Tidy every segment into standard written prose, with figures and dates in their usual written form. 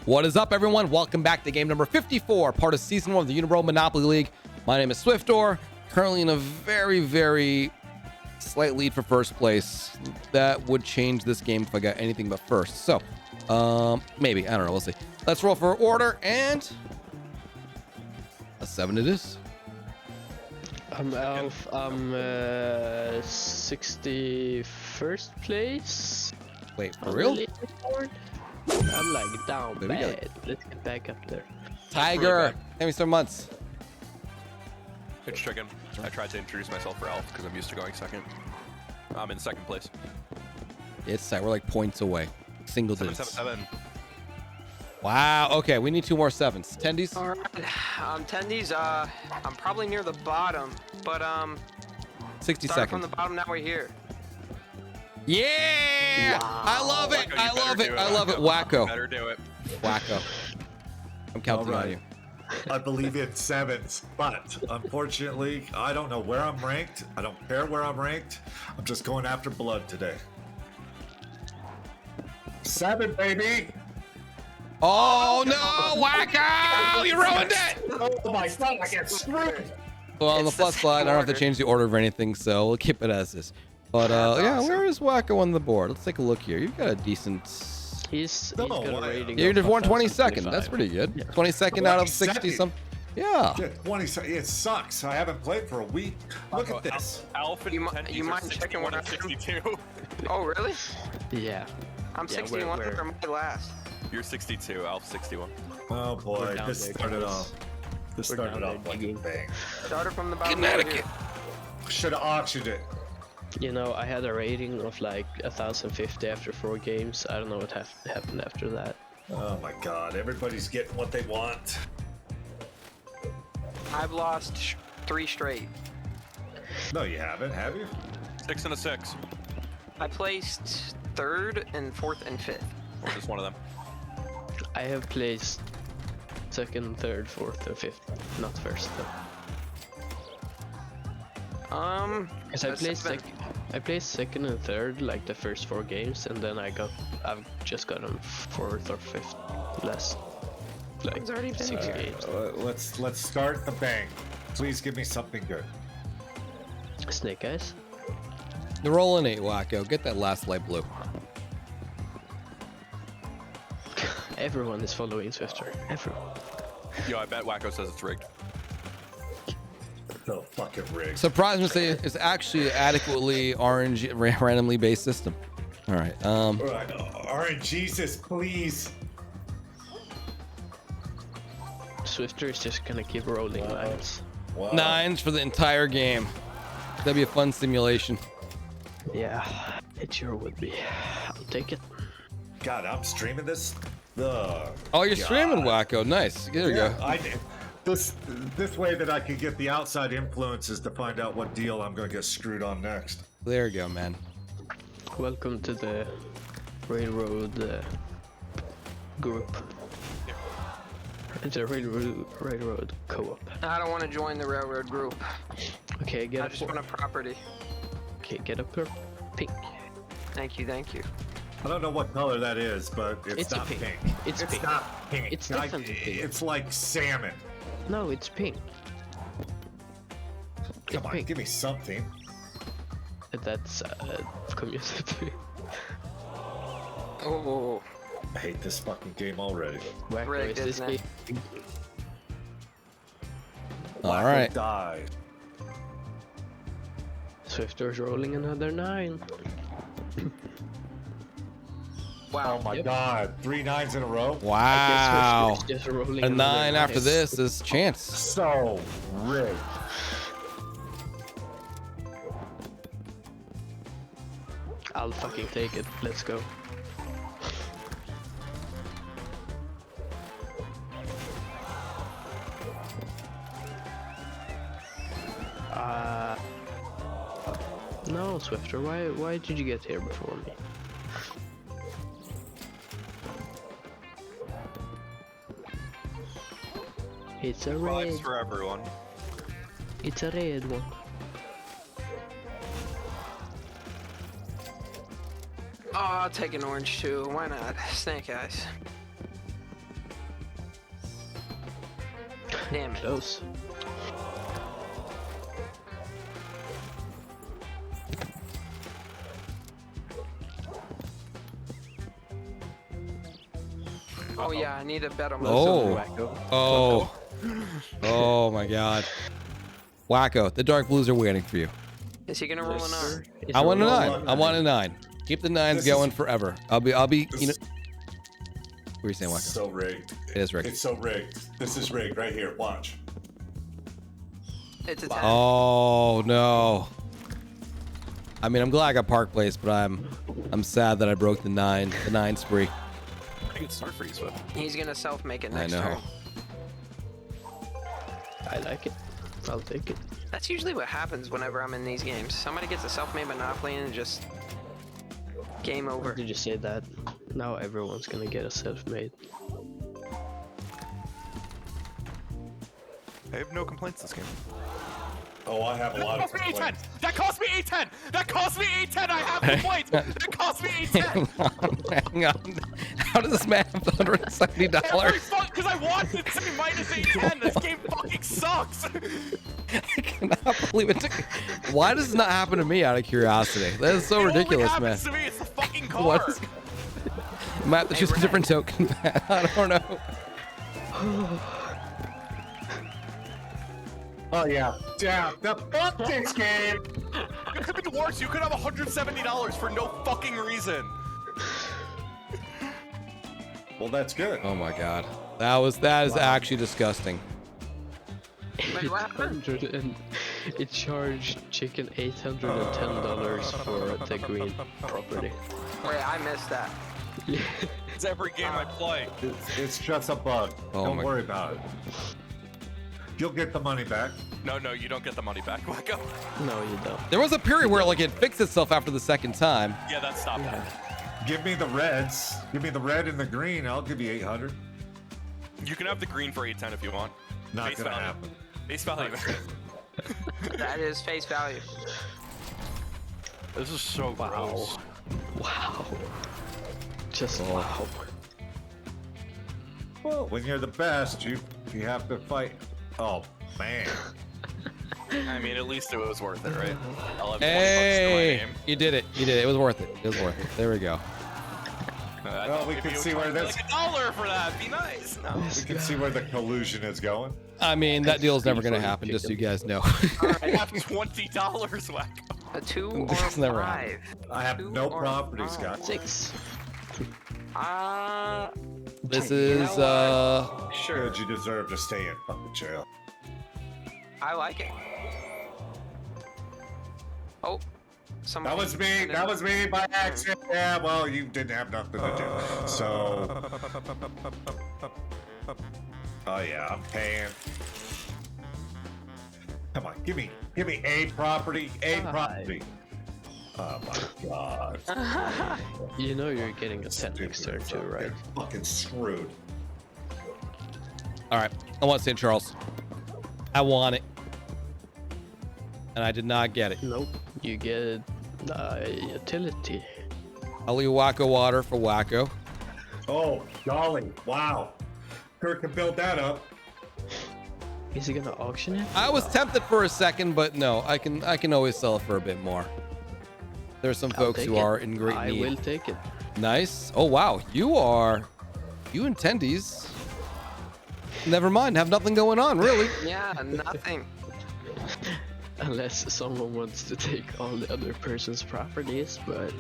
What is up, everyone? Welcome back to game number 54, part of season 1 of the UNIBRO Monopoly League. My name is Swiftor, currently in a very slight lead for first place. That would change this game if I got anything but first. So, maybe. I don't know. We'll see. Let's roll for order, and a 7 it is. I'm 61st place. Wait, for real? I'm like down There we go. bad. Let's get back up there. Tiger, give me some months. Pitch chicken. I tried to introduce myself for Alf because I'm used to going second. I'm in second place. It's tight. We're like points away. Single digits. 7. Wow. Okay, we need 2 more 7s. Tendies. All right, tendies. I'm probably near the bottom, but 60 started seconds. from the bottom. Now we're here. Yeah! Wow. I love it. Whacko, I you better love it. do I love it. You Whacko. better do it. Whacko. I'm counting All on you. I believe in 7s, but unfortunately, I don't know where I'm ranked. I don't care where I'm ranked. I'm just going after blood today. 7, baby! Oh no, Whacko! You ruined it! Oh my god, I get screwed! Well, on the It's plus the side, I don't have to order. change the order of anything, so we'll keep it as is. But That's yeah, awesome. where is Whacko on the board? Let's take a look here. You've got a decent. He's No, got a why- rating. You're of just 122nd. 1025. That's pretty good. Yeah. 22nd out of 60 22nd. some. Yeah. Yeah, 20 seconds. It sucks. I haven't played for a week. Look at this. Alf and You mi- tendies you are mind checking 61 what and I do? 62. Oh, really? Yeah. I'm Yeah, 61 we're- from my last. You're 62. Alf 61. Oh We're boy, down this there, started guys. off. This We're started down off there like a digging. bang. Started from the bottom. Connecticut. Should have auctioned it. You know, I had a rating of like 1,050 after 4 games. I don't know what happened after that. Oh my god, everybody's getting what they want. I've lost 3 straight. No, you haven't, have you? 6 and a 6. I placed 3rd and 4th and 5th. Or just one of them. I have placed 2nd, 3rd, 4th, and 5th. Not 1st though. Because I placed 2nd and 3rd like the first 4 games, and then I've just gotten 4th or 5th last like It's already been 6 here. games. Let's start the bang. Please give me something good. Snake Eyes. The rolling 8, Whacko. Get that last light blue. Everyone is following Swiftor. Everyone. Yo, I bet Whacko says it's rigged. So fucking rigged. Surprised me to say it's actually adequately randomly based system. All right. Alright, RNGesus, please. Swiftor is just gonna keep rolling lines. Wow. 9s for the entire game. That'd be a fun simulation. Yeah, it sure would be. I'll take it. God, I'm streaming this. Oh, you're streaming, Whacko. Nice. There you go. I did. This way that I could get the outside influences to find out what deal I'm gonna get screwed on next. There you go, man. Welcome to the railroad group. It's a railroad co-op. I don't want to join the railroad group. Okay, I get just up. want a property. Okay, get up here. Pink. Thank you, thank you. I don't know what color that is, but it's, It's a not pink. pink. It's pink. not pink. It's definitely pink. It's like salmon. No, it's pink. Come on, pink. give me something. That's community. Oh, I hate this fucking game already. Whacko, Rigged, is this isn't it? game? All right. Die. Swiftor's rolling another 9. wow. Oh my Yep. god, 3 9s in a row. Wow. I guess Swiftor's just rolling A another 9 after 9. this is chance. So rigged. I'll fucking take it. Let's go. No, Swiftor, why did you get here before me? It's a red. Vibes for everyone. It's a red one. Oh, I'll take an orange too. Why not? Snake eyes. Damn it. Close. Oh yeah, I need a bet on Oh. Whacko. Oh. Oh my God. Whacko, the dark blues are waiting for you. Is he gonna roll an R? Is I it want a rolling? 9. I want a 9. Keep the 9s This going is- forever. I'll be, you know. What are you saying, Whacko? So rigged. It is rigged. It's so rigged. This is rigged right here. Watch. It's a 10. Oh no. I mean, I'm glad I got Park Place, but I'm sad that I broke the 9 spree. Pretty good start for you, Swift. He's gonna self-make it I next know. turn. I like it. I'll take it. That's usually what happens whenever I'm in these games. Somebody gets a self-made monopoly and just game over. Did you say that? Now everyone's gonna get a self-made. I have no complaints this game. Oh, I have a lot of That cost me A10! complaints. That cost me A10! That cost me A10! I have complaints! That cost me A10! Hang on. How does this man have $170? Because I wanted to be minus A10! This game fucking sucks! I cannot believe it took. Why does this not happen to me out of curiosity? That is so It ridiculous, only man. happens to me, it's the fucking car! What is... I might have to choose a different token. I don't know. Oh yeah. Yeah. Fuck this game. It could be worse, you could have $170 for no fucking reason! Well, that's good. Oh my God. That is actually disgusting. Wait, what happened? 800 and it charged chicken $810 for the green property. Wait, I missed that. It's every game I play. It's just a bug. Oh Don't my- worry about it. You'll get the money back. No, you don't get the money back, Whacko. No, you don't. There was a period where like it fixed itself after the second time. Yeah, that stopped Yeah. that. Give me the reds. Give me the red and the green. I'll give you 800. You can have the green for 810 if you want. Not Face gonna value. happen. Base value. That is face value. This is so Wow. gross. Wow. Just Oh. wow. Well, when you're the best, you have to fight. Oh man. I mean, at least it was worth it, right? I'll have 20 bucks to my Hey, name. you did it. You did it. It was worth it. It was worth it. There we go. Well, we can see where this. Like $1 for that. Be nice. No. We can see where the collusion is going. I mean, that deal's never gonna happen. Just so you guys know. I have $20, Whacko. A 2 or This a never 5? I have 2 no or properties, 5? guys. 6. This You is know what? Sure. Good, you deserve to stay in fucking jail. I like it. Oh. That was me. That was me by accident. Yeah, well, you didn't have nothing to do. So. Oh yeah, I'm paying. Come on, give me a property, a property. Oh my god. You know you're getting a 10 next turn too, right? They're fucking screwed. All right. I want St. Charles. I want it, and I did not get it. Nope. You get utility. I'll leave Whacko water for Whacko. Oh, golly. Wow. Kurt can build that up. Is he gonna auction it? I was tempted for a second, but no, I can always sell it for a bit more. There's some I'll folks take who it. are in great I need. will take it. Nice. Oh wow, you and tendiesss. Never mind, have nothing going on, really. Yeah, nothing. Unless someone wants to take all the other person's properties, but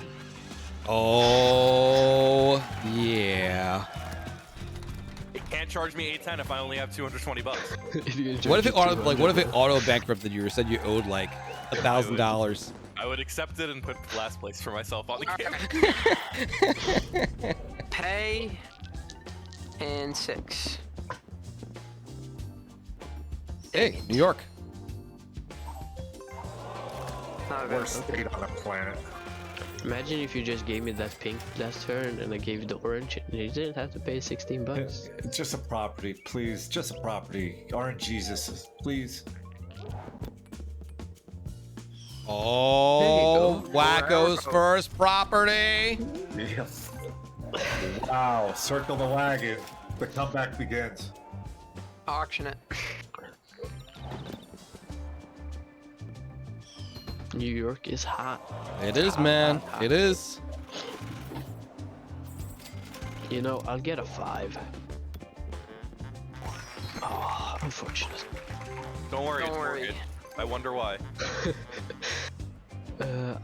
Oh yeah. It can't charge me 810 if I only have 220 bucks. if you What if it charge auto what if it auto bankrupted you or said you owed like $1,000? I would accept it and put last place for myself on the game. Pay and 6. Hey, New York. Not a Worst state on the planet. Imagine if you just gave me that pink last turn and I gave you the orange and you didn't have to pay 16 bucks. It's just a property, please. Just a property. Orange Jesus, please. Oh, go. Whacko's first property. Yes. Wow. Circle the wagon. The comeback begins. Auction it. New York is hot. It is, man. It is. You know, I'll get a 5. Oh, unfortunate. Don't worry, Don't it's worry. mortgage. I wonder why.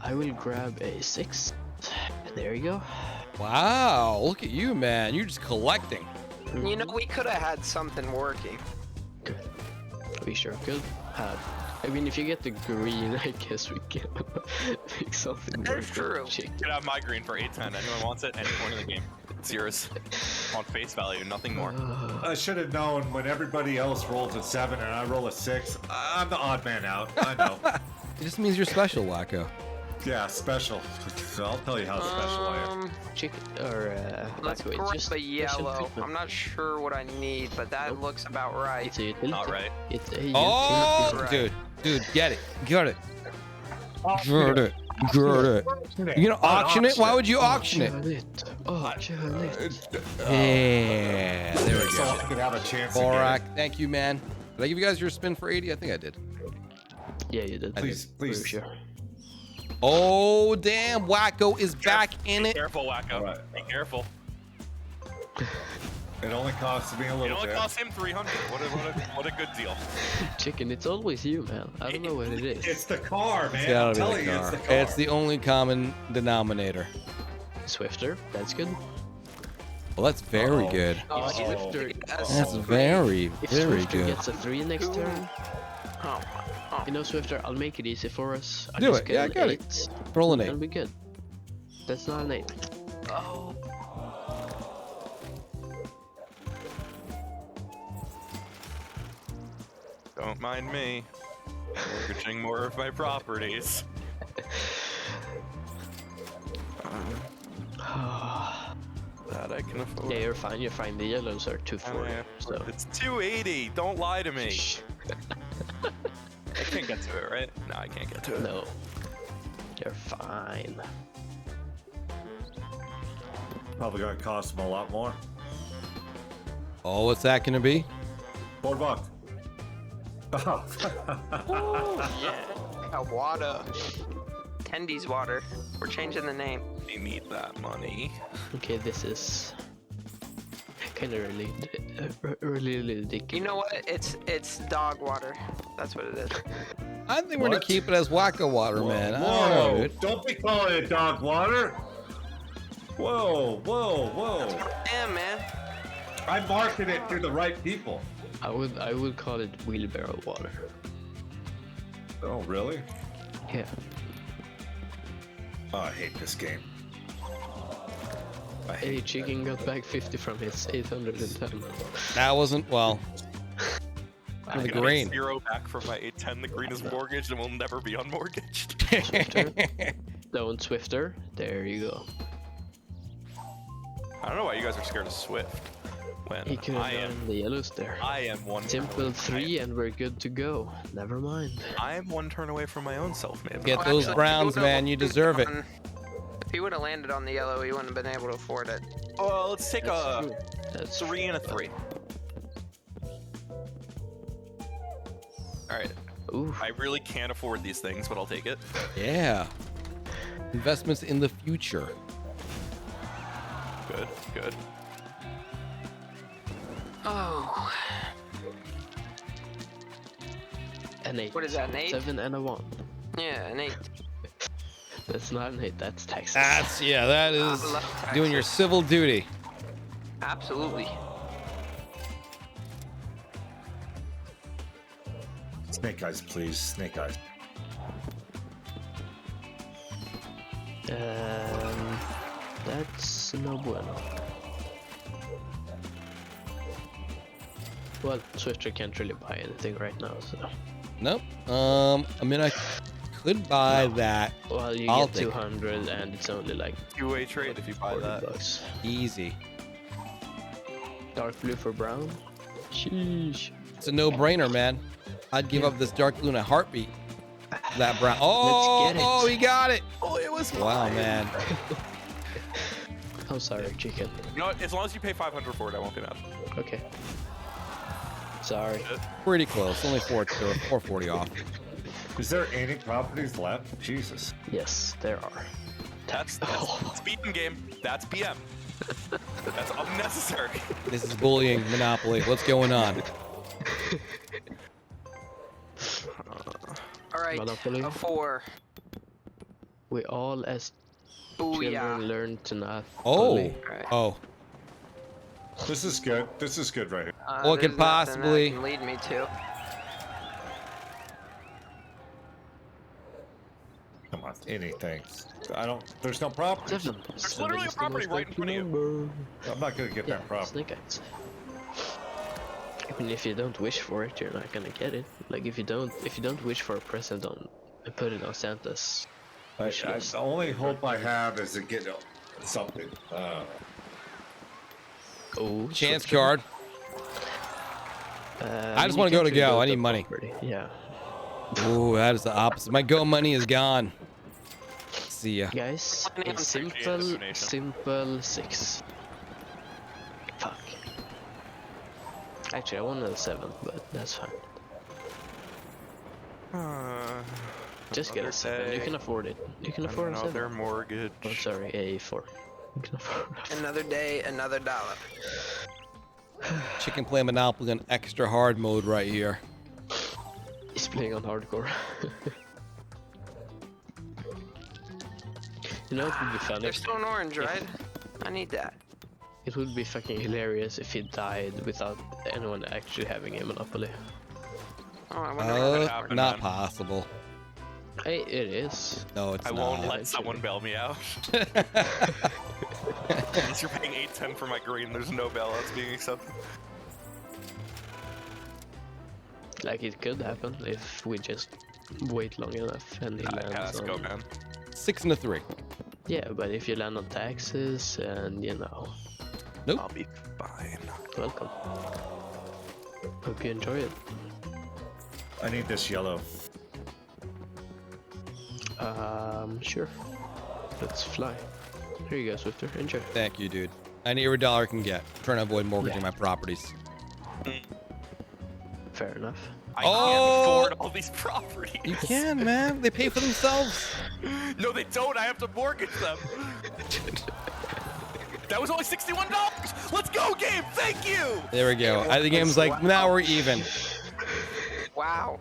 I will grab a 6. There you go. Wow, look at you, man. You're just collecting. You know, we could have had something working. We sure could have. I mean, if you get the green, I guess we can make something work. That's true. You can have my green for 810. Anyone wants it? Any point in the game. It's yours. On face value, nothing more. I should have known when everybody else rolls a 7 and I roll a 6. I'm the odd man out. I know. It just means you're special, Whacko. Yeah, special. I'll tell you how special I am. Chicken or Let's Whacko, grab just a special yellow. treatment. I'm not sure what I need, but that Nope. looks about right. It's a utility. Not right. It's a Oh, utility. dude, get it. Get it. Get it. Get it. You gonna auction it? Why would you auction it? Auction it. Yeah, there we So I go. could have a chance to get Borak, thank you, man. Did I give you guys your spin for 80? I think I did. Yeah, you did. it. Please, please. For sure. Oh, damn. Whacko is back in Be it. careful, Whacko. All right. Be careful. It only costs me a It little only bit. cost him 300. What a good deal. Chicken, it's always you, man. I don't know what it is. It's the car, man. It's gotta I'm be telling the you, car. it's the car. It's the only common denominator. Swiftor, that's good. Well, that's very Uh-oh. good. Oh, Swiftor. That's very, If very Swiftor good. gets a 3 next Cool. turn, Oh, you know, Swiftor, I'll make it easy for us. I'll Do just it. get Yeah, I an got it. 8. Roll an That'll 8. be good. That's not an 8. oh. Don't mind me. Mortgaging more of my properties. That I can afford. Yeah, you're fine. You're fine. The yellows are 240. So It's 280. Don't lie to me. I can't get to it, right? No, I can't get to it. no, you're fine. Probably gonna cost them a lot more. Oh, what's that gonna be? Boardwalk. Oh. Yeah. Water. Tendiesss water. We're changing the name. We need that money. Okay, this is kind of really ridiculous. You know what? It's dog water. That's what it is. I think we're gonna What? keep it as Whacko water, man. I don't know, Whoa! dude. Don't be calling it dog water. Whoa, whoa, whoa! Damn, man. I market it to the right people. I would call it wheelbarrow water. Oh, really? Yeah. Oh, I hate this game. I Hey, hate Chicken got back 50 from his 810. That wasn't well. I The Get green. 0 back from my 810. The green is mortgaged and will never be unmortgaged. Don't Swiftor. There you go. I don't know why you guys are scared of Swift. When He could have I am, done the yellows there. I am one. Simple 3 and we're good to go. Never mind. I am one turn away from my own self-made. Get Oh, those actually, browns, he would've man. You landed deserve it. on- If he would have landed on the yellow, he wouldn't have been able to afford it. Well, let's take That's a true. That's 3 and a 3. All right. Ooh. I really can't afford these things, but I'll take it. Yeah. Investments in the future. Good, good. Oh. An 8. What is that, an 8? 7 and a 1. Yeah, an 8. That's not an 8, that's Texas. That's that is I love doing your Texas. civil duty. Absolutely. Snake eyes, please. Snake eyes. That's no bueno. Well, Swiftor can't really buy anything right now, so. Nope. I mean, I could buy that Well, you I'll get take it. 200 and it's only like 2-way trade if you buy 40 that. bucks. easy. Dark blue for brown? Sheesh. It's a no-brainer, man. I'd give up this dark blue in a heartbeat. That brown. Oh, Let's get it. oh, he got it. Oh, it was Wow, fine. man. I'm sorry, chicken. You know what? As long as you pay 500 for it, I won't be mad. Okay. Sorry. Pretty close. Only 440 off. Is there any properties left? Jesus. Yes, there are. That's speeding game. That's BM. That's unnecessary. This is bullying Monopoly. What's going on? All right, Monopoly. a 4. We all as Booyah. children learn to not Oh. bully. Right. Oh. This is good. This is good right here. What There's could nothing that possibly- can lead me to. Come on, anything. I don't. There's no properties. 7. There's literally a property right in front of you. I'm not gonna get Yeah, that property. Snake Eyes. I mean, if you don't wish for it, you're not gonna get it. Like if you don't wish for a present on and put it on Santa's wish list. The only hope I have is to get something. Oh, Chance Swiftor. card. I just you wanna go can't to go. rebuild I need the money. property. Yeah. Ooh, that is the opposite. My go money is gone. See ya. Guys, Money a on simple 6. Fuck. Actually, I wanted a 7, but that's fine. Just get a 7. You can afford it. You can afford a 7. Another mortgage. Oh, sorry, a 4. You can afford it. Another day, another dollar. Chicken play Monopoly on extra hard mode right here. He's playing on hardcore. You know, it would be funny. They're still in orange, right? I need that. It would be fucking hilarious if he died without anyone actually having a monopoly. Oh, I wonder how that happen, Not man. possible. Hey, it is. No, it's I not. won't let someone bail me out. Unless you're paying 810 for my green, there's no bailouts being accepted. Like, it could happen if we just wait long enough and he lands Let's go, on... man. 6 and a 3. Yeah, but if you land on taxes and, you know, Nope. I'll be fine. welcome. Hope you enjoy it. I need this yellow. Sure. Let's fly. Here you go, Swiftor. Enjoy. Thank you, dude. I need every dollar I can get. I'm trying to avoid mortgaging Yeah. my properties. Fair enough. I Oh! can't afford all these properties. You can, man. They pay for themselves. No, they don't. I have to mortgage them. That was only $61. Let's go, game. Thank you. There we go. The game's like, now we're even. Wow.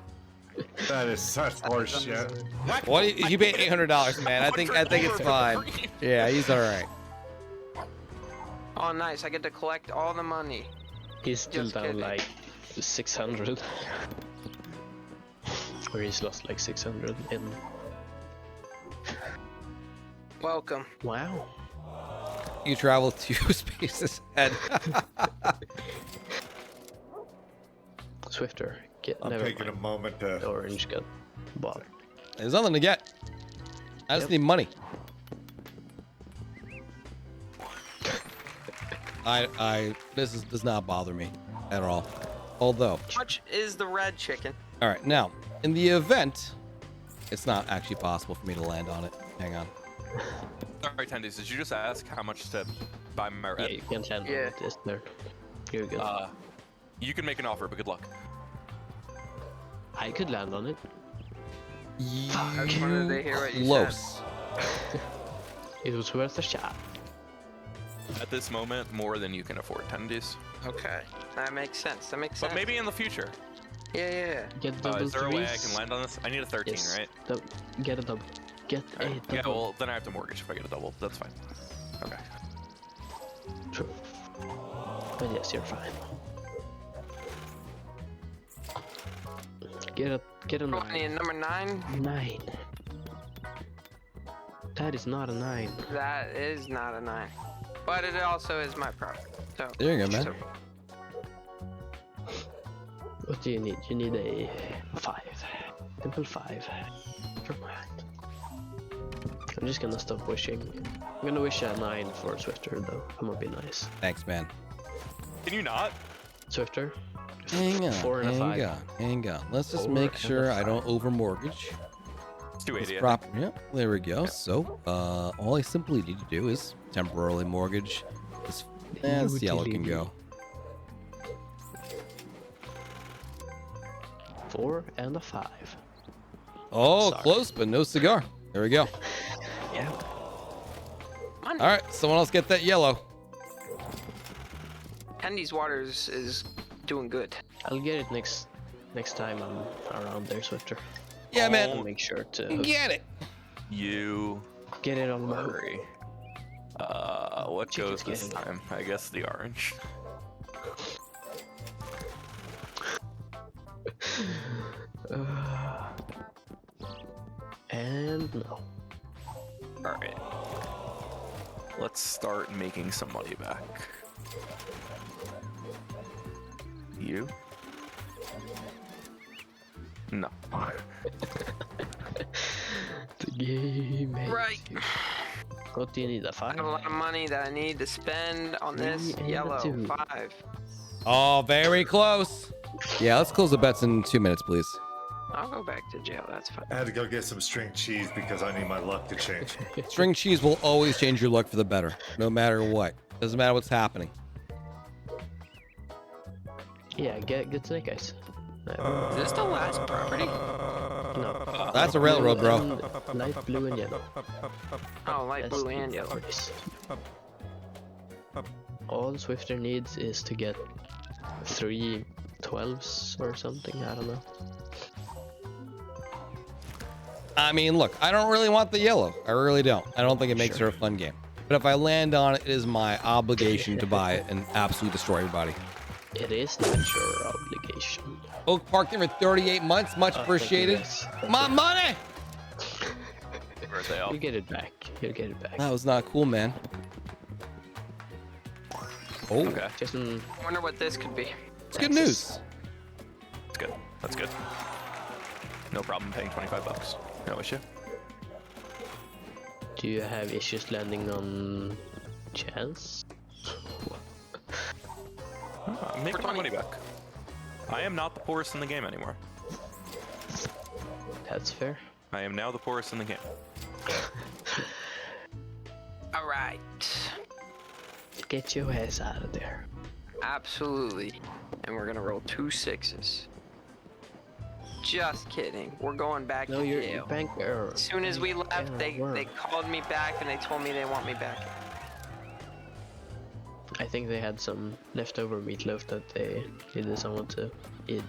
That is such horseshit. Whacko. What? He paid $800, man. I think it's fine. Yeah, he's all right. Oh, nice. I get to collect all the money. He's still Just down kidding. like 600. Or he's lost like 600 in... Welcome. Wow. You travel 2 spaces ahead. Swiftor, get I'm never taking a mind. moment to. Orange got bought. There's nothing to get. I just Yep. need money. This does not bother me at all. Although, How much is the red chicken? all right, now in the event, it's not actually possible for me to land on it. Hang on. Sorry, Tendies. Did you just ask how much to buy my Yeah, red? you can land Yeah. on it, is there? Here you go. You can make an offer, but good luck. I could land on it. I just wanted to hear what you said. Close. It was worth a shot. At this moment, more than you can afford, Tendies. Okay. That makes sense. That makes But sense. maybe in the future. Yeah. Get double Is there a way I threes. can land on this? I need a 13, Yes. right? Get a double. Get a Alright. double. Yeah, well, then I have to mortgage if I get a double. That's fine. Okay. True. But yes, you're fine. Get a Oh, I need 9. number 9. 9. That is not a 9. That is not a 9. But it also is my property. So There you go, man. so- What do you need? You need a 5. Simple 5. Never mind. I'm just gonna stop wishing. I'm gonna wish a 9 for Swiftor though. I'm gonna be nice. Thanks, man. Can you not? Swiftor? Hang on. 4 and a 5. Hang on. Let's just 4 make and sure a I don't 5. over mortgage. It's 280. This I prop. Yeah, there we go. So, all I simply need to do is temporarily mortgage this. This yellow can go. 4 and a 5. Oh, Sorry. close, but no cigar. There we go. Yeah. Come on. All right, someone else get that yellow. Tendiesss Waters is doing good. I'll get it next time I'm around there, Swiftor. Yeah, I'll man. make sure to Get it. You get it on my hurry. What Chicken's goes this getting it. time? I guess the orange. And no. Alright. Let's start making some money back. You? No. The game is Right. here. What do you need? A I 5? have a lot of money that I need to spend on this 3 and a yellow 2. 5. Oh, very close. Yeah, let's close the bets in 2 minutes, please. I'll go back to jail. That's fine. I had to go get some string cheese because I need my luck to change. String cheese will always change your luck for the better, no matter what. Doesn't matter what's happening. Yeah, get snake eyes. Is this the last property? No. That's a railroad, bro. And light blue and yellow. Oh, light That's blue the and yellow. properties. All Swiftor needs is to get 3 12s or something, I don't know. I mean, look, I don't really want the yellow. I really don't. I don't think it makes her a fun game. But if I land on it, it is my obligation to buy it and absolutely destroy everybody. It is not your obligation. Oak Park there for 38 months. Much appreciated. Thank you, guys. My money! Birthday off. You'll get it back. You'll get it back. That was not cool, man. Oh, Okay. Jason, I wonder what this could be. it's good news. That's good. That's good. No problem paying $25. No issue. do you have issues landing on chance? I'm making my money back. I am not the poorest in the game anymore. That's fair. I am now the poorest in the game. All right. Get your ass out of there. Absolutely. And we're gonna roll 2 6s. Just kidding. We're going back No, to you're jail. bank error. As soon as we left, they called me back and they told me they want me back. I think they had some leftover meatloaf that they needed someone to eat.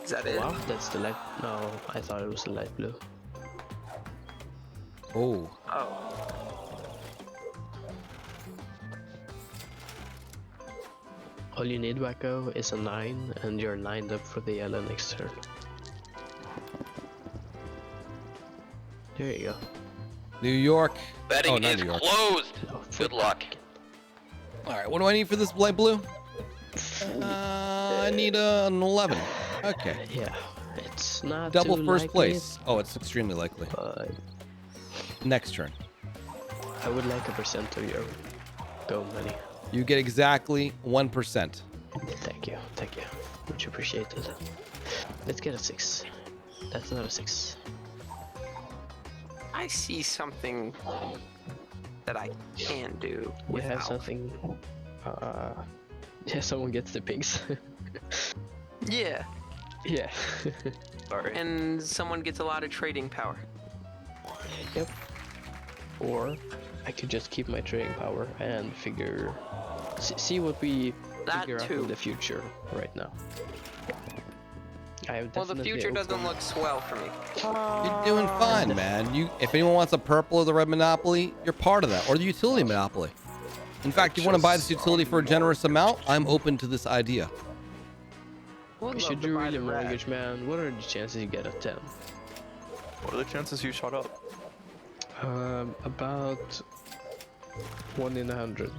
Is that it? Wow, that's the light. No, I thought it was the light blue. Oh, Oh. All you need, Whacko, is a 9, and you're lined up for the yellow next turn. There you go. New York. Betting Oh, not is New York. closed. Oh, Good luck. All right, what do I need for this light blue? I need an 11. Okay. Yeah, it's not Double too first likely, place. Oh, it's extremely likely. but Next turn. I would like a percent of your go money. You get exactly 1%. Thank you, much appreciated. Let's get a 6. That's not a 6. I see something that I can do We have without. something. Yeah, someone gets the pigs. Yeah. Yeah. Sorry. And someone gets a lot of trading power. Yep. Or I could just keep my trading power and figure, see what we That figure out too. in the future right now. I have Well, the definitely future doesn't opened- look swell for me. You're doing fine, man. If anyone wants a purple or the red monopoly, you're part of that, or the utility monopoly. In fact, you want to buy this utility for a generous amount? I'm open to this idea. Would We love should to do buy really the red. mortgage, man. What are the chances you get a 10? What are the chances you shot up? About 1 in 100.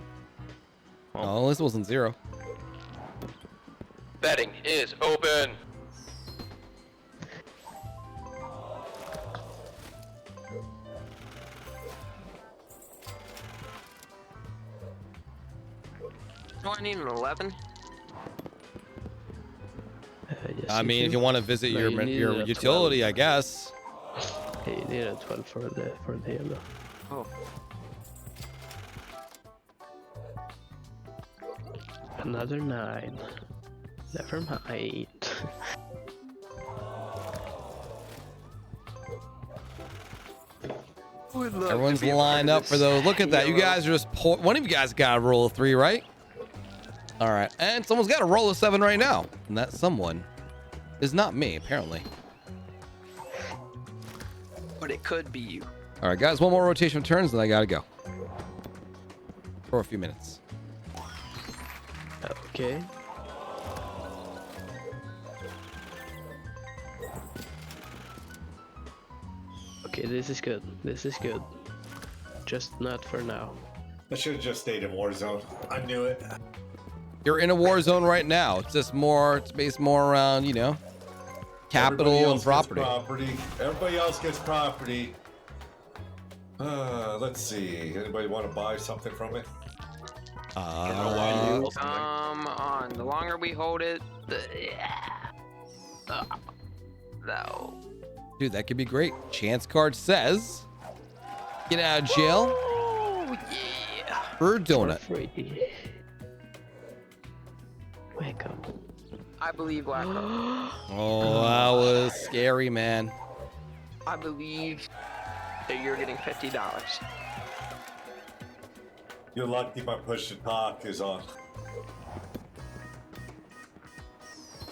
Oh, this wasn't 0. Betting is open. Do I need an 11? Yes, I mean, if do. you want to visit No, your you need your a utility, 12. I guess. Yeah, you need a 12 for the yellow. Oh. Another 9. Never mind. Everyone's lined up for those. Look at that. You guys are just one of you guys got to roll a 3, right? All right. And someone's got to roll a 7 right now. And that someone is not me, apparently. But it could be you. All right, guys. One more rotation of turns, then I got to go. For a few minutes. Okay. Okay, this is good. This is good. Just not for now. I should have just stayed in Warzone. I knew it. You're in a war zone right now. It's just more, it's based more around, you know, capital Everybody and else property. gets Everybody else gets property. Let's see. Anybody want to buy something from it? Something. On. The longer we hold it, no. Dude, that could be great. Chance card says, get out of jail Oh, yeah. for a donut. Free. Whacko. I believe Whacko. Oh, that was scary, man. I believe that you're getting $50. You're lucky my push to talk is on.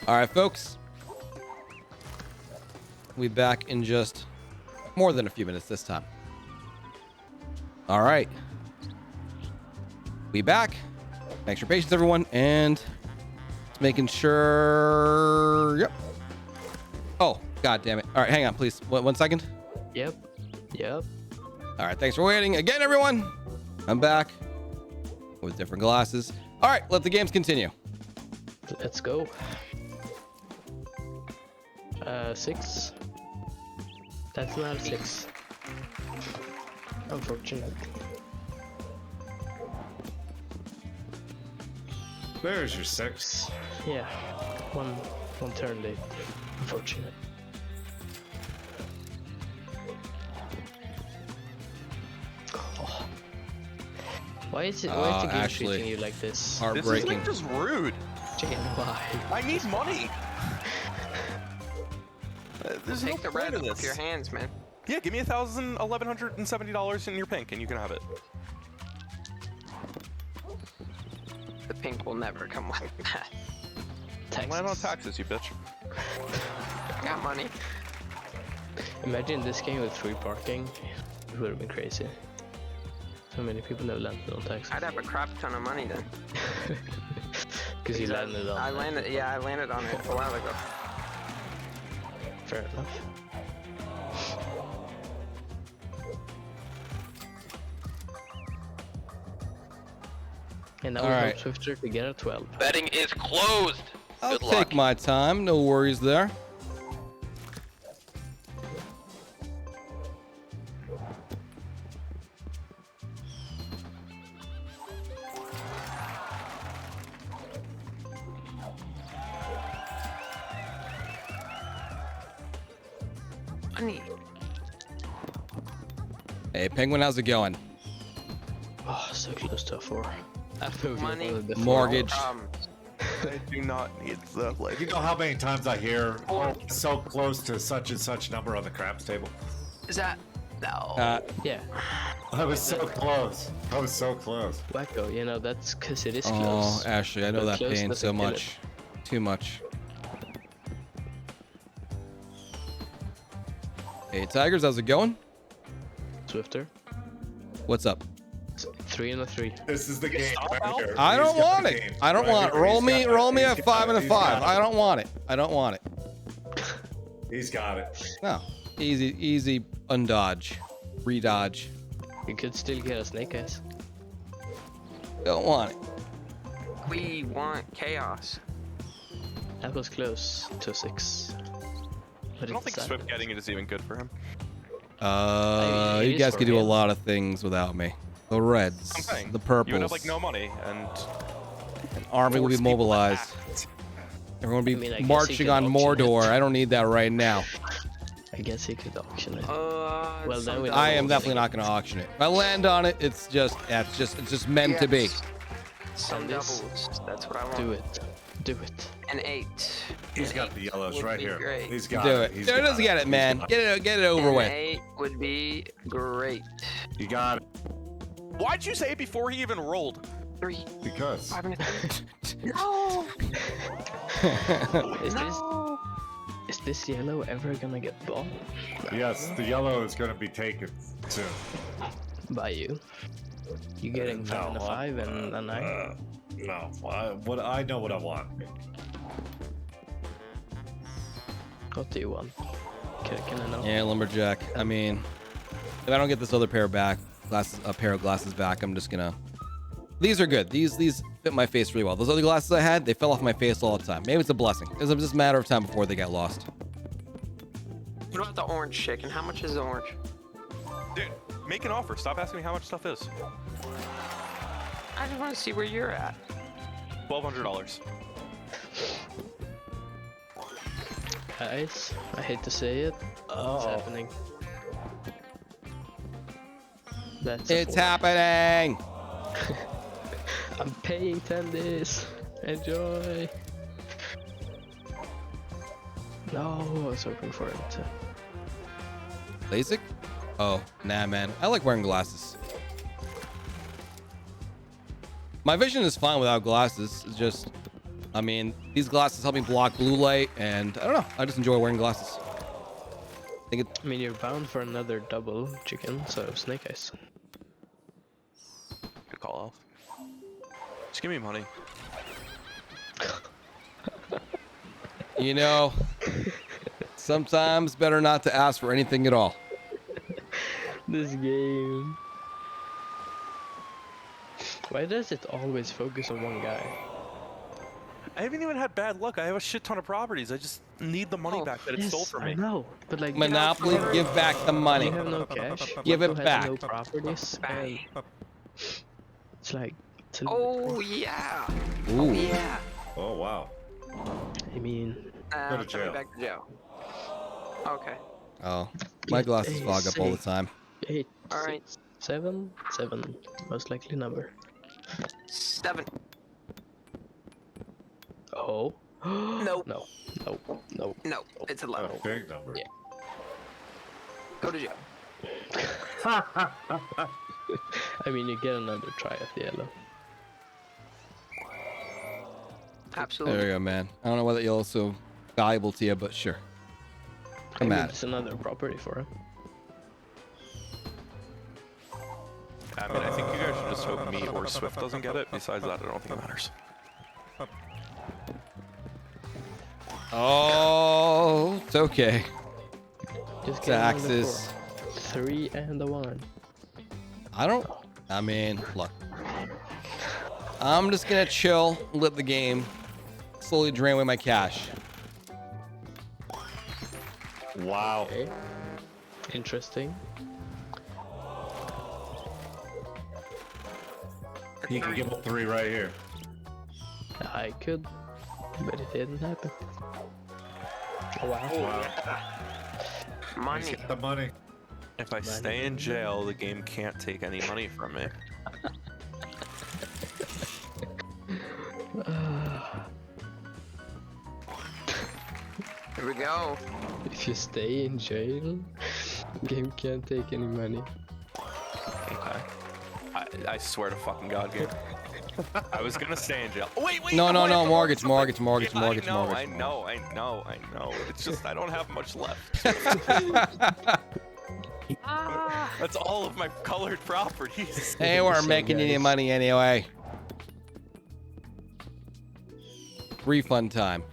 All right, folks. We'll be back in just more than a few minutes this time. All right. We back. Thanks for your patience, everyone. And making sure. Yep. Oh, God damn it. All right, hang on, please. 1 second. Yep. Yep. All right, thanks for waiting. Again, everyone. I'm back with different glasses. All right, let the games continue. Let's go. 6. That's not a 6. Unfortunate. There's your 6. Yeah. One turn late. Unfortunate. Oh. Why is the game actually, treating you like this? This is Heartbreaking. like just rude. Chicken, why? I need money. There's no Take the point red in off this. your hands, man. Yeah, give me $1,170 in your pink, and you can have it. The pink will never come like that. Land on taxes, you bitch. Got money. Imagine this game with free parking. It would have been crazy. So many people have landed on taxes. I'd have a crap ton of money then. Because you landed on I landed on it a while ago. Fair enough. And now we Alright. hope Swiftor to get a 12. Betting is closed. I'll Good take luck. my time. No worries there. Money. Hey, Penguin, how's it going? Oh, so close to a 4. I've moved Money. on with the 4. Mortgage. I do not need the You know how many times I hear, oh, so close to such and such number on the craps table? Is that no? Yeah. I was so close. I was so close. Whacko, you know, that's because it is Oh, close. Ashley, I know But that close pain so doesn't kill it. much. Too much. Hey, Tigers, how's it going? Swiftor. What's up? 3 and a 3. This is the game right here. I don't He's got want the it. game. I don't Right want it. here. Roll He's me, got it. roll me He's a got 5 it. and a He's 5. got I it. don't want it. I don't want it. He's got it. No. Easy undodge. Redodge. You could still get a snake eyes. Don't want it. We want chaos. That was close to 6. But I don't think it's Swift getting it is even good for him. mean, it You is guys for could do a him. lot of things without me. The reds, I'm saying. the purples. You would have like no money, and Army will be force people to mobilized. act. Everyone will be I mean, I guess he marching could on auction Mordor. it. I don't need that right now. I guess he could auction it. Well, then we- I am definitely not going to auction it. If I land on it, it's just meant to be. Some Tendies. doubles. That's what I want. Do it. Do it. An 8. He's An got 8 the yellows would right be here. Great. He's got Do it. it. He's There, got just get it, man. He's got Get it over An with. 8 would be great. You got it. Why'd you say it before he even rolled? 3. Because. 5 and a 3. No. Is this yellow ever gonna get bought Yes, the yellow is going to be taken soon. by you? You getting 5 and a 5 and a 9? No. I know what I want. What do you want? Can I know? Yeah, lumberjack. I mean, if I don't get this other pair back, a pair of glasses back, I'm just gonna. These are good. These fit my face really well. Those other glasses I had, they fell off my face all the time. Maybe it's a blessing. It's just a matter of time before they got lost. What about the orange chicken? How much is the orange? Dude, make an offer. Stop asking me how much stuff is. I just want to see where you're at. $1,200. Guys, I hate to say it. What's happening? That's a It's 4. happening. I'm paying tendiesss. Enjoy. No, I was hoping for it. LASIK? Oh, nah, man. I like wearing glasses. My vision is fine without glasses. It's just, I mean, these glasses help me block blue light, and I don't know. I just enjoy wearing glasses. I mean, you're bound for another double chicken, so snake eyes. Good call off. Just give me money. You know, sometimes better not to ask for anything at all. This game. Why does it always focus on one guy? I haven't even had bad luck. I have a shit ton of properties. I just need the money back that it stole from I me. know, but like Monopoly, give back the money. You have no cash. Give it you back. have no properties. And it's like. Oh yeah. Ooh. Oh yeah. Oh, wow. I mean, Go to Send me jail. back to jail. Okay. Oh, my glasses fog up all the time. 8, All right. 7, most likely number. 7. Oh. Nope. No. No. No. It's 11. Big number. Yeah. Go to jail. I mean, you get another try at the yellow. Absolutely. There you go, man. I don't know why that yellow's so valuable to you, but sure. I mean, at it. it's another property for him. I mean, I think you guys should just hope me or Swift doesn't get it. Besides that, I don't think it matters. Oh, it's okay. Just get another Taxes. 4. 3 and a 1. I mean, look. I'm just gonna chill, let the game slowly drain away my cash. Wow. Okay. Interesting. He can give up 3 right here. I could, but it didn't happen. Oh, wow. Wow. Money. He's got the money. If I stay in jail, the game can't take any money from me. Here we go. If you stay in jail, game can't take any money. Okay. I swear to fucking God, game. I was gonna stay in jail. Oh, wait, No, I have to mortgage. I know. It's just I don't have much left. That's all of my colored properties. They weren't making any money anyway. Refund time.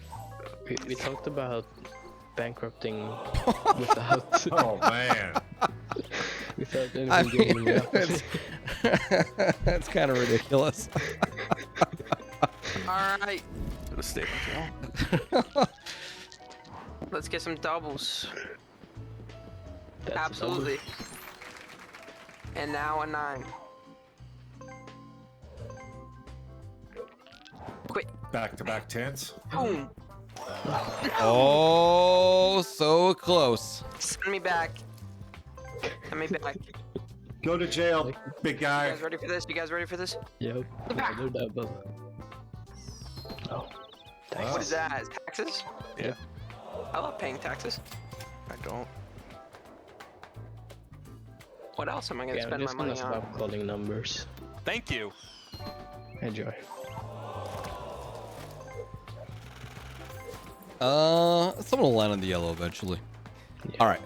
We talked about bankrupting without Oh, man. without anything I going mean, wrong. that's kind of ridiculous. All right. Should have stayed in jail. Let's get some doubles. That's Absolutely. And now a 9. Quit. Back-to-back 10s. Boom. Oh, so close. Send me back. Send me back. Go to jail, big You guy. guys ready for this? You guys ready for this? Yep. They're double. Oh. What is that? Taxes? Yeah. I love paying taxes. I don't. What else am I gonna Yeah, I'm spend my just gonna money on? stop calling numbers. Thank you. Enjoy. Someone will land on the yellow eventually. Yeah. All right.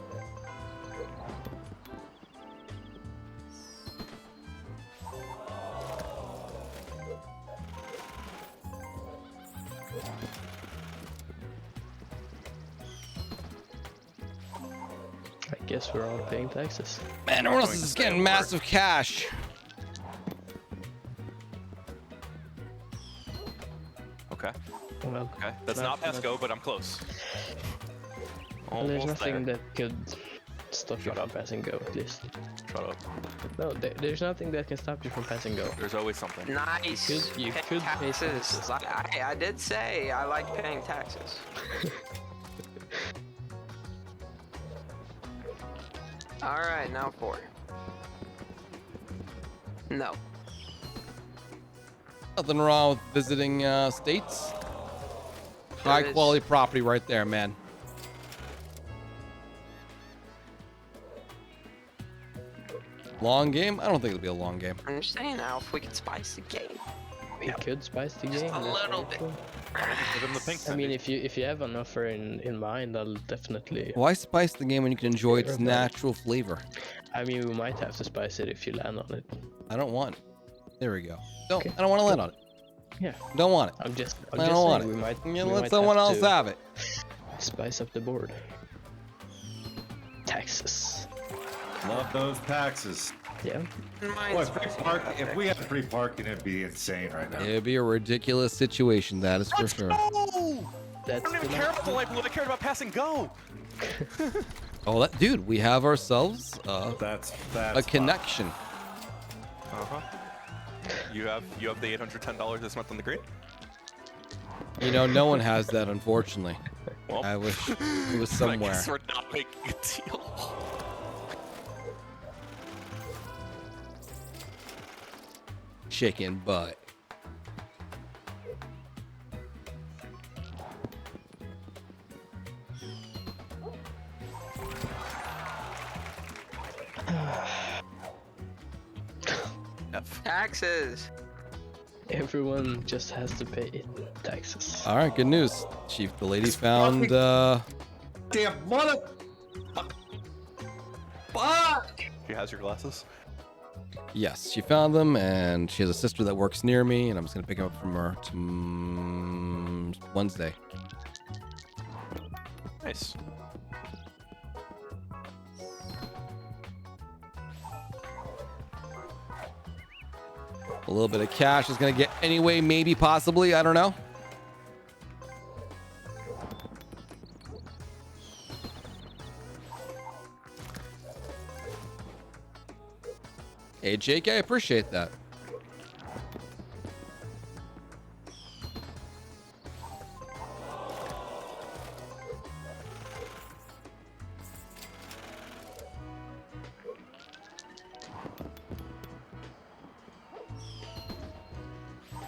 I guess we're all paying taxes. Man, everyone else Going is to just stay getting at work. massive cash. Okay. Well, Okay. That's not Pesco, but I'm close. there's Almost nothing there. that could stop you Shut from up. passing go, at least. Shut up. No, there's nothing that can stop you from passing go. There's always something. Nice. You Pay could pay taxes. taxes. I did say I like paying taxes. All right, now 4. No. Nothing wrong with visiting states. There High is. quality property right there, man. Long game? I don't think it'll be a long game. I'm just saying, Alf, we could spice the game. You could spice the Just game. a that's little very bit. true. Give him the pink I mean, tendy. if you have an offer in mind, I'll definitely. Why spice the game when you can enjoy its Sure, man. natural flavor? I mean, we might have to spice it if you land on it. I don't want it. There we go. Don't. Okay. I don't want to land on it. Yeah, Don't want it. I'm just I saying don't want it. we might. Yeah, we let might someone have else to have it. Spice up the board. Taxes. Love those taxes. Yeah. Boy, Mine's free parking. If we had free parking, it'd be insane right now. It'd be a ridiculous situation, that is for sure. Oh! I That's don't even the care about the life. I cared about pass and go. Oh, that dude, we have ourselves That's a fine. connection. Uh-huh. You have the $810 this month on the green? You know, no one has that, unfortunately. Well, I wish it was I somewhere. guess we're not making a deal. Shaking butt. F. taxes. Everyone just has to pay taxes. All right, good news, Chief. The lady It's found. Damn mother. Fuck. She has your glasses? Yes, she found them, and she has a sister that works near me, and I'm just gonna pick them up from her Wednesday. Nice. A little bit of cash is gonna get anyway, maybe, possibly. I don't know. Hey, Jake, I appreciate that.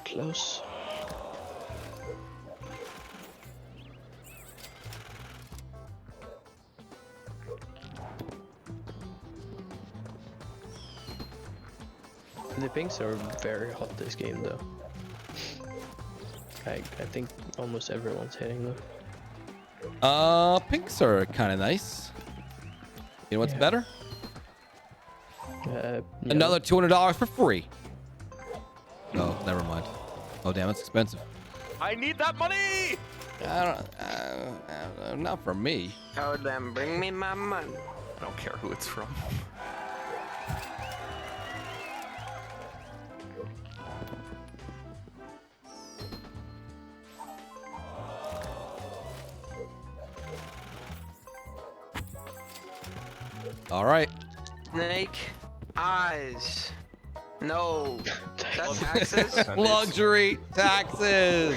Close. The pinks are very hot this game, though. I think almost everyone's hitting them. Pinks are kind of nice. You know what's Yeah. better? Yeah. Another $200 for free. Oh, never mind. Oh, damn, it's expensive. I need that money! Not for me. Oh, then bring me my money. I don't care who it's from. All right. Snake eyes. No. That's taxes. Luxury taxes.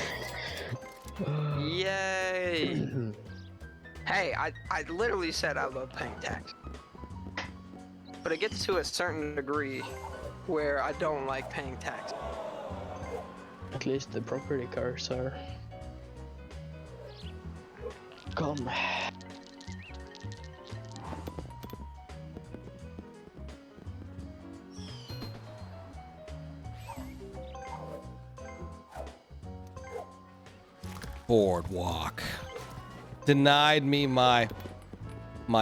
Yay. Hey, I literally said I love paying tax. but it gets to a certain degree where I don't like paying tax. At least the property cars are gone. Boardwalk. Denied me my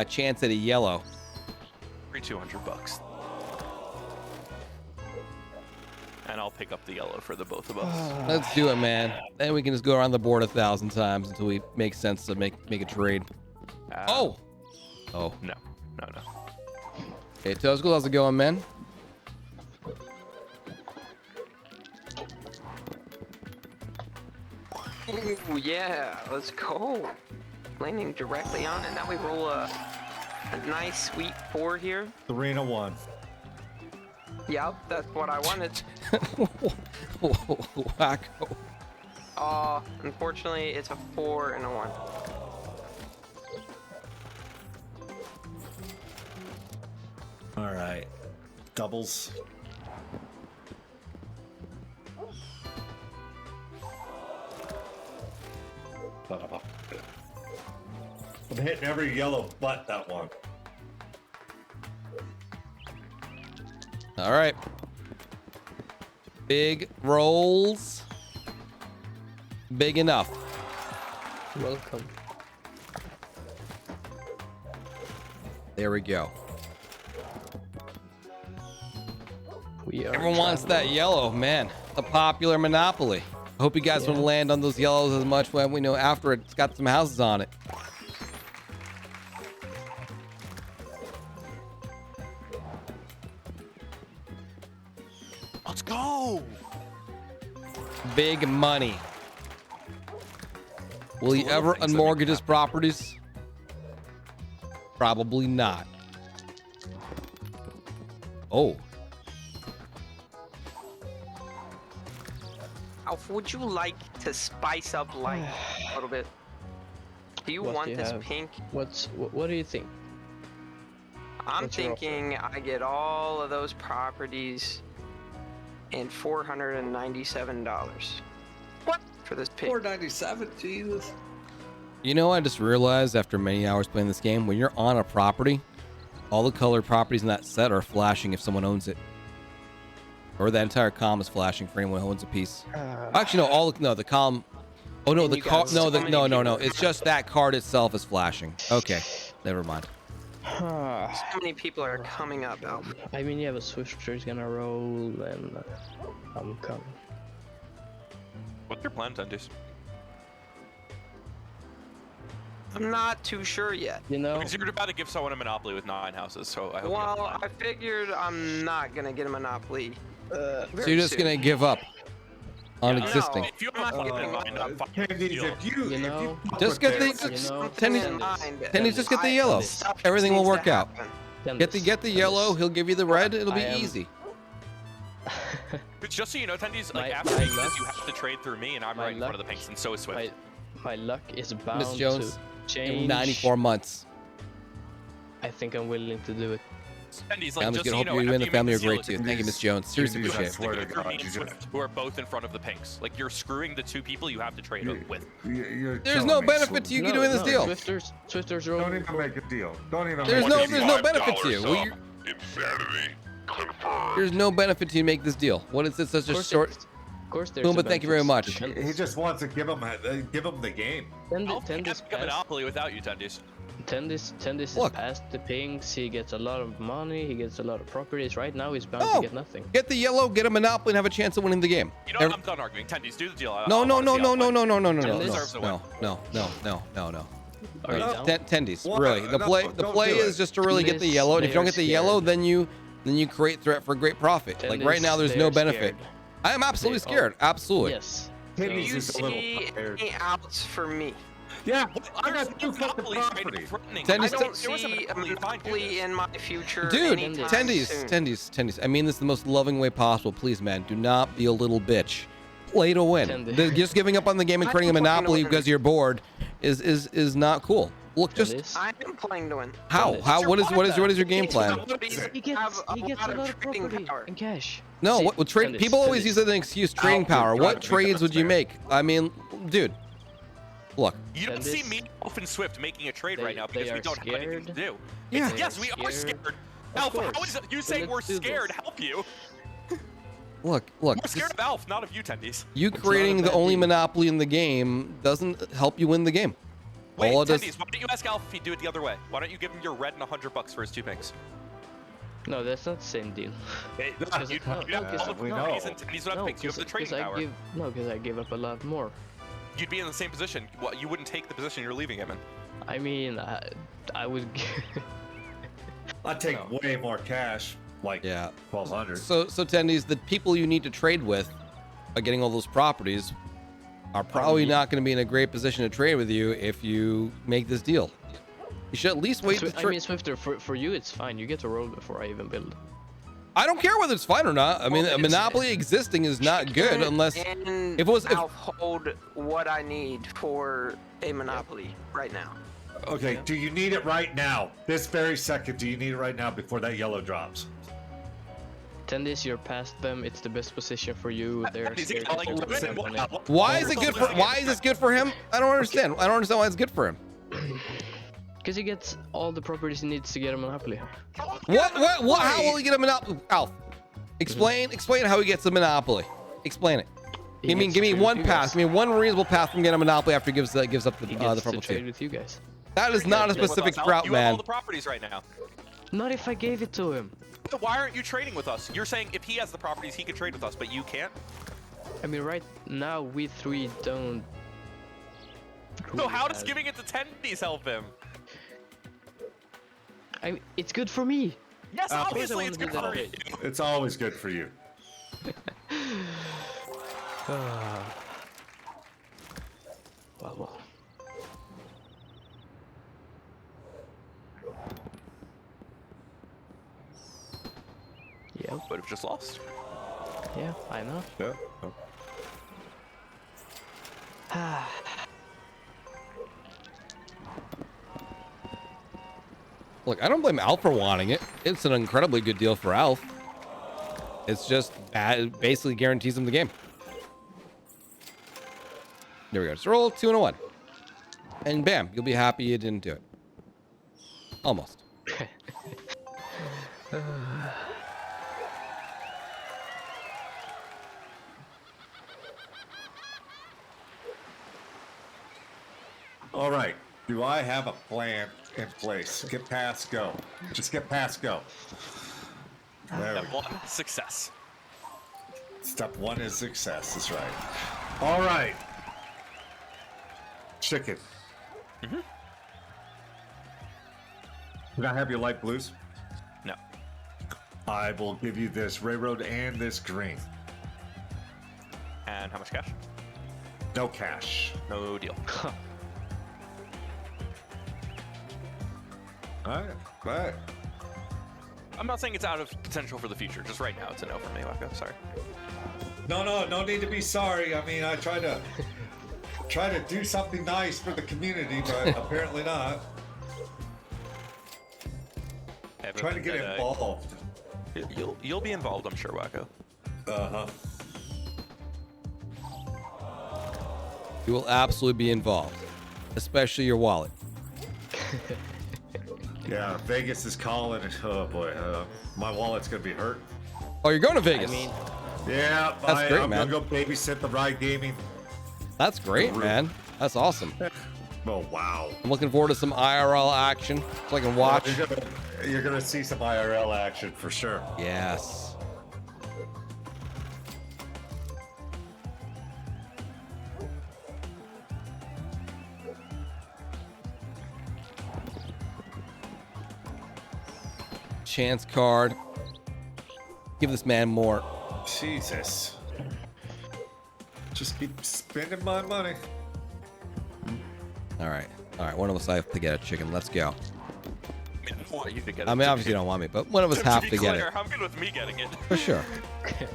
chance at a yellow. Free $200. And I'll pick up the yellow for the both of us. Let's do it, man. Then we can just go around the board 1,000 times until we make sense to make a trade. Oh. No. Hey, Toasgold, how's it going, man? Ooh, yeah, let's go. Landing directly on it. Now we roll a nice sweet 4 here. 3 and a 1. Yep, that's what I wanted. Whacko. Unfortunately, it's a 4 and a 1. All right. Doubles. I'm hitting every yellow but that one. All right. Big rolls. Big enough. Welcome. There we go. We are Everyone wants that yellow, man. A popular monopoly. I hope you guys want to land on those yellows as much when we know after it's got some houses on it. Let's go. Big money. Will he ever unmortgage his properties? Probably not. Oh. Alf, would you like to spice up life a little bit? Do you What want do you this have? pink? What do you think? I'm What's your offer? thinking I get all of those properties and $497. What? For this pink. 497, Jesus. You know, I just realized after many hours playing this game, when you're on a property, all the colored properties in that set are flashing if someone owns it. Or that entire column is flashing for anyone who owns a piece. Actually, no, the column. Oh no, And the you card. got No, so the many no. people. It's just that card itself is flashing. Okay, never mind. So many people are coming up, Alf. I mean, you have a Swiftor is gonna roll, and I'm coming. What's your plan, tendiesss? I'm not too sure yet. You know, Because you're about to give someone a monopoly with 9 houses, so I hope you have a Well, plan. I figured I'm not gonna get a monopoly. So you're just gonna give up on Yeah, existing. No. If you have a plan in mind, I'm fine. Candies, if you know, Just get the Tendies, just get the yellow. Everything will work out. Get the yellow. He'll give you the red. It'll be easy. But just so you know, tendiesss, My- like after my this, luck- you have to trade through me, and I'm my right in front of luck- the pinks, and so is Swift. my luck is bound Miss Jones, to in change. 94 months. I think I'm willing to do it. tendiesss, I'm like, just just so gonna you hope know, you and after the you family make are this deal, great it's too. gonna Thank you, Miss Jones. Seriously Tendies, I appreciate it. swear to be God, me and you're Swift, who are both in front of the pinks. Like, you're screwing the 2 people you have to trade with. You're There's killing no me, benefit to you doing this deal. Swiftor's Don't rolling. even make a deal. Don't even There's make no a deal. benefit to you. Insanity confirmed. There's no benefit to you make this deal. What is it? Such a short. Of course, there's. Boom, a but thank you very benefit much. to He just wants to give him the game. I'll Tendies have a monopoly without you, tendiesss. Tendies is Look. past the pinks. He gets a lot of money. He gets a lot of properties. Right now, he's bound No. to get nothing. Get the yellow, get a monopoly, and have a chance of winning the game. You know what? I'm done arguing. Tendiesss, do the deal. No. I wanna see how it plays. Tendies deserves to win. No. Are you down? Tendies, What? really. The No, play don't is do it. just to really get the Tendies, yellow, and if you don't they get the are yellow, scared. then you create threat for great profit. Like right Tendies, now, there's they no are benefit. scared. I am absolutely They are- scared. Absolutely. Yes. Do Tendies you is a little see tired. any outs for me? Yeah, I There's got 2 fucking monopolies right now properties. threatening. Tendies, I If don't there was see a monopoly, fine, do monopoly this. in my future. Dude, anytime tendies, soon. tendies. I mean this the most loving way possible. Please, man, do not be a little bitch. Play to win. Tendies. Just giving up on the game and I creating a don't fucking monopoly know. because you're bored is not cool. Look, just Tendies. I am playing to win. how? What is your game plan? He gets a lot of trading property power. and cash. No, See, what trade? Tendies, People always Tendies. use that as an excuse, trading Alf, power. you're What driving me trades would nuts, you man. make? I mean, dude, look. You don't And see this- me, Elf, and Swift making a trade They- right now because they we are don't have anything to scared. do. Yeah. They Yes, are we are scared. scared. Of Alf, how course. is it you So saying we're let's do scared this. help you? Look, We're just scared of Alf, not of you, Tendies. you not a creating the bad only deal. monopoly in the game doesn't help you win the game. Wait, All it does, Tendies, why don't you ask Alf if he'd do it the other way? Why don't you give him your red and $100 for his 2 pinks? No, that's not the same deal. Hey, Because- you no, have no, all the because- we Tendies know. and Tendies don't have No, pinks. You have the trading power. because I give up a lot more. You'd be in the same position. Well, you wouldn't take the position you're leaving him in. I mean, I would. I take No. way more cash, like yeah. 1,200. So tendies, the people you need to trade with by getting all those properties are probably not going to be in a great position to trade with you if you make this deal. You should at least wait to I mean, Swiftor, for you it's fine. You get to roll before I even build. I don't care whether it's fine or not. I mean, a monopoly existing is not good unless And if it was- if- I'll hold what I need for a monopoly right now. Okay, do you need it right now? This very second, do you need it right now before that yellow drops? Tendies, you're past them. It's the best position for you. They're He's scared yelling, to "Win, spend money. why is it good for? Why is this good for him? I don't understand. I don't understand why it's good for him. Because he gets all the properties he needs to get a monopoly. What? How will he get a monopoly? Alf, explain how he gets a monopoly. Explain it. He Give me gets to trade one with you path. guys. Give me one reasonable path from getting a monopoly after he gives up He the gets to purple trade two. with you guys. That is not a With us, specific Alf. route, You have all man. the properties right now. Not if I gave it to him. So why aren't you trading with us? You're saying if he has the properties, he can trade with us, but you can't? I mean, right now we three don't. So how does have- giving it to Tendies help him? It's good for me. Yes, course I obviously wanna it's do good that. for you. It's always good for you. Well. Yeah, But have just lost. yeah, I know. Yeah. Look, I don't blame Alf for wanting it. It's an incredibly good deal for Alf. It's just bad. It basically guarantees him the game. There we go. Just roll 2 and a 1. And bam, you'll be happy you didn't do it. Almost. All right. Do I have a plan in place? Get past go. Just get past go. There we Step go. 1, success. Step 1 is success. That's right. All right. Chicken. Can I have your light blues? No. I will give you this railroad and this green. And how much cash? No cash. No deal. All right. I'm not saying it's out of potential for the future. Just right now, it's a no for me, Whacko. Sorry. No need to be sorry. I mean, I try to do something nice for the community, but apparently not. I haven't Trying to been get that, involved. You'll be involved, I'm sure, Whacko. Uh-huh. You will absolutely be involved, especially your wallet. Yeah, Vegas is calling. Oh boy, my wallet's gonna be hurt. Oh, you're going to Vegas. I mean, Yeah, That's great, I'm man. gonna go babysit the Ride Gaming. That's great, man. That's awesome. Oh wow. I'm looking forward to some IRL action so I can watch. You're gonna see some IRL action for sure. Yes. Chance card. Give this man more. Jesus. Just keep spending my money. All right. All right. One of us have to get a chicken. Let's go. I mean, I want you to get it. I mean, obviously you don't want me, but one of us have to to be get clear, it. I'm good with me getting it. For sure.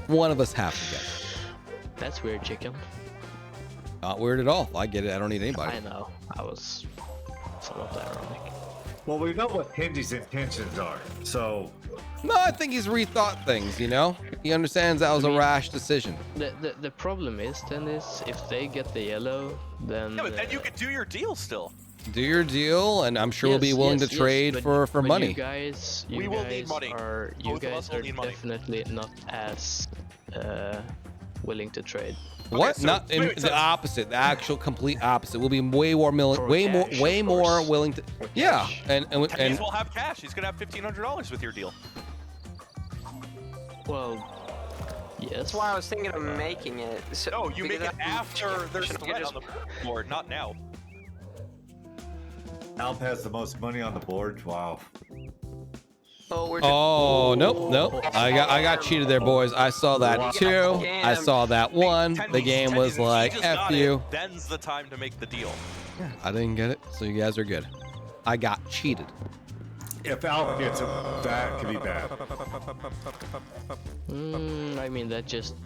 One of us have to get it. that's weird, chicken. Not weird at all. If I get it, I don't need anybody. I know. I was somewhat ironic. Well, we know what Tendies's intentions are, so No, I think he's rethought things, you know? He understands that was a rash decision. The problem is, tendiesss, if they get the yellow, then Yeah, but then you could do your deal still. Do your deal, and I'm sure we'll be willing to trade but money. You guys, We will need money. You Both of us guys will are need money. definitely not as willing to trade. What? so- Not in wait, the so- opposite, the actual complete opposite. We'll be way more For cash, way of more course. willing to. Yeah, cash. and Tendies will have cash. He's gonna have $1,500 with your deal. Well, yes. That's why I was thinking of making it. So, No, you make because it after there's Shouldn't we threat just- on the board, not now. Alp has the most money on the board. Wow. Oh, we're just, oh nope. I got cheated there, boys. I saw that too. I saw that one. The Tendies, game was Tendies, if he like just F got you. it, then's the time to make the deal. I didn't get it, so you guys are good. I got cheated. If Alp gets it, that could be bad. I mean, that just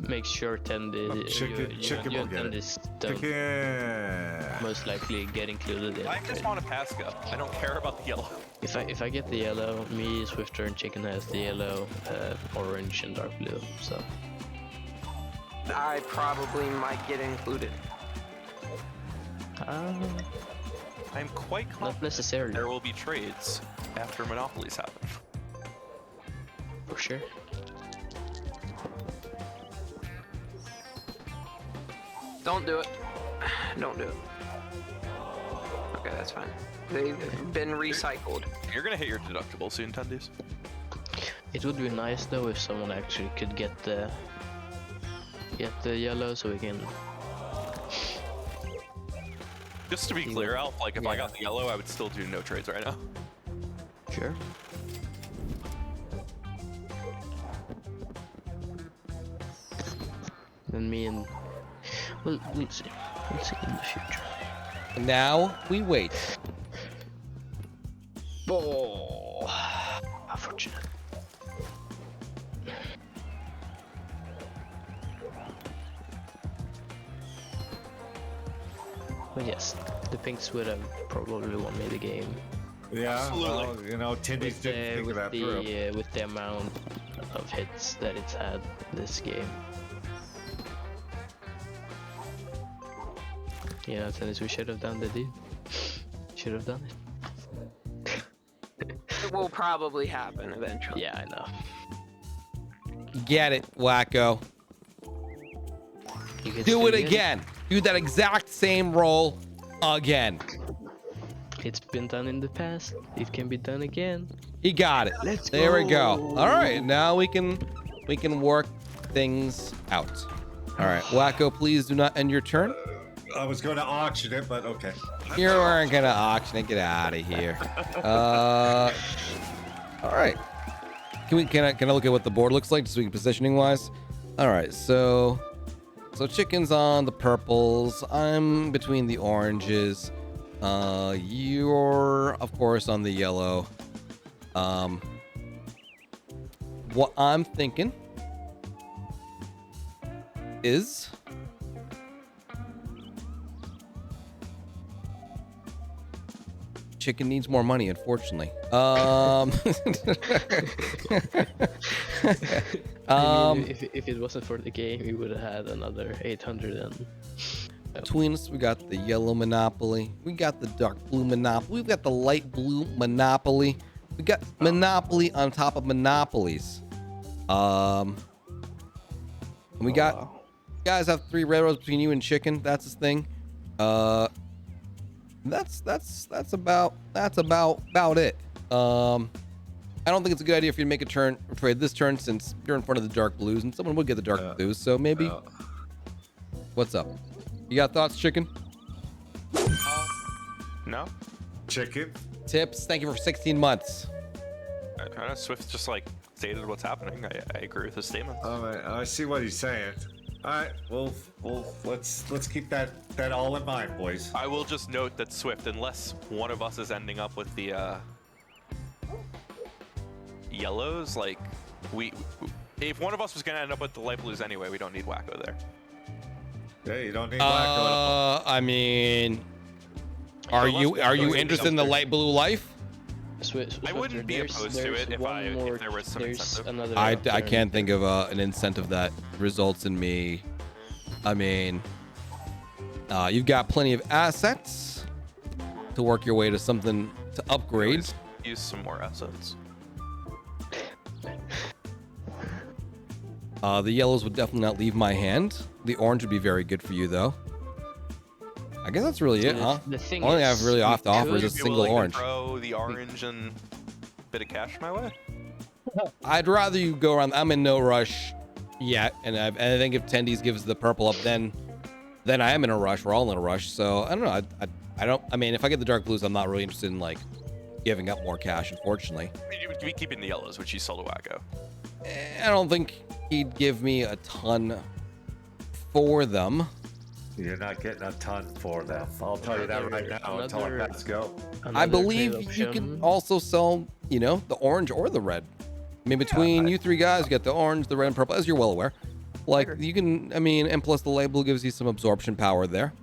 makes sure Chicken will get it. tendiesss don't Chicken. most likely get included in I it. just want a pass go. I don't care about the yellow. If I get the yellow, me, Swiftor, and Chicken has the yellow, orange, and dark blue. So I probably might get included. I'm quite not confident necessarily, there will be trades after monopolies happen. for sure. Don't do it. Don't do it. Okay, that's fine. They've been recycled. You're gonna hit your deductible soon, Tendies. It would be nice though if someone actually could get the yellow, so we can. Just to be clear, Alf, like if I got the yellow, I would still do no trades right now. Sure. Then me and well, we'll see. We'll see in the future. Now we wait. Oh, unfortunate. But yes, the pinks would have probably won me the game. Yeah, Absolutely. well, you know, Tendies didn't think of that through. With the amount of hits that it's had this game. Yeah, tennis, we should have done the deal. Should have done it. It will probably happen eventually. Yeah, I know. Get it, Whacko. You can Do still it get again. Do that exact same roll again. It's been done in the past. It can be done again. He got it. Let's There we go. go. All right, now we can work things out. All right, Whacko, please do not end your turn. I was going to auction it, but okay. You weren't gonna auction it. Get out of here. All right. Can I look at what the board looks like just so we can positioning wise? All right, so Chicken's on the purples. I'm between the oranges. You're of course on the yellow. What I'm thinking is Chicken needs more money, unfortunately. If it wasn't for the game, we would have had another 800 and. Between us, we got the yellow Monopoly. We got the dark blue Monopoly. We've got the light blue Monopoly. We got Monopoly on top of Monopolies. And we got you guys have 3 railroads between you and Chicken. That's his thing. That's about it. I don't think it's a good idea for you to make a trade this turn since you're in front of the dark blues and someone would get the dark blues. So maybe. What's up? You got thoughts, Chicken? No? Chicken. Tips. Thank you for 16 months. I don't know, Swift just like stated what's happening. I agree with his statement. I see what he's saying. All right, well, let's keep that all in mind, boys. I will just note that Swift, unless one of us is ending up with the yellows, like if one of us was gonna end up with the light blues anyway, we don't need Whacko there. Yeah, you don't need Whacko at all. I mean, Are So you let's are go you with interested in the Swiftor. light blue life? I wouldn't be opposed to it if there was some incentive. I can't think of an incentive that results in me. I mean, you've got plenty of assets to work your way to something to upgrade. Always use some more assets. The yellows would definitely not leave my hand. The orange would be very good for you, though. I guess that's really it, huh? The thing Only thing I is, have really off to offer is a Would you be single willing to orange. Throw the orange and a bit of cash my way. I'd rather you go around. I'm in no rush yet, and I think if tendiesss gives the purple up, then I am in a rush. We're all in a rush. So I don't know. I don't. I mean, if I get the dark blues, I'm not really interested in like giving up more cash. Unfortunately, You would be keeping the yellows, which you sell to Whacko. I don't think he'd give me a ton for them. You're not getting a ton for them. I'll tell you that right now until I pass go. I believe you can also sell, you know, the orange or the red. I mean, between you three guys, you got the orange, the red, and purple, as you're well aware. Like, you can, I mean, and plus the light blue gives you some absorption power there.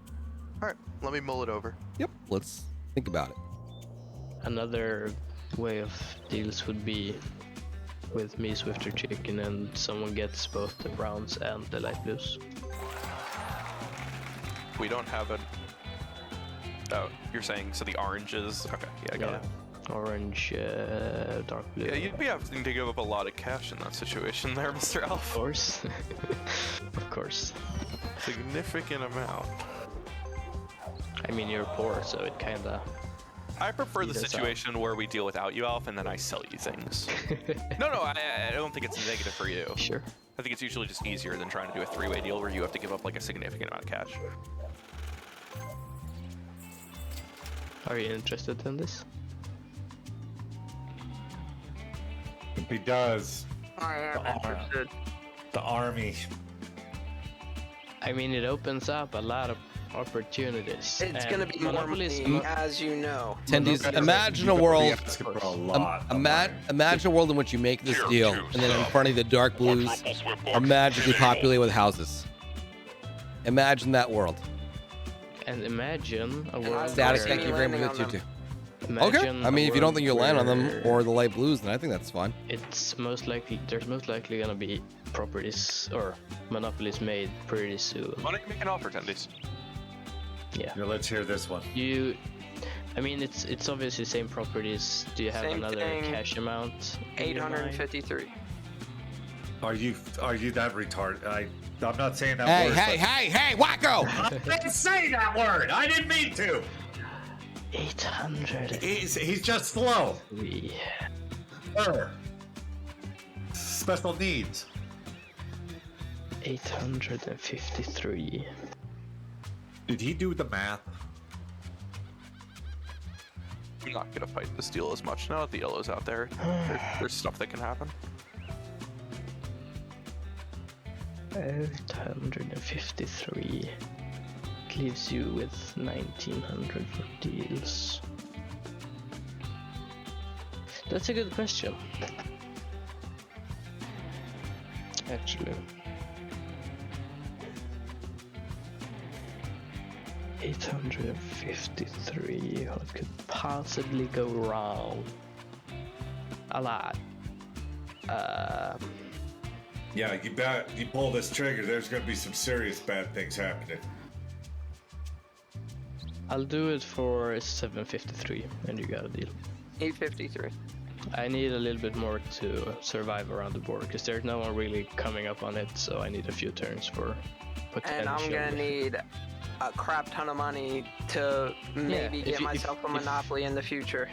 All right, let me mull it over. Yep, let's think about it. Another way of deals would be with me, Swiftor Chicken, and someone gets both the browns and the light blues. We don't have a. Oh, you're saying so the oranges? Okay, yeah, I got it. Orange, dark blue. Yeah, you'd be having to give up a lot of cash in that situation there, Mr. Of Alf. course. Of course. Significant amount. I mean, you're poor, so it kinda... I prefer the Eat us situation where we deal without you, Alf, and then I sell you things. No, I don't think it's a negative for you. Sure. I think it's usually just easier than trying to do a three-way deal where you have to give up like a significant amount of cash. Are you interested in this? If he does, I am interested. the army. I mean, it opens up a lot of opportunities. It's and gonna be more monopolies. money, as you know. Tendiesss, imagine a You're world. gonna be asking for a lot of money. Imagine a world in which you make this Here, deal, choose and then in some. front of you, the dark blues Quadruple Swift are box. magically Here. populated with houses. Imagine that world. And imagine a world Static, where... thank you very landing much, on you too. Imagine Okay. I a mean, if you don't world think you'll land on them where or the light blues, then I think that's fine. it's most likely there's most likely gonna be properties or monopolies made pretty soon. Why don't you make an offer, tendiesss? Yeah. Here, let's hear this one. I mean, it's obviously same properties. Do you have Same another thing. cash amount? in your mind? 853. Are you that retarded? I'm not saying that Hey, word. hey, Whacko! I didn't say that word. I didn't mean to. 803. He's just slow. Special needs. 853. Did he do the math? I'm not gonna fight this deal as much now that the yellow's out there. There's stuff that can happen. 853 leaves you with 1900 for deals. That's a good question. Actually. 853. What could possibly go wrong? A lot. Yeah, you pull this trigger, there's gonna be some serious bad things happening. I'll do it for 753, and you got a deal. 853. I need a little bit more to survive around the board, because there's no one really coming up on it, so I need a few turns for potential. And I'm gonna need a crap ton of money to maybe if get you- myself a if- monopoly in the future.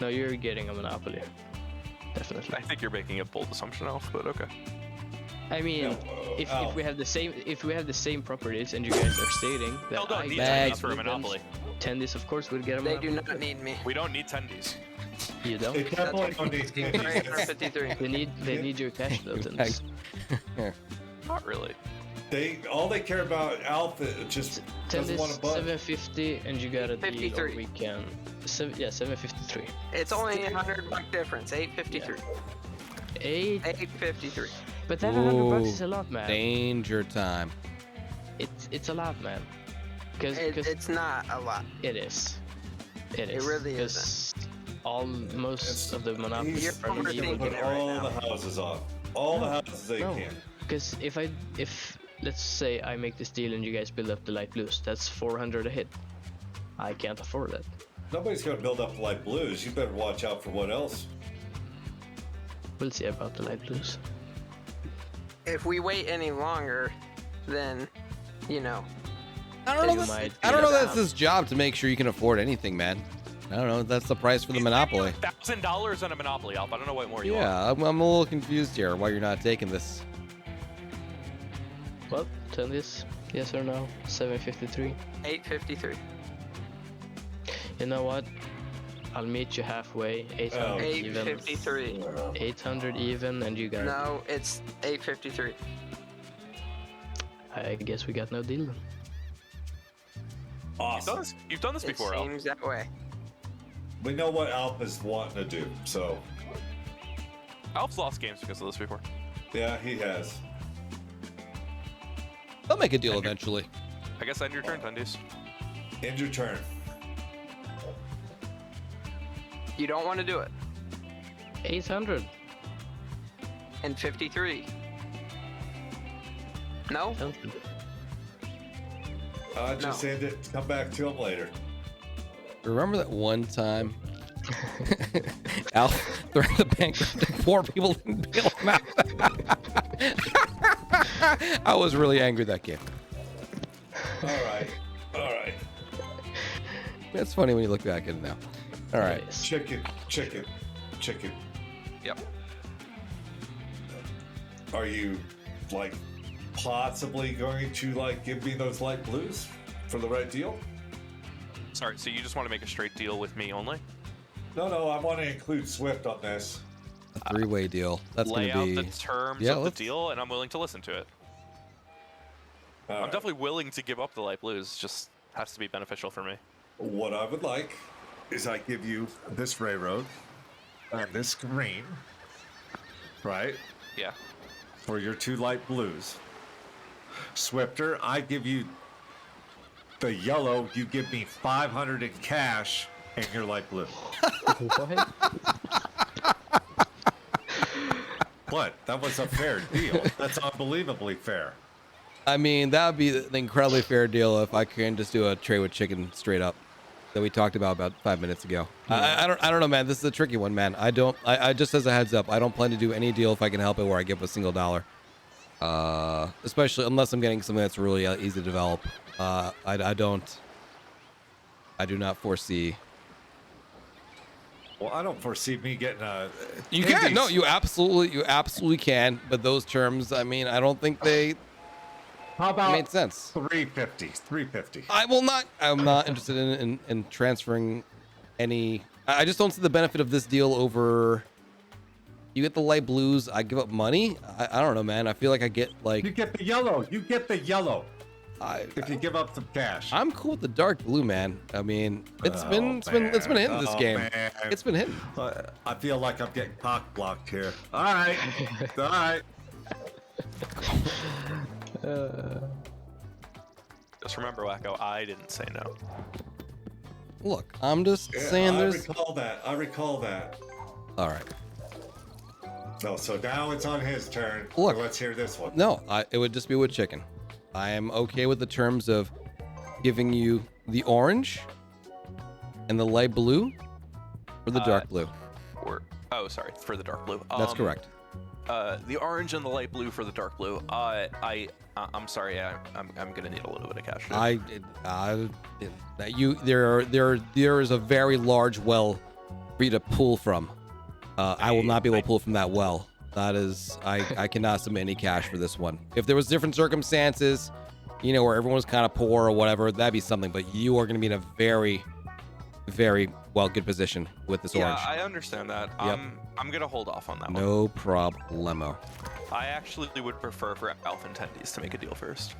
No, you're getting a monopoly. Definitely. I think you're making a bold assumption, Alf, but okay. I mean, if we have the same properties, and you guys are stating that No, don't need Bag. tendiesss for a monopoly. tendiesss, of course, would get a They monopoly. do not need me. We don't need tendiesss. You don't. They definitely don't need candies. 853. They need your cash though. Tendiesss. Not really. All they care about Alpha just doesn't want to Tendiesss budge. 750, and you got a deal. Or 53. we can. 753. It's only $100 difference. 853. 853. But that $100 Ooh, is a lot, man. Danger time. It's a lot, man. Because It's not a lot. it is. It is. really 'Cause most of the He's monopolies You're are from trying to overthinking evil. put it right all now. the houses off. All the houses they No. can. Because if let's say I make this deal and you guys build up the light blues, that's 400 a hit. I can't afford that. Nobody's going to build up light blues. You better watch out for what else. We'll see about the light blues. If we wait any longer, then, you know, I don't know. You might I don't be know. That's down. his job to make sure you can afford anything, man. I don't know. That's the price for the monopoly. $1,000 on a monopoly, Alf. I don't know what more you want. Yeah, I'm a little confused here. Why you're not taking this? What? tendiesss? Yes or no? 753. 853. You know what? I'll meet you halfway. 800 even. 853. 800 even, and you got. No, it's 853. I guess we got no deal then. Awesome. You've done this It before, Alf. seems that way. We know what Alp is wanting to do, so Alf's lost games because of this before. yeah, he has. They'll make a deal eventually. I guess end your turn, tendiesss. End your turn. You don't want to do it. 800. And 53. No? Just No. end it. Come back to him later. Remember that one time Al threatened the bankrupt and poor people didn't bail him out? I was really angry that game. All right. All right. It's funny when you look back at it now. All right. Chicken. Yep. Are you like possibly going to like give me those light blues for the right deal? Sorry, so you just want to make a straight deal with me only? No, I want to include Swift on this. A three-way deal. That's Lay going to out be. the terms Yeah, of the let's- deal, and I'm willing to listen to it. All I'm right. definitely willing to give up the light blues. Just has to be beneficial for me. What I would like is I give you this railroad and this green, right, Yeah. for your two light blues. Swiftor, I give you the yellow. You give me 500 in cash and your light blue. What? What? That was a fair deal. That's unbelievably fair. I mean, that would be an incredibly fair deal if I can just do a trade with chicken straight up that we talked about 5 minutes ago. I don't know, man. This is a tricky one, man. I just as a heads up, I don't plan to do any deal if I can help it where I give a single dollar. Especially unless I'm getting something that's really easy to develop. I do not foresee. Well, I don't foresee me getting a. You can, no, you absolutely can. But those terms, I mean, I don't think they How about made sense. 350? 350. I'm not interested in transferring any. I just don't see the benefit of this deal over. You get the light blues. I give up money. I don't know, man. I feel like I get like. You get the yellow. You get the yellow. If you give up some cash. I'm cool with the dark blue, man. I mean, it's been hitting this game. Man. It's been hitting. I feel like I'm getting cock blocked here. All right. All right. Just remember, Whacko, I didn't say no. Look, I'm just saying I there's. recall that. All right. No, so now it's on his turn. Look. Let's hear this one. No, it would just be with chicken. I am okay with the terms of giving you the orange and the light blue or the dark blue. Sorry, for the dark blue. That's correct. The orange and the light blue for the dark blue. I'm sorry. I'm gonna need a little bit of cash. There is a very large well for you to pull from. I will not be able to pull from that well. That is, I cannot submit any cash for this one. If there was different circumstances, where everyone was kind of poor or whatever, that'd be something. But you are going to be in a very, very good position with this orange. Yeah, I understand that. Yep. I'm gonna hold off on that one. No problemo. I actually would prefer for Alf and tendiesss to make a deal first.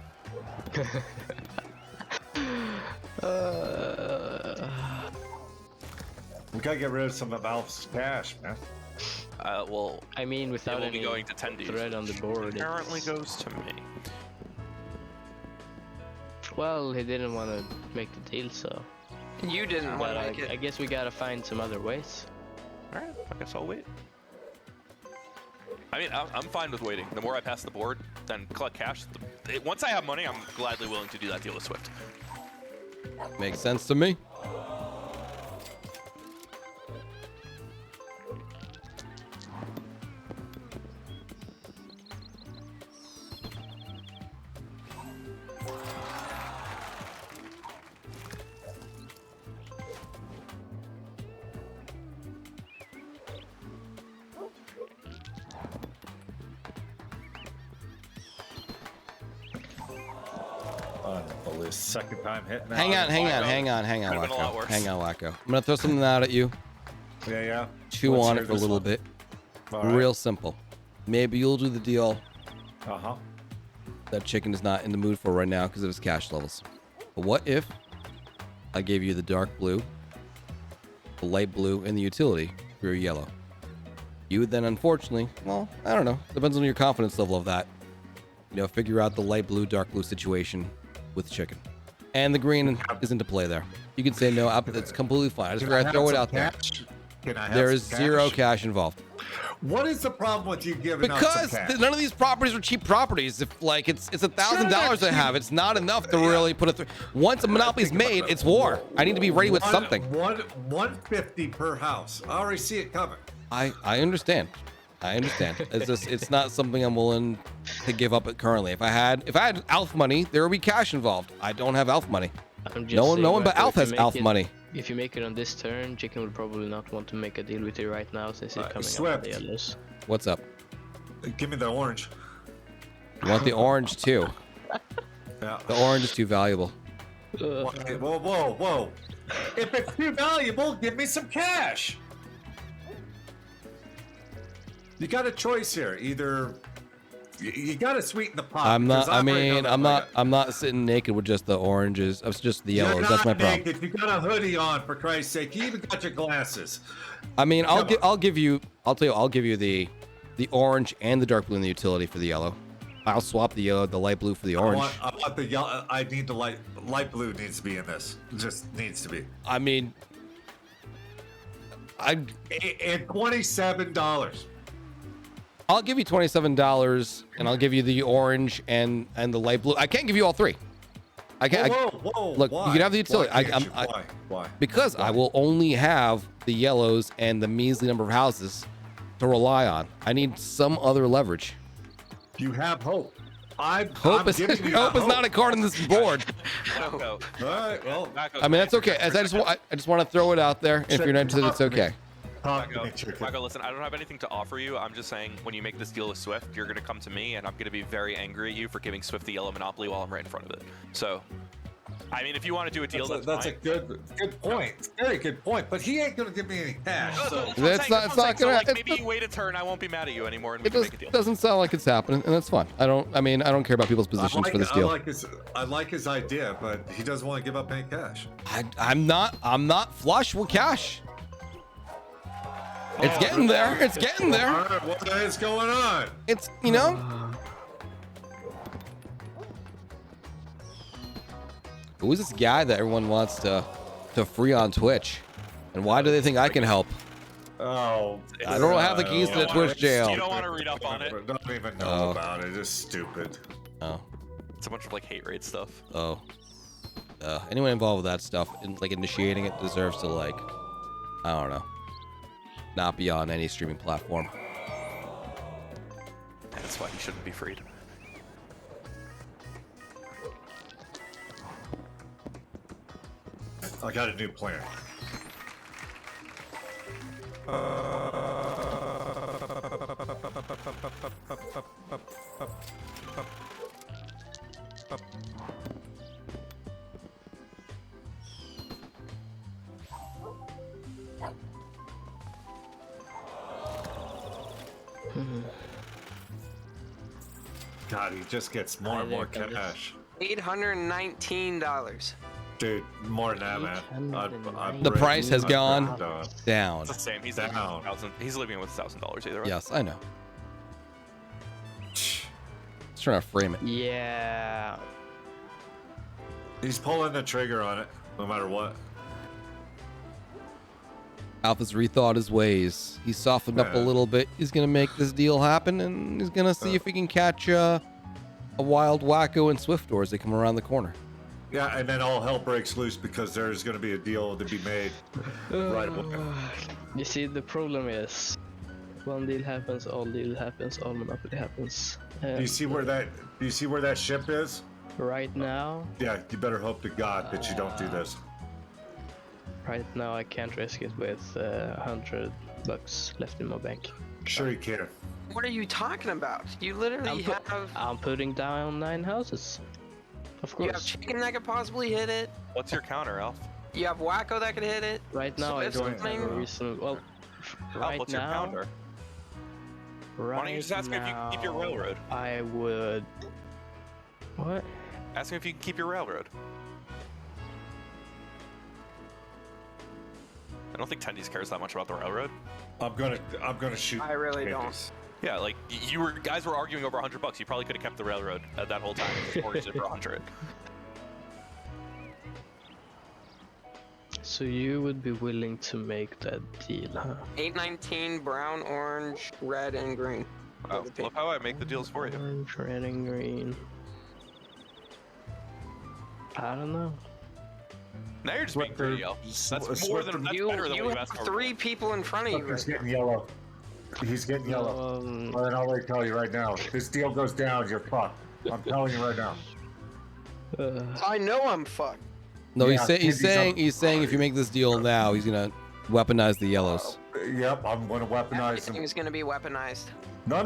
We gotta get rid of some of Alf's cash, man. Well, I mean, it without will be any going to tendiesss. thread on the board, It currently it's- goes to me. Well, he didn't want to make the deal, so. You didn't want to make I it. guess we gotta find some other ways. Alright, I guess I'll wait. I mean, I'm fine with waiting. The more I pass the board, then collect cash. Once I have money, I'm gladly willing to do that deal with Swift. Makes sense to me. Unbelievable. Second time hitting that. Hang on, Could've been a lot Whacko. worse. Hang on, Whacko. I'm gonna throw something out at you. Yeah. Chew Let's on hear it for a this little one. bit. All right. Real simple. Maybe you'll do the deal Uh-huh. that chicken is not in the mood for right now because of his cash levels. But what if I gave you the dark blue, the light blue, and the utility for your yellow? You would then, unfortunately, well, I don't know. Depends on your confidence level of that. You know, figure out the light blue, dark blue situation with chicken. And the green isn't to play there. You can say no, it's completely fine. I just figured I'd throw it out there. Can I have There some is zero cash? cash involved. What is the problem with you giving up Because some cash? none of these properties are cheap properties. If like it's $1,000 I have, it's not enough to really put it through. Once a monopoly's made, it's war. I need to be ready with something. 150 per house. I already see it coming. I understand. It's just it's not something I'm willing to give up currently. If I had ALF money, there would be cash involved. I don't have ALF money. I'm just No saying, one but Whacko, ALF if you has make ALF it- money. If you make it on this turn, Chicken will probably not want to make a deal with you right now since he's coming up Swift. with the yellows. What's up? Give me the orange. You want the orange too? Yeah. The orange is too valuable. Whoa. If it's too valuable, give me some cash. You got a choice here. Either you got to sweeten the pot. I'm not. because I mean, right now, I'm not sitting naked with just the oranges. It's just the You're yellows. not That's my problem. naked. You got a hoodie on, for Christ's sake. You even got your glasses. I mean, Come on. I'll give you the orange and the dark blue in the utility for the yellow. I'll swap the light blue for the orange. I want the yellow. I need the light blue needs to be in this. It just needs to be. I mean, And $27. I'll give you $27, and I'll give you the orange and the light blue. I can't give you all three. I can't. Whoa. Look, why? you can have the utility. Why can't you? Why? Because I will only have the yellows and the measly number of houses to rely on. I need some other leverage. You have hope. Hope is not a card on this board. Whacko. All right. Well, Whacko, I mean, that's okay. As I just want to throw it out there. If you're not interested, it's okay. talk to me, chicken. Whacko, listen, I don't have anything to offer you. I'm just saying, when you make this deal with Swift, you're going to come to me, and I'm going to be very angry at you for giving Swift the yellow monopoly while I'm right in front of it. So, I mean, if you want to do a deal, that's a fine. good point. Very good point. But he ain't gonna give me any cash. So. That's not gonna. Like, maybe you wait a turn. I won't be mad at you anymore, and we It can make a deal. doesn't sound like it's happening, and that's fine. I don't care about people's positions for this deal. I like his idea, but he doesn't want to give up any cash. I'm not flush with cash. It's getting there. It's getting there. All right, what is going on? It's Who's this guy that everyone wants to free on Twitch? And why do they think I can help? Oh, I don't have the keys to the Twitch jail. You don't want to read up on it. Don't even know about it. It's stupid. Oh. It's a bunch of like hate raid stuff. Oh. Anyone involved with that stuff, like initiating it, deserves to I don't know, not be on any streaming platform. That's why he shouldn't be freed. I got a new plan. God, he just gets more and more cash. $819. Dude, more than that, man. The price has gone down. It's the same. He's Down. he's living with $1,000 either way. Yes, I know. Just trying to frame it. Yeah. He's pulling the trigger on it, no matter what. Alpha's rethought his ways. He's softened up a little bit. He's gonna make this deal happen, and he's gonna see if he can catch a wild Whacko and Swiftor as they come around the corner. Yeah, and then all hell breaks loose because there's going to be a deal to be made right away. You see, the problem is, one deal happens, all monopoly happens. Do you see where that? Do you see where that ship is? Right now, Yeah, you better hope to God that you don't do this. right now I can't risk it with $100 left in my bank. Sure you can. What are you talking about? You literally have. I'm putting down 9 houses. Of You have course. chicken that could possibly hit it. What's your counter, Alf? You have Whacko that could hit it. Right now I Swift's don't have a coming. reason. Well, Alf, right what's your now, counter? right Why don't you just ask me if you can keep your now, railroad? I would. What? Ask me if you can keep your railroad. I don't think tendiesss cares that much about the railroad. I'm gonna shoot. I really don't. Candies. Yeah, like guys were arguing over $100. You probably could have kept the railroad that whole time. Just mortgaged it for 100. So you would be willing to make that deal, huh? 819, brown, orange, red, and green. Oh, look how I make the deals for you. Orange, red, and green. I don't know. Now you're just being greedy, Alf. That's more than that's You better than what you have asked for. 3 people in front of you. He's Right getting yellow. He's getting yellow. Well, then I'll already tell you right now. If this deal goes down, you're fucked. I'm telling you right now. now. I know I'm fucked. No, Yeah, he's saying if you make this deal now, he's gonna weaponize the yellows. Yep, I'm gonna weaponize them. Everything's gonna be weaponized. No,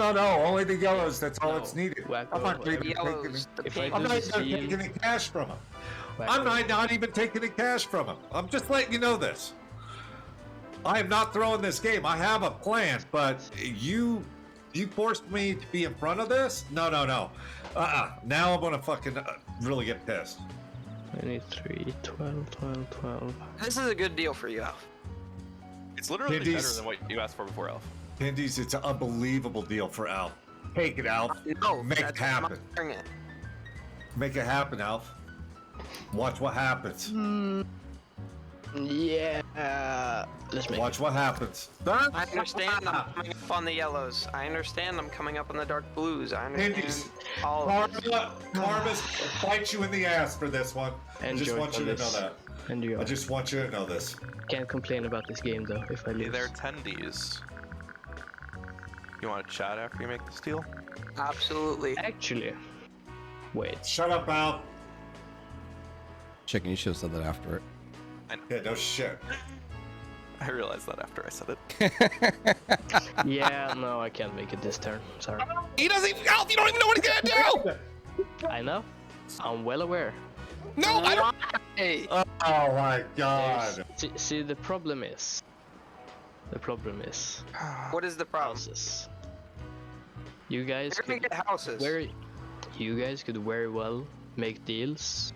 only the yellows. That's all that's needed. Whacko, I'm not even The yellows, the If I pink. I'm do not this even deal- taking any cash from him. Whacko, I'm not even taking any cash from him. I'm just letting you know this. I am not throwing this game. I have a plan, but you forced me to be in front of this? No. Now I'm gonna fucking really get pissed. 23, 12, 12, 12. This is a good deal for you, Alf. It's literally Tendiesss. better than what you asked for before, Alf. Tendiesss, it's an unbelievable deal for Alf. Take it, Alf. No, Make it that's happen. not doing it. Make it happen, Alf. Watch what happens. Yeah. Let's make Watch what happens. I understand I'm coming up on the yellows. I understand I'm coming up on the dark blues. I understand Tendiesss, all of it. Karma's bites you in the ass for this one. I just Enjoy want you to know this. that. And you I just want you to know this. can't complain about this game though if I Hey lose. there, tendiesss. You want to chat after you make this deal? Absolutely. Actually, wait. Shut up, Al. Chicken, you should have said that after it. Yeah, no shit. I realized that after I said it. Yeah, no, I can't make it this turn. Sorry. He doesn't even help. You don't even know what he's gonna do. I know. I'm well aware. No, I don't. Hey, Oh my god. See, the problem is. what is the problem? Houses. You guys You're gonna could get houses. you guys could very well make deals,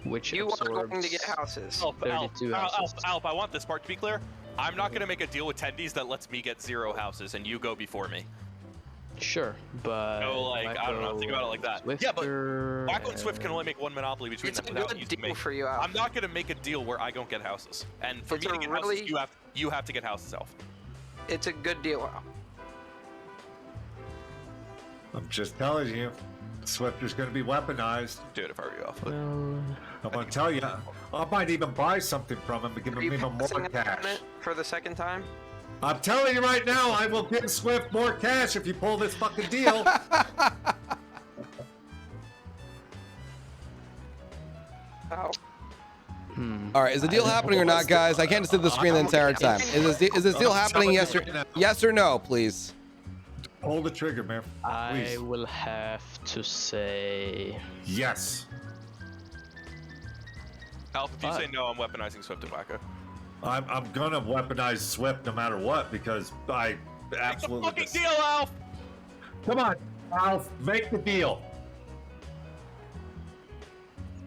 which You are absorbs going to get houses. Alf, 32 houses. Alf, I want this part to be clear. I'm not going to make a deal with tendiesss that lets me get 0 houses and you go before me. Sure, but No, like, I don't know, think about it like that. Yeah, but Whacko and Swift can only make 1 monopoly between It's a them without good using deal me. for you, Alf. I'm not going to make a deal where I don't get houses. And for It's me to a get really- houses, you have to get houses, Alf. It's a good deal, Alf. I'm just telling you. Swiftor's gonna be weaponized. Do it if I were you, Alf. But well, I'm gonna tell you. I might even buy something from him and give Are him you even passing more up cash. on it for the second time? I'm telling you right now, I will give Swift more cash if you pull this fucking deal. Oh. All right, is the deal happening or not, guys? I can't just sit at the screen the entire time. Is this deal happening? Yes or no, please? Pull the trigger, man. I Please. will have to say Yes. Alf, if you say no, I'm weaponizing Swift and Whacko. I'm gonna weaponize Swift no matter what because I absolutely. Make the fucking deal, Alf! Come on, Alf, make the deal.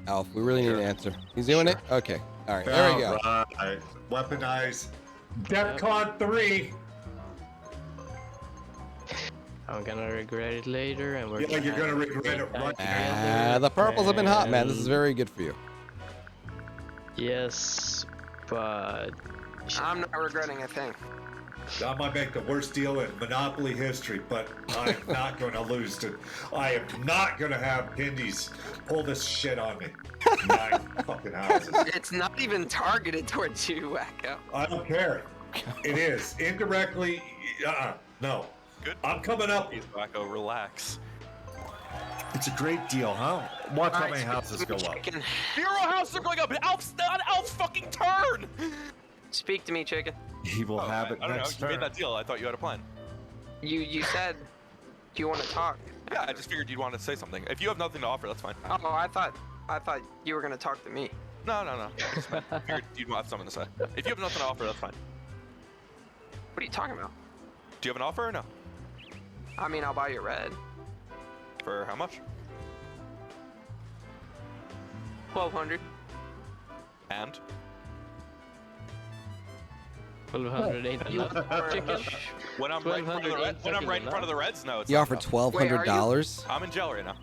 Alf, we really need an answer. He's doing it? Okay. All right, there we go. Right. Weaponize. DEFCON 3. I'm gonna regret it later, and we're Yeah, you're gonna regret it right now. The purples have been hot, man. This is very good for you. Yes, but I'm not regretting a thing. I might make the worst deal in Monopoly history, but I am not going to lose to. I am not going to have tendiesss pull this shit on me. 9 fucking houses. It's not even targeted towards you, Whacko. I don't care. It is indirectly. No. Good. I'm coming up. Please, Whacko, relax. It's a great deal, huh? Watch how Alright, many houses go up. chicken. 0 houses are going up. Alf's not Alf's fucking turn. Speak to me, chicken. He will have it I don't know. next You turn. made that deal. I thought you had a plan. You said you want to talk. Yeah, I just figured you'd want to say something. If you have nothing to offer, that's fine. Oh, I thought you were gonna talk to me. No. I figured you'd have something to say. If you have nothing to offer, that's fine. What are you talking about? Do you have an offer or no? I mean, I'll buy you red. For how much? 1,200. And 1,200 ain't enough. Chicken. when I'm right in front of the 1,200 Reds, when I'm right in front of the Reds, no, it's You not offered enough. $1,200. I'm in jail right now.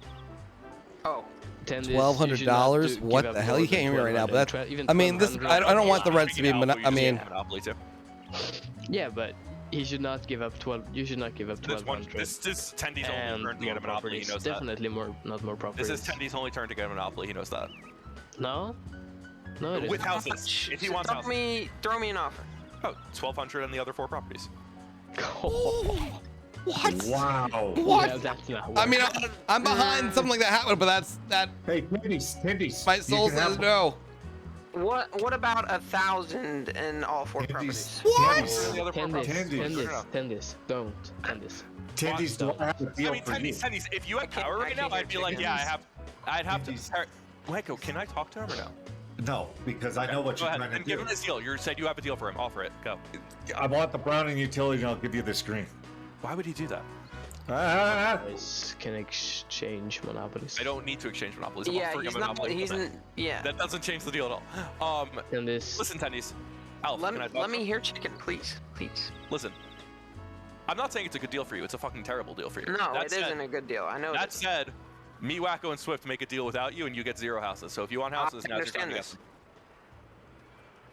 Oh, $1,200. What the hell? You can't hear me right now, but that's. I mean, this. I don't want the Reds to be. I mean, Monopoly too. Yeah, but he should not give up 12. You should not give up This one, 1,200. this is Tendy's only And turn to get more a Monopoly. He properties. knows that. Definitely more, not more properties. This is Tendy's only turn to get a Monopoly. He knows that. No? No, it With isn't. houses. If he wants houses. throw me an offer. Oh, 1,200 on the other 4 properties. what? Wow. What? Yeah, that's not I mean, worth I'm behind something like that happening, but that. Hey, tendiesss. My soul you can says have- no. What about 1,000 in all 4 Tendiesss. properties? What? Tendiesss. The other 4 properties. Tendies. Don't. Tendies. Tendiesss, do I have a I deal mean, for you? Tendy's, if you had can't- power I right now, can't I'd be hear like, yeah, chickens. I'd have to. Tendies. Whacko, can I talk to him or no? No, because I know what Go you're ahead trying to and give do. him his deal. You said you have a deal for him. Offer it. Go. I want the Browning utility, and I'll give you the screen. Why would he do that? Guys can exchange monopolies. I don't need to exchange monopolies. I'm Yeah, offering he's him a not. monopoly He's with it. n- yeah. That doesn't change the deal at all. Tendies. Listen, Tendies. Alf, Let can I me talk? let me hear chicken, please. Listen. I'm not saying it's a good deal for you. It's a fucking terrible deal for you. No, That it said- isn't a good deal. I know. That said, me, Whacko, and Swift make a deal without you, and you get 0 houses. So if you want houses, I now's your time understand to get this. them.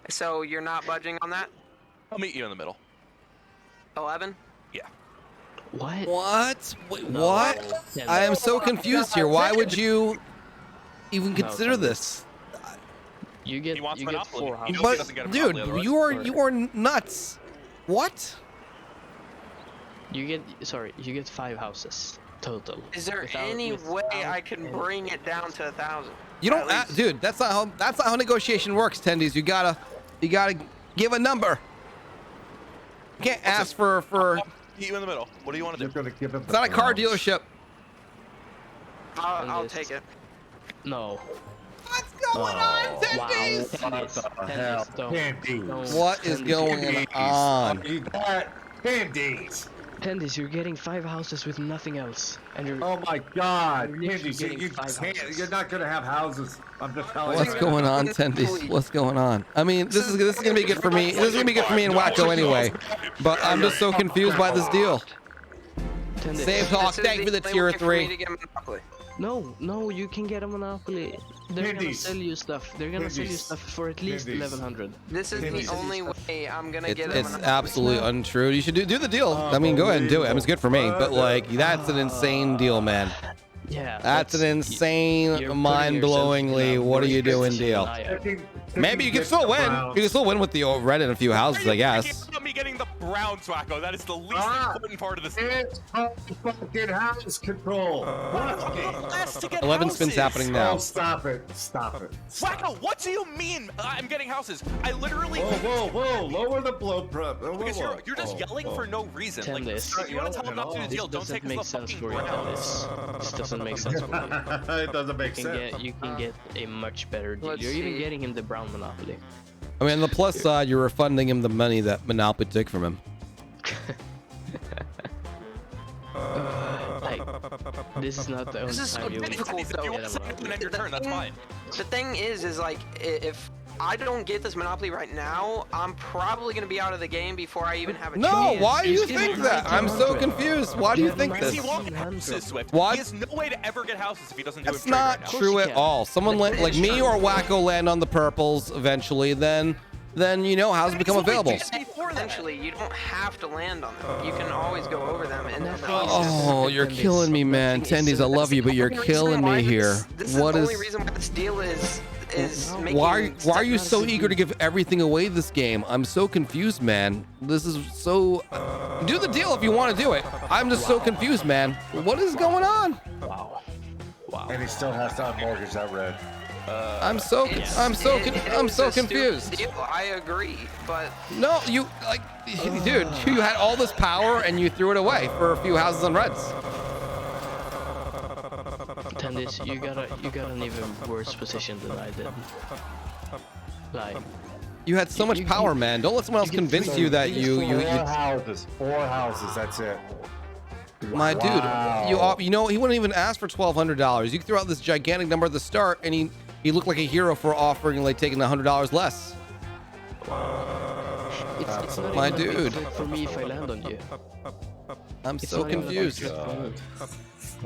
So you're not budging on that? I'll meet you in the middle. 11? Yeah. What? What? Wait, No. what? Tendies. I am so confused here. Why would you even No, consider Tendies. this? You get He wants you get monopoly. 4 He houses. knows he doesn't get a But dude, monopoly otherwise. you are nuts. What? You get 5 houses total. Is there Without- any way without I can any- bring it down to 1,000? You don't, At least. dude. That's not how negotiation works, Tendies. You gotta give a number. You can't ask for. I'll meet you in the middle. What do you want to You're do? going to give him It's not a car dealership. I'll Tendies. take it. No. What's going on, Wow. Tendies? Tendies, don't. Tendies. What is going on? You got tendies. Tendies, you're getting 5 houses with nothing else, and you're. Oh my God, You're literally tendies! getting You 5 can't. houses. You're not going to have houses. I'm just telling What's you. going on, Tendies? What's going on? I mean, this is gonna be good for me. This is gonna be good for me and Whacko anyway. But I'm just so confused by this deal. Tendies. Save talk. This is Thank you for the only tier way for me 3. to get Monopoly. No, you can get a monopoly. They're gonna Tendies. sell you stuff. They're gonna sell you Tendies. stuff for at least Tendies. 1,100. This is Tendies. the only way I'm gonna get a It's Monopoly. absolutely untrue. You should do the deal. I mean, go ahead and do it. I mean, it's good for me. But like, that's an insane deal, man. Yeah. That's an insane, you're putting mind-blowingly. yourself in a What are you worse doing position deal? than I am. Maybe you can still win. You can still win with the red in a few houses, I guess. About me getting the Browns, Whacko. That is the least important part of this. It's fucking house control. Last to get 11 houses. spins happening now. Oh, stop it! Stop it! Whacko, what do you mean I'm getting houses? I literally. Whoa! Lower the blood prep. Because you're just yelling for no reason. Like, Tendies. if you want to tell him not to do the This deal, don't doesn't take make us the sense fucking for you, Browns. Tendies. This doesn't make sense for you. It doesn't make sense. You can get a much better deal. Let's You're even see. getting him the brown monopoly. I mean, on the plus side, you're refunding him the money that Monopoly took from him. Like, this is not the only This is so time you difficult, get though. If you a want to send it monopoly. and end your turn, that's fine. The thing is like if I don't get this monopoly right now, I'm probably gonna be out of the game before I even have a No, chance. why do you He's think getting that? I'm so 1900. confused. Why do you think Because this? he won't get houses, Swift. What? He has no way to ever get houses if he doesn't do That's a trade not right now. true you at can. all. Someone like me or Whacko land on the purples eventually, then you know houses become available. Essentially, you don't have to land on them. You can always go over them, and then Oh, you're killing me, man. Tendies, I love you, but you're killing me here. This What is the is? only reason why this deal is making. Why are you so eager to give everything away this game? I'm so confused, man. This is so. Do the deal if you want to do it. I'm just so confused, man. What is going on? Wow. And he still has to unmortgage that red. I'm so confused. Deal. I agree, but No, you like, dude, you had all this power and you threw it away for a few houses on reds. Tendies, you got an even worse position than I did. Like, You had so much power, man. Don't let someone else convince you that you. Four houses, that's it. My Wow. dude, you know, he wouldn't even ask for $1,200. You threw out this gigantic number at the start, and he looked like a hero for offering like taking $100 less. it's not My even a big dude. threat for me if I land on you. I'm It's so not even a big confused. threat for me.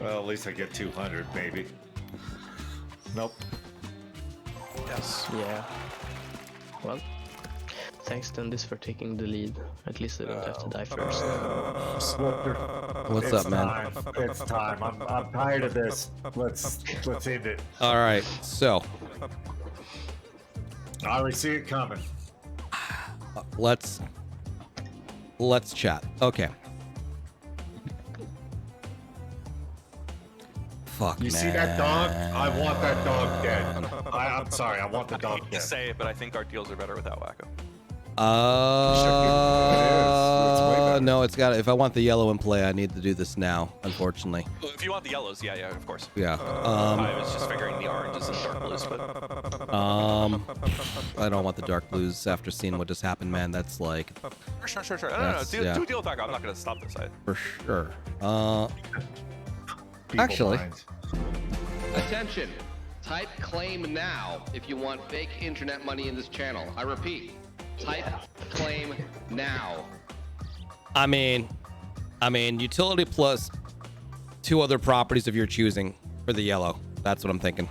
Well, at least I get 200, maybe. Nope. Yes. Yeah. Well, thanks Tendies for taking the lead. At least I don't have to die first. What's It's up, man? time. It's time. I'm tired of this. Let's end it. All right, so I already see it coming. let's chat. Okay. Fuck, You man. see that dog? I want that dog dead. I'm sorry. I want the dog You dead. say it, but I think our deals are better without Whacko. No, it's got. If I want the yellow in play, I need to do this now. Unfortunately, Well, if you want the yellows, yeah, of course. yeah. I was just figuring the oranges and dark blues, but I don't want the dark blues after seeing what just happened, man. That's like sure. No. That's- Do yeah. a deal with Whacko. I'm not gonna stop this. for sure. People Actually. minds. Attention! Type claim now if you want fake internet money in this channel. I repeat, type claim now. I mean, utility plus 2 other properties of your choosing for the yellow. That's what I'm thinking.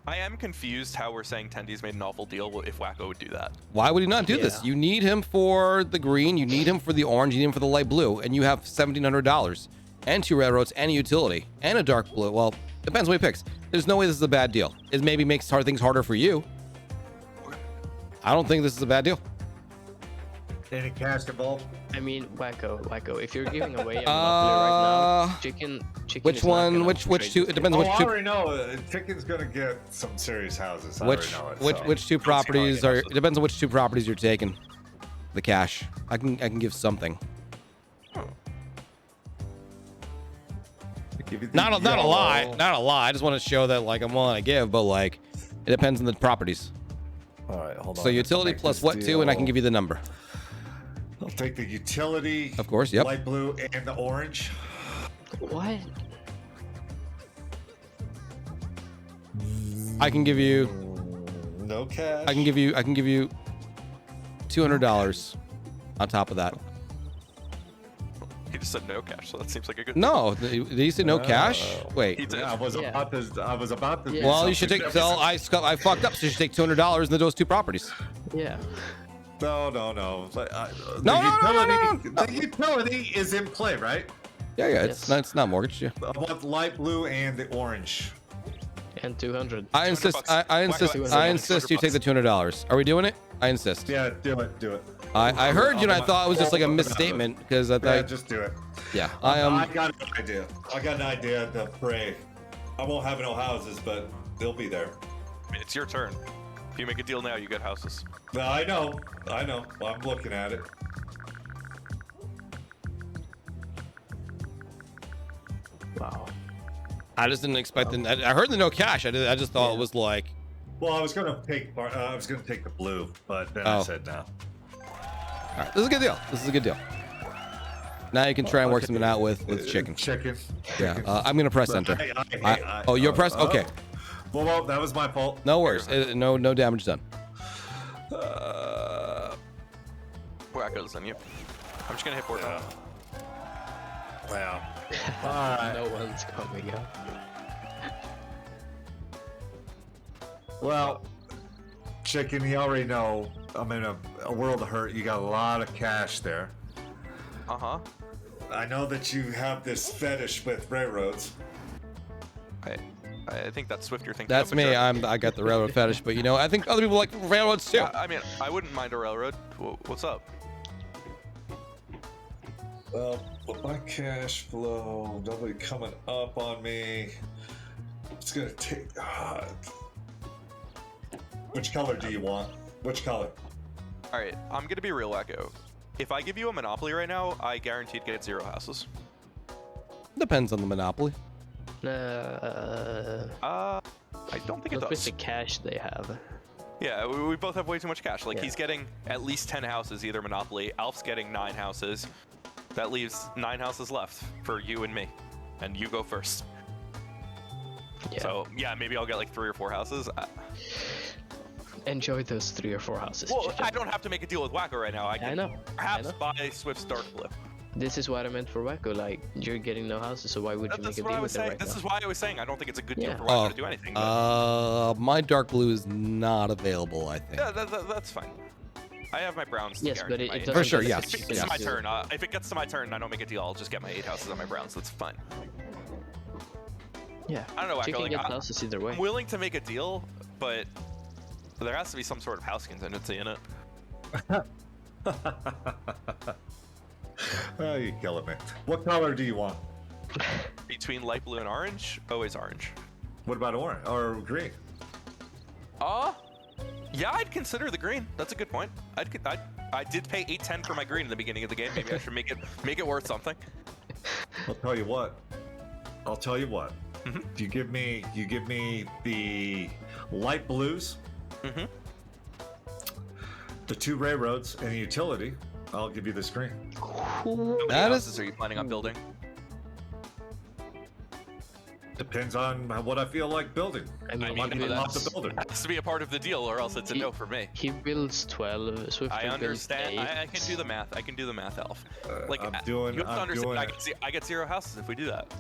I am confused how we're saying Tendies made an awful deal if Whacko would do that. Why would he not do this? Yeah. You need him for the green, you need him for the orange, you need him for the light blue, and you have $1,700 and 2 railroads and a utility and a dark blue. Well, depends what he picks. There's no way this is a bad deal. It maybe makes things harder for you. I don't think this is a bad deal. Any cash involved? I mean, Whacko. If you're giving away a monopoly right now, chicken. Which is not one? gonna Which trade two? with It you. depends Oh, on which I two. already know. Chicken's gonna get some serious houses. I Which already know it, so. which two properties are? It depends on which 2 properties you're taking. The cash. I can give something. Give you the Not a yellow. lie. Not a lie. I just want to show that like I'm willing to give, but like it depends on the properties. All right, hold on. So utility plus what 2, and I can give you the number. I'll take the utility. Of course, yep. Light blue and the orange. What? I can give you. No cash. I can give you $200 on top of that. He just said no cash, so that seems like a good. No, did you say no cash? He Wait. did. Yeah, I was Yeah. about to. Yeah. do Well, you should something take. So I fucked up. So you should take $200 and those 2 properties. Yeah. No. No. The utility is in play, right? Yeah. It's not mortgaged. Yeah. I want light blue and the orange. And 200. I insist. $200. I insist. Whack-a-mole. I insist. You take the $200. Are we doing it? I insist. Yeah, do it. I heard you, and I thought it was just like a misstatement because I Yeah, thought. just do it. Yeah. I am. I got an idea. to pray. I won't have no houses, but they'll be there. I mean, it's your turn. If you make a deal now, you get houses. No, I know. I'm looking at it. Wow. I just didn't expect. I heard the no cash. I just thought it was like. Well, I was gonna take the blue, but then I Oh. said no. All right, this is a good deal. Now you can try and work something out with chicken. Chicken. Yeah, I'm gonna press enter. Oh, you're press. Okay, Well, that was my fault. no worries. No damage done. Whacko's on you. I'm just gonna hit board. Wow. Alright. No one's coming up. Well, chicken, you already know I'm in a world of hurt. You got a lot of cash there. Uh-huh. I know that you have this fetish with railroads. I think that's Swiftor thinking. That's me. I got the railroad fetish, but you know, I think other people like railroads too. I mean, I wouldn't mind a railroad. What's up? Well, with my cash flow, nobody coming up on me. It's gonna take. Which color do you want? Which color? All right, I'm gonna be real, Whacko. If I give you a monopoly right now, I guaranteed get 0 houses. Depends on the monopoly. I don't think it Look with does. the cash they have. Yeah, we both have way too much cash. Like Yeah. he's getting at least 10 houses, either monopoly. Alf's getting 9 houses. That leaves 9 houses left for you and me, and you go first. Yeah. So yeah, maybe I'll get like 3 or 4 houses. Enjoy those 3 or 4 houses. Well, chicken. I don't have to make a deal with Whacko right now. I can know. perhaps I know. buy Swift's Dark Blue. This is what I meant for Whacko. Like, you're getting no houses, so why would you That's make a what deal I was with it saying. right This now? is why I was saying I don't think it's a good deal Yeah. for Whacko to do anything. My dark blue is not available. I think. Yeah, that's fine. I have my browns. To Yes, but guarantee it my doesn't. For sure, get yes. us- If it gets to my turn, if it gets to my turn and I don't make a deal, I'll just get my 8 houses on my browns. That's fine. Yeah. I don't know, Whacko. Chicken Like, gets houses either way. I'm willing to make a deal, but there has to be some sort of house contingency in it. Oh, you're killing me. What color do you want? Between light blue and orange, always orange. What about orange or green? Yeah, I'd consider the green. That's a good point. I did pay 810 for my green in the beginning of the game. Maybe I should make it worth something. I'll tell you what. Mhm. You give me the light blues, Mhm. the 2 railroads, and a utility. I'll give you this green. How many That houses is- are you planning on building? Depends on what I feel like building. I mean, I might be that's- lots of building. Has to be a part of the deal, or else it's a no for me. He builds 12. Swiftor I understand. Builds 8. I can do the math. I can do the math, Elf. Like I'm you have to I'm understand. doing- I get 0 houses if we do that.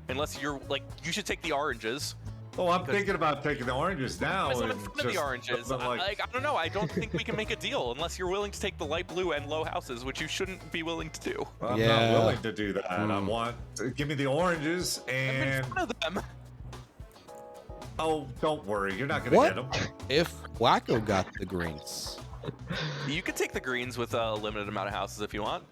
Unless you're like, you should take the oranges. Oh, I'm thinking about taking the oranges now. I'm in and front of the just- oranges. but I don't know. I don't think we can make a deal unless you're willing to take the light blue and low houses, which you shouldn't be willing to do. I'm Yeah. not willing to do that. I want give me the oranges I'm in and front of them. oh, don't worry, you're not gonna What? get them. If Whacko got the greens, You could take the greens with a limited amount of houses if you want.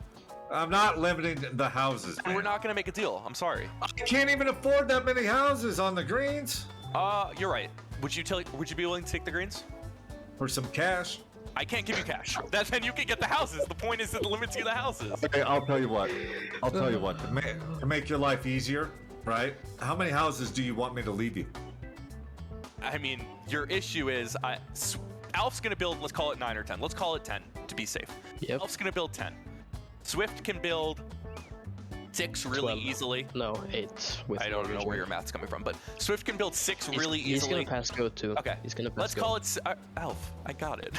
I'm not limiting the houses. And we're man. not going to make a deal. I'm sorry. I can't even afford that many houses on the greens You're right. Would you be willing to take the greens? for some cash. I can't give you cash. Then you can get the houses. The point is it limits you the houses. Okay, I'll tell you what. To make your life easier, right? How many houses do you want me to leave you? I mean, your issue is Alf's going to build, let's call it 9 or 10. Let's call it 10 to be safe. Yep. Alf's going to build 10. Swift can build 6 really 12. easily. No, 8. With I don't know mortgage. where your math's coming from, but Swift can build 6 really He's easily. gonna pass go too. Okay, He's gonna pass let's go. call it Alf. I got it.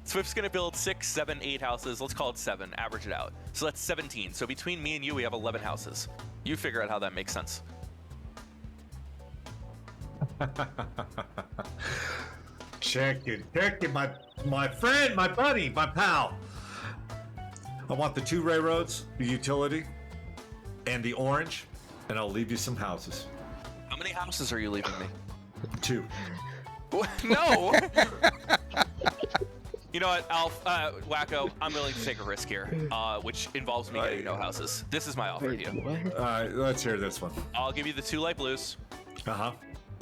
Swift's gonna build 6, 7, 8 houses. Let's call it 7. Average it out. So that's 17. So between me and you, we have 11 houses. You figure out how that makes sense. Check it, my friend, my buddy, my pal. I want the 2 railroads, the utility, and the orange, and I'll leave you some houses. How many houses are you leaving me? 2. No. You know what, Alf, Whacko, I'm willing to take a risk here, which involves me getting no houses. This is my offer to Wait, you. what? All right, let's hear this one. I'll give you the 2 light blues. Uh-huh.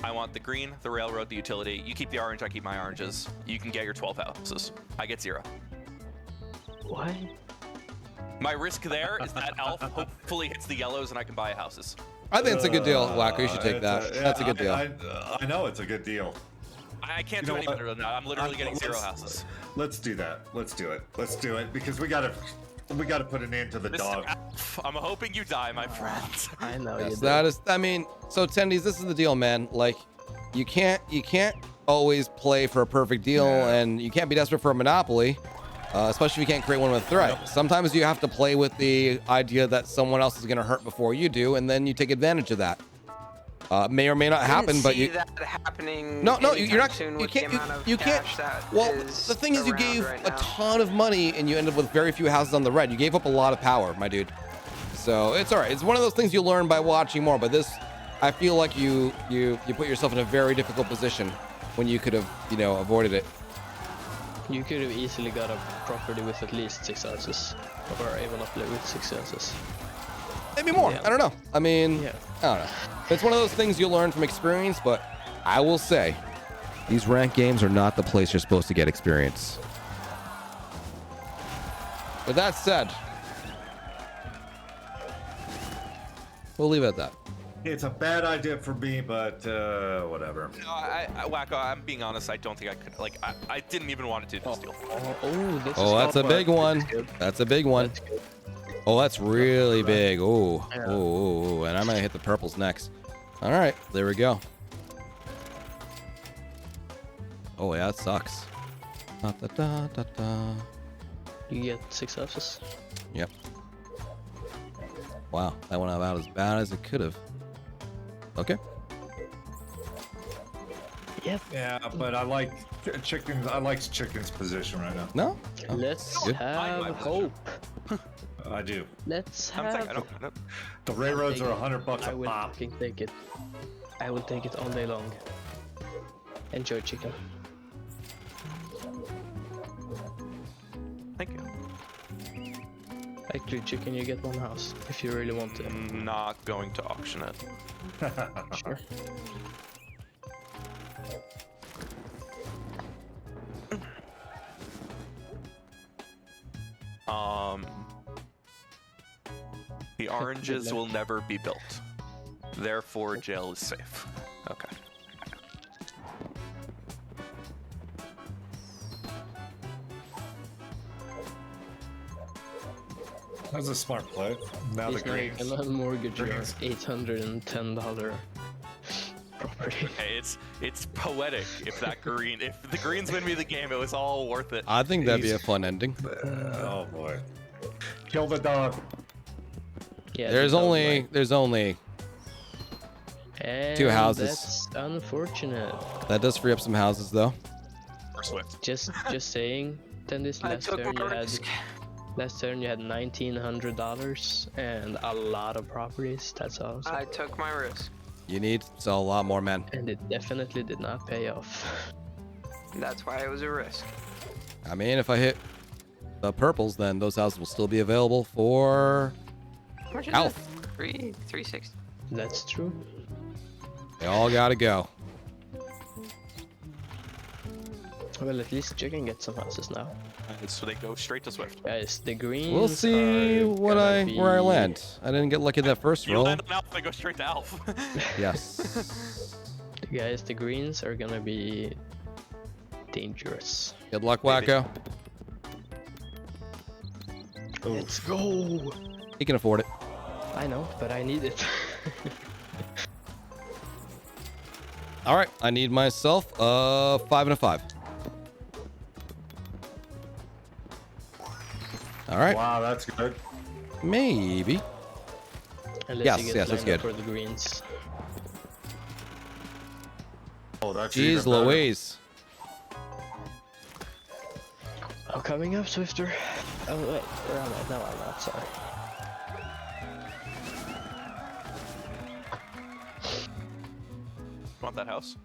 I want the green, the railroad, the utility. You keep the orange, I keep my oranges. You can get your 12 houses. I get 0. What? My risk there is that Alf hopefully hits the yellows and I can buy houses. I think it's a good deal. Whacko, you should take that. That's a good deal. I know it's a good deal. I can't You do know any what? better than that. I'm literally getting 0 houses. Let's do that. Let's do it. Let's do it because we gotta We got to put an end to the Mr. dog. Alf, I'm hoping you die, my friend. I know you Yes, do. that is. I mean, so tendies, this is the deal, man. Like, you can't always play for a perfect deal, and you can't be desperate for a monopoly, especially if you can't create one with a threat. Sometimes you have to play with the idea that someone else is going to hurt before you do, and then you take advantage of that. May or may not happen, but you. that happening. No, you're anytime not. soon You with the can't. amount of You can't. cash that Well, is the thing is, you around gave right a now. ton of money, and you ended up with very few houses on the red. You gave up a lot of power, my dude. So it's all right. It's one of those things you learn by watching more. But this, I feel like you put yourself in a very difficult position when you could have, avoided it. You could have easily got a property with at least 6 houses, or a monopoly with 6 houses. Maybe more. Yeah. I don't know. I mean, Yeah. I don't know. It's one of those things you learn from experience. But I will say, these ranked games are not the place you're supposed to get experience. With that said, we'll leave it at that. It's a bad idea for me, but whatever. No, Whacko, I'm being honest. I don't think I could. Like, I didn't even want to do this deal. This Oh, that's a big one. That's a big one. That's good. Oh, that's really big. Oh, Yeah. oh, and I'm gonna hit the purples next. All right, there we go. Oh yeah, that sucks. Da, da, da, da, da. You get 6 houses. Yep. Wow, that went about as bad as it could have. Okay. Yep. Yeah, but I like chickens. I like chicken's position right now. No. Oh, Let's good. have my hope. I do. Let's I'm saying, have. I don't. The railroads Take are it. $100 I a will pop. fucking take it. I will take it all day long. Enjoy chicken. Thank you. Actually, chicken, you get 1 house if you really want to. I'm not going to auction it. Sure. The oranges will never be built. Therefore, jail is safe. Okay. That's a smart play. Now the He's going greens. to mortgage your Greens. $810 property. Hey, it's poetic. If the greens win me the game, it was all worth it. I think that'd be a fun ending. Oh boy. Kill the dog. Yeah, There's the dog only And 2 houses. That's unfortunate. That does free up some houses though. For Swift. Just saying. Then this I last took turn my you had risk. $1,900 and a lot of properties. That's awesome. I took my risk. You need to sell a lot more men. And it definitely did not pay off. That's why it was a risk. I mean, if I hit the purples, then those houses will still be available for How much is Alf. it? 360. That's true. They all gotta go. Well, at least chicken gets some houses now. So they go straight to Swift. Guys, the greens. We'll see are where gonna I be- land. I didn't get lucky that first You roll. land on Alf, they go straight to Alf. Yes. Guys, the greens are gonna be dangerous. Good luck, Whacko. Let's go. He can afford it. I know, but I need it. All right, I need myself 5 and a 5. All right, Wow, that's good. maybe. Unless Yes, you get yes, that's lined up good. for the greens. Oh, that's Jeez even better. Louise. Oh, coming up, Swiftor. Oh, wait, where am I? No, I'm not, sorry. Want that house?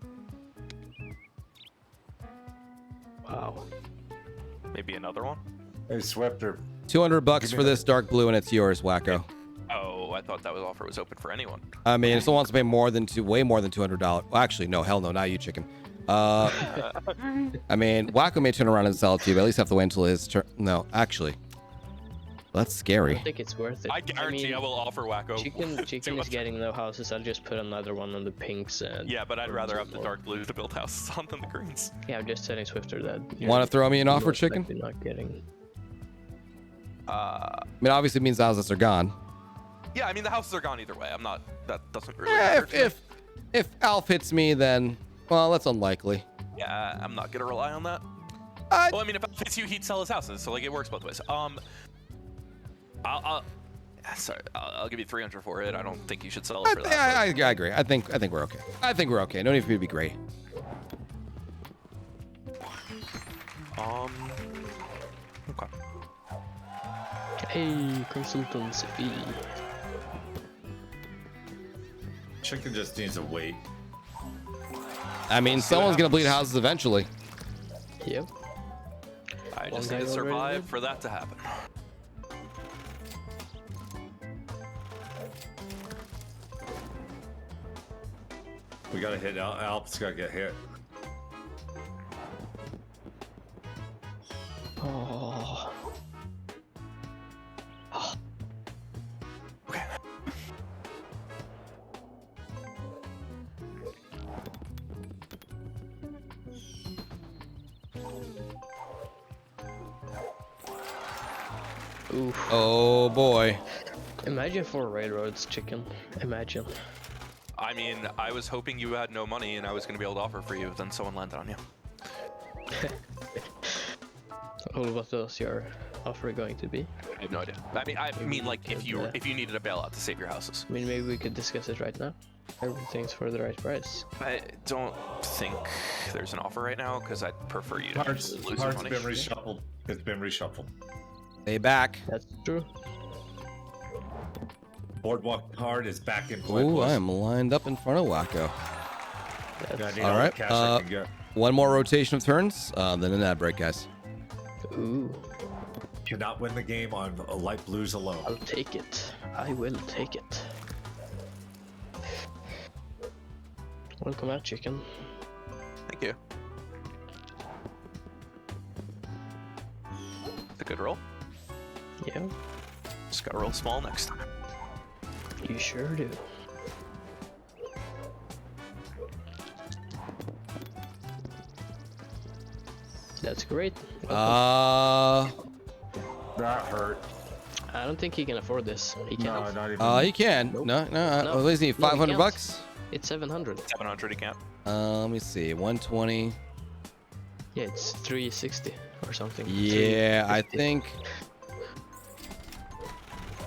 Wow. Maybe another one? Hey, Swiftor. $200 for this dark blue, and it's yours, Whacko. Oh, I thought that offer was open for anyone. I mean, if someone wants to pay way more than $200. Well, actually, no, hell no, not you, chicken. I mean, Whacko may turn around and sell it to you, but at least have to wait until his turn. No, actually, that's I scary. don't think it's worth it. I guarantee I, mean, will offer Whacko. Chicken is 200. getting no houses. I'll just put another one on the pinks and. Yeah, but I'd rather have the more. dark blue to build houses on than the greens. Yeah, I'm just telling Swiftor that. Want to throw me an offer, most chicken? likely not getting. I mean, obviously it means the houses are gone. Yeah, I mean the houses are gone either way. I'm not. That doesn't really matter. If Alf hits me, then well, that's unlikely. Yeah, I'm not gonna rely on that. Well, I mean, if Alf hits you, he'd sell his houses, so like it works both ways. I'll give you 300 for it. I don't think you should sell it for that. I agree. I think we're okay. I think we're okay. No need for you to be great. Okay. Hey, consultancy fee. Chicken just needs to wait. I mean, someone's gonna bleed houses eventually. Yep. I One just guy need to already survive did. for that to happen. We gotta hit Alp's gotta get hit. Oh. Oof. Oh boy. Imagine 4 railroads, chicken. Imagine. I mean, I was hoping you had no money and I was gonna be able to offer for you. Then someone landed on you. Oh, what was your offer going to be? I have no idea. I mean, like if you needed a bailout to save your houses. I mean, maybe we could discuss it right now. Everything's for the right price. I don't think there's an offer right now because I'd prefer you to Hearts lose your been money. reshuffled. It's been reshuffled. Stay back. That's true. Boardwalk card is back in play. Ooh, I am lined up in front of Whacko. That's All right. Cash I can get. One more rotation of turns, then an ad break, guys. Ooh. Cannot win the game on light blues alone. I'll take it. I will take it. Welcome out, chicken. Thank you. It's a good roll. Yeah, Just gotta roll small next time. you sure do. That's great. That hurt. I don't think he can afford this. He No, can't. not even. You can. Nope. No. No. What does he need? No, he 500 can't. bucks? It's 700. 700 he can't. Let me see. 120. Yeah, it's 360 or something. Yeah, I think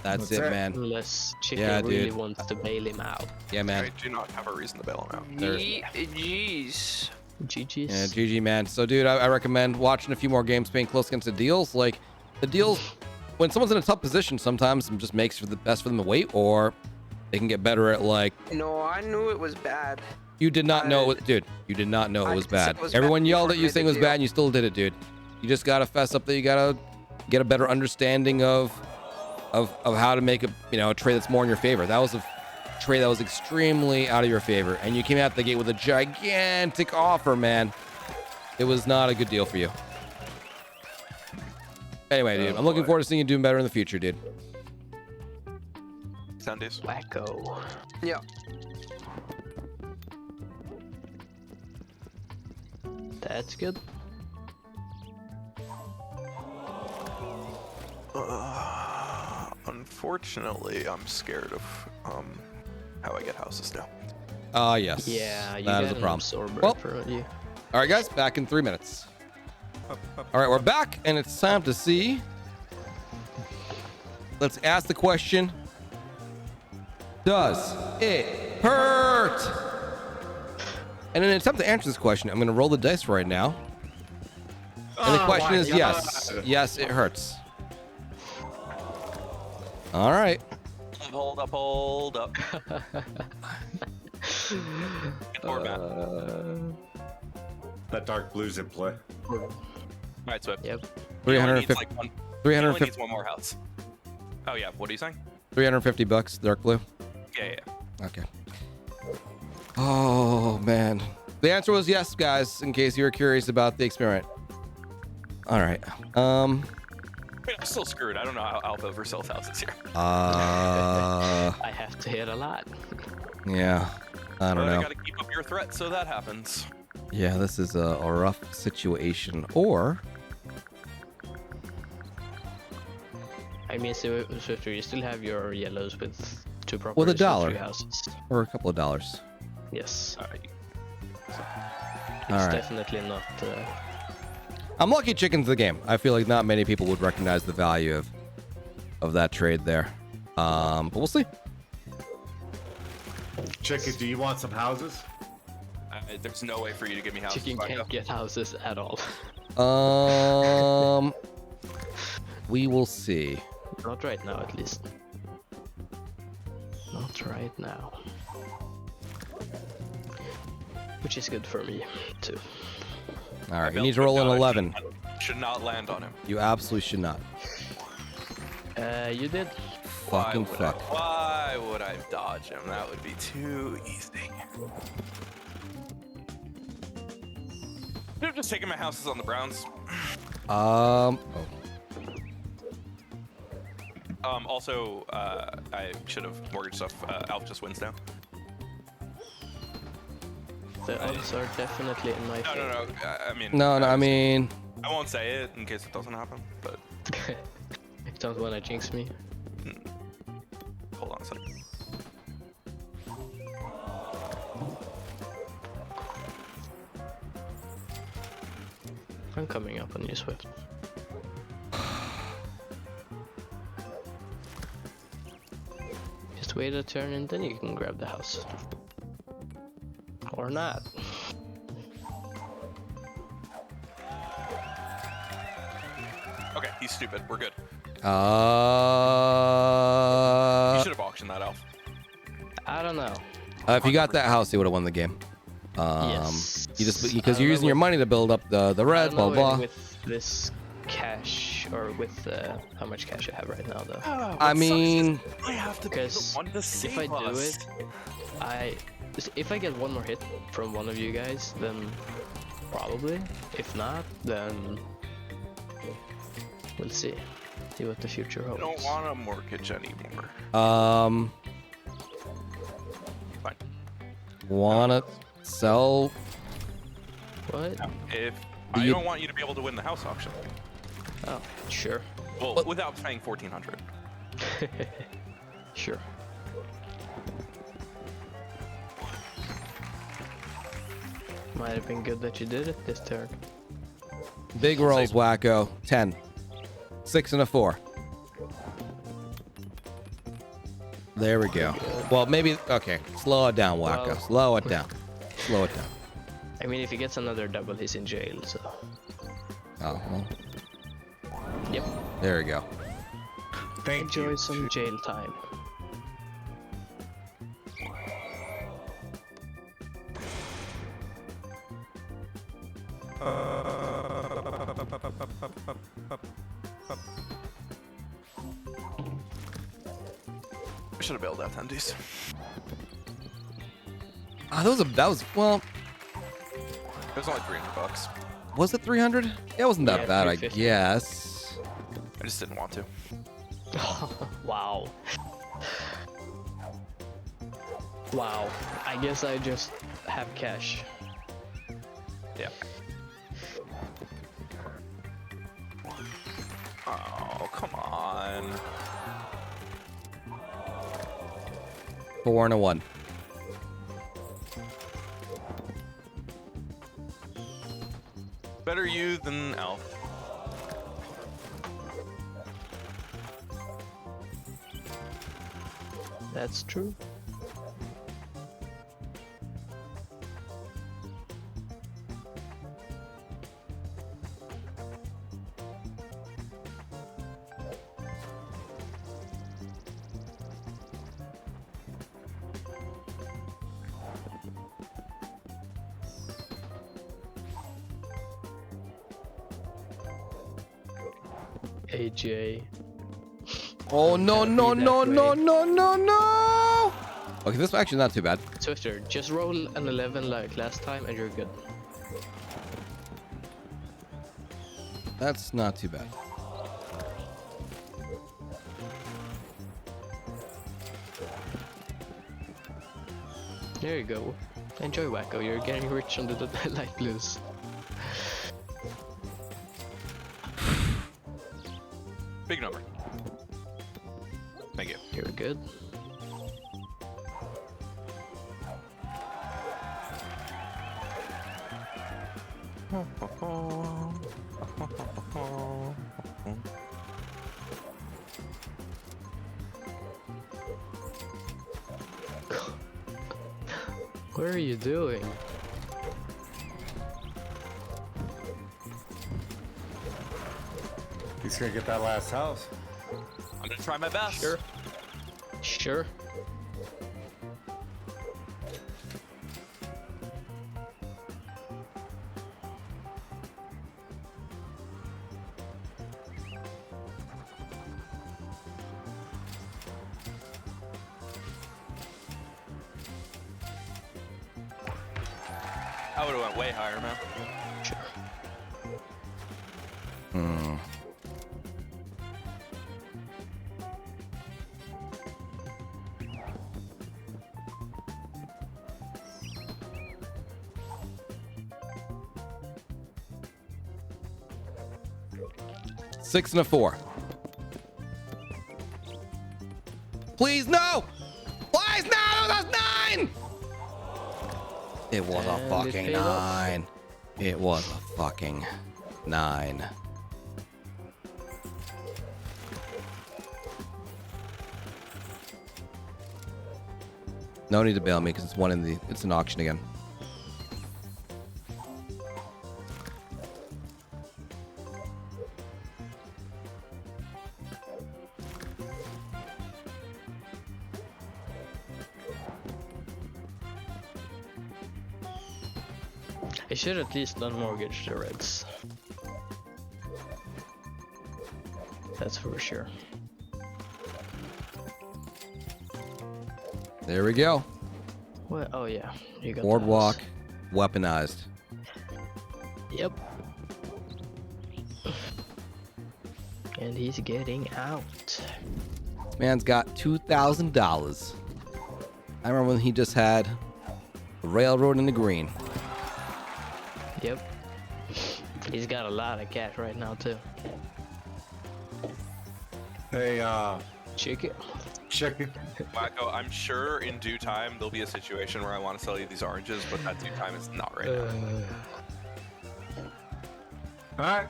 that's That's it, it. man. Unless chicken Yeah, really dude. wants to bail him out. Yeah, man. I do not have a reason to bail him out. Jeez. GG's. Yeah, GG, man. So, dude, I recommend watching a few more games, paying close against the deals. Like, the deals, when someone's in a tough position, sometimes it just makes for the best for them to wait, or they can get better at, like, No, I knew it was bad. you did not know it, dude. You did not know it I was said bad. it was Everyone bad yelled before at I you made saying the it was deal. bad, and you still did it, dude. You just gotta fess up that you gotta get a better understanding of how to make a trade that's more in your favor. That was a trade that was extremely out of your favor, and you came out the gate with a gigantic offer, man. It was not a good deal for you. Anyway, dude, I'm looking forward to seeing you doing better in the future, dude. Tendiesss. Whacko. Yeah. That's good. Unfortunately, I'm scared of how I get houses now. Yes. Yeah, you that got is a an problem. absorber Well, for you. all right, guys, back in 3 minutes. All right, we're back, and it's time to see. Let's ask the question. Does it hurt? And in an attempt to answer this question, I'm going to roll the dice right now. And the question is yes. Yes, it hurts. All right. Hold up. Get more, man. That dark blues in play. All right, Swift. Yep. He only needs 350, like one. He only 350, needs one more house. Oh yeah. What are you saying? 350 bucks, dark blue. Yeah. Okay. Oh, man. The answer was yes, guys, in case you were curious about the experiment. All right. I'm still screwed. I don't know how Alpha ever sells houses here. I have to hit a lot. Yeah. I don't But I know. gotta keep up your threat so that happens. Yeah, this is a rough situation. Or mean, Swiftor, you still have your yellows with 2 properties. With a and dollar. 3 houses. Or a couple of dollars. Yes. It's Alright. definitely not. I'm lucky chickens the game. I feel like not many people would recognize the value of that trade there. But we'll see. Chicken, do you want some houses? There's no way for you to give me houses. Chicken Whacko. can't get houses at all. We will see. Not right now, at least. Not right now. Which is good for me, too. All right, you Built need to roll an Swift 11. Should not land on him. You absolutely should not. You did. Fucking fuck. Why would I dodge him? That would be too easy. Could have just taken my houses on the Browns. Oh. Also, I should have mortgaged stuff. Alf just wins now. The odds are definitely in my No, favor. no, no. I mean. No, I mean, I won't say it in case it doesn't happen, but You don't wanna jinx me. hold on a second. I'm coming up on you, Swift. Just wait a turn and then you can grab the house. Or not. Okay, he's stupid. We're good. You uh, should have auctioned that, Alf. I don't know. if you got that house, you would have won the game. Yes. You just I because don't you're know using your with- money to build up the I red, don't blah know blah. with this cash or with how much cash I have right now though. I mean, I have to Because if I do it, if I get one more hit from one of you guys, then probably. If not, then we'll see. See what the future I holds. don't want a mortgage anymore. Fine. wanna sell? What? If Do I you- don't want you to be able to win the house auction. Oh, sure. Well, without paying 1,400. Sure. Might have been good that you did it this turn. Big rolls, Whacko. 10. 6 and a 4. There we go. Well, maybe, okay. Slow it down, Whacko. Well- Slow it down. Slow it down. I mean, if he gets another double, he's in jail, so. Oh, well, Yep. there we go. Thank Enjoy you. some jail time. I should have bailed out tendiesss. That was, well, It was only $300. was it 300? It wasn't that Yeah, bad, I 350. guess. I just didn't want to. Wow. Wow. I guess I just have cash. Yeah. Oh, come on. 4 and a 1. Better you than Alf. That's true. AJ. Oh, no, Gotta no, be that no, no, way. no, no, no! Okay, this is actually not too bad. Swiftor, just roll an 11 like last time and you're good. That's not too bad. There you go. Enjoy Whacko, you're getting rich on the light blues. Big number. good. What are you doing? He's gonna get that last house. I'm gonna try my best. Sure. Sure. I would have went way higher, man. Sure. Hmm. Six and a 4. Please no! Please no! That's 9! It was a And it fucking paid off. 9. It was a fucking 9. No need to bail me because it's an auction again. I should at least unmortgage the Reds. That's for sure. There we go. What? Oh yeah, you got the Boardwalk, house. weaponized. Yep. And he's getting out. Man's got $2,000. I remember when he just had the railroad in the green. Yep. He's got a lot of cash right now too. Hey, Chicken. chicken. Whacko, I'm sure in due time there'll be a situation where I want to sell you these oranges, but that due time is not right now. All right.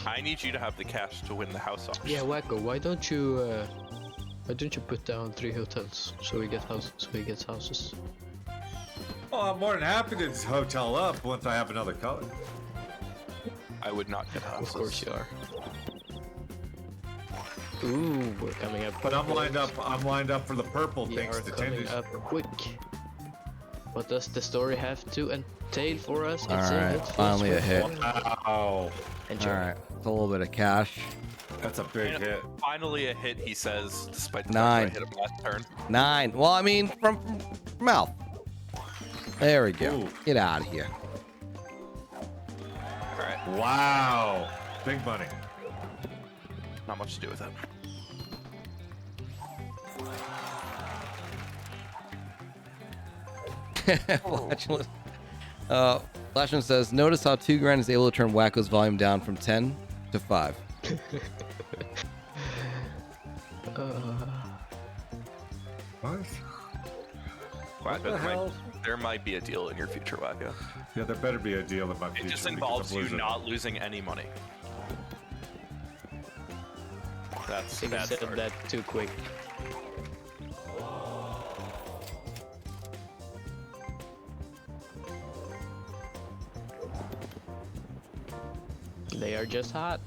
I need you to have the cash to win the house auction. Yeah, Whacko, why don't you put down 3 hotels so we get houses? So he gets houses. Well, I'm more than happy to hotel up once I have another color. I would not get houses. Of course you are. Ooh, we're coming up. But I'm lined up. I'm lined up for the purple We thanks are to coming tendiesss. up quick. What does the story have to entail for us? All It's a right, hit for finally a hit. Swiftor. Wow, Enjoy. All right, it's a little bit of cash. that's a big hit. Finally a hit, he says, despite the 9. fact that I hit him last turn. 9. Well, I mean, from mouth. There we go. Ooh. Get out of here. All right, Wow, big money. not much to do with it. Flashman says, notice how 2 grand is able to turn Whacko's volume down from 10 to 5. What? Whacko, the hell? there might be a deal in your future, Whacko. Yeah, there better be a deal in my future. It just because involves I'm you losing. not losing any money. I That's think I bad said start. that too quick. They are just hot.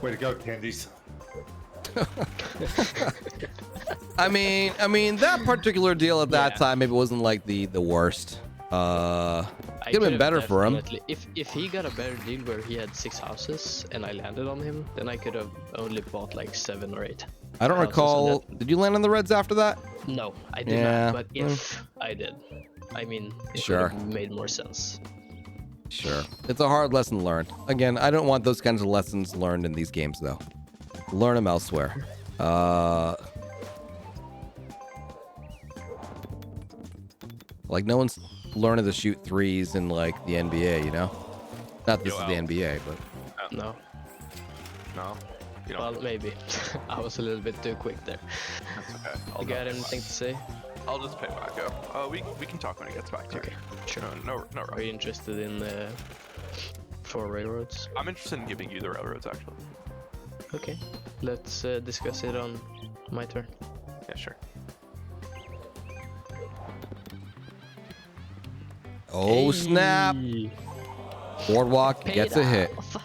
Way to go, tendiesss. I mean, that particular deal at that Yeah. time maybe wasn't like the worst. I Could have been better for him. definitely- If he got a better deal where he had 6 houses and I landed on him, then I could have only bought like 7 or 8. I don't houses, recall. and that- Did you land on the Reds after that? No, I did Yeah, not. But if I did, I mean, it Sure. would have made more sense. Sure. It's a hard lesson learned. Again, I don't want those kinds of lessons learned in these games, though. Learn them elsewhere. Like, no one's learning to shoot threes in, like, the NBA, you know? Not this is the Well. NBA, but... No. No. You know, Well, maybe. I was a little bit too quick there. that's okay. You got anything to say? I'll just pay Whacko. We can talk when he gets back to Okay, sure. No Are rush. you interested in 4 railroads? I'm interested in giving you the railroads, actually. Okay, let's discuss it on my turn. Yeah, sure. Oh, snap. Hey. Boardwalk Paid gets a hit. off.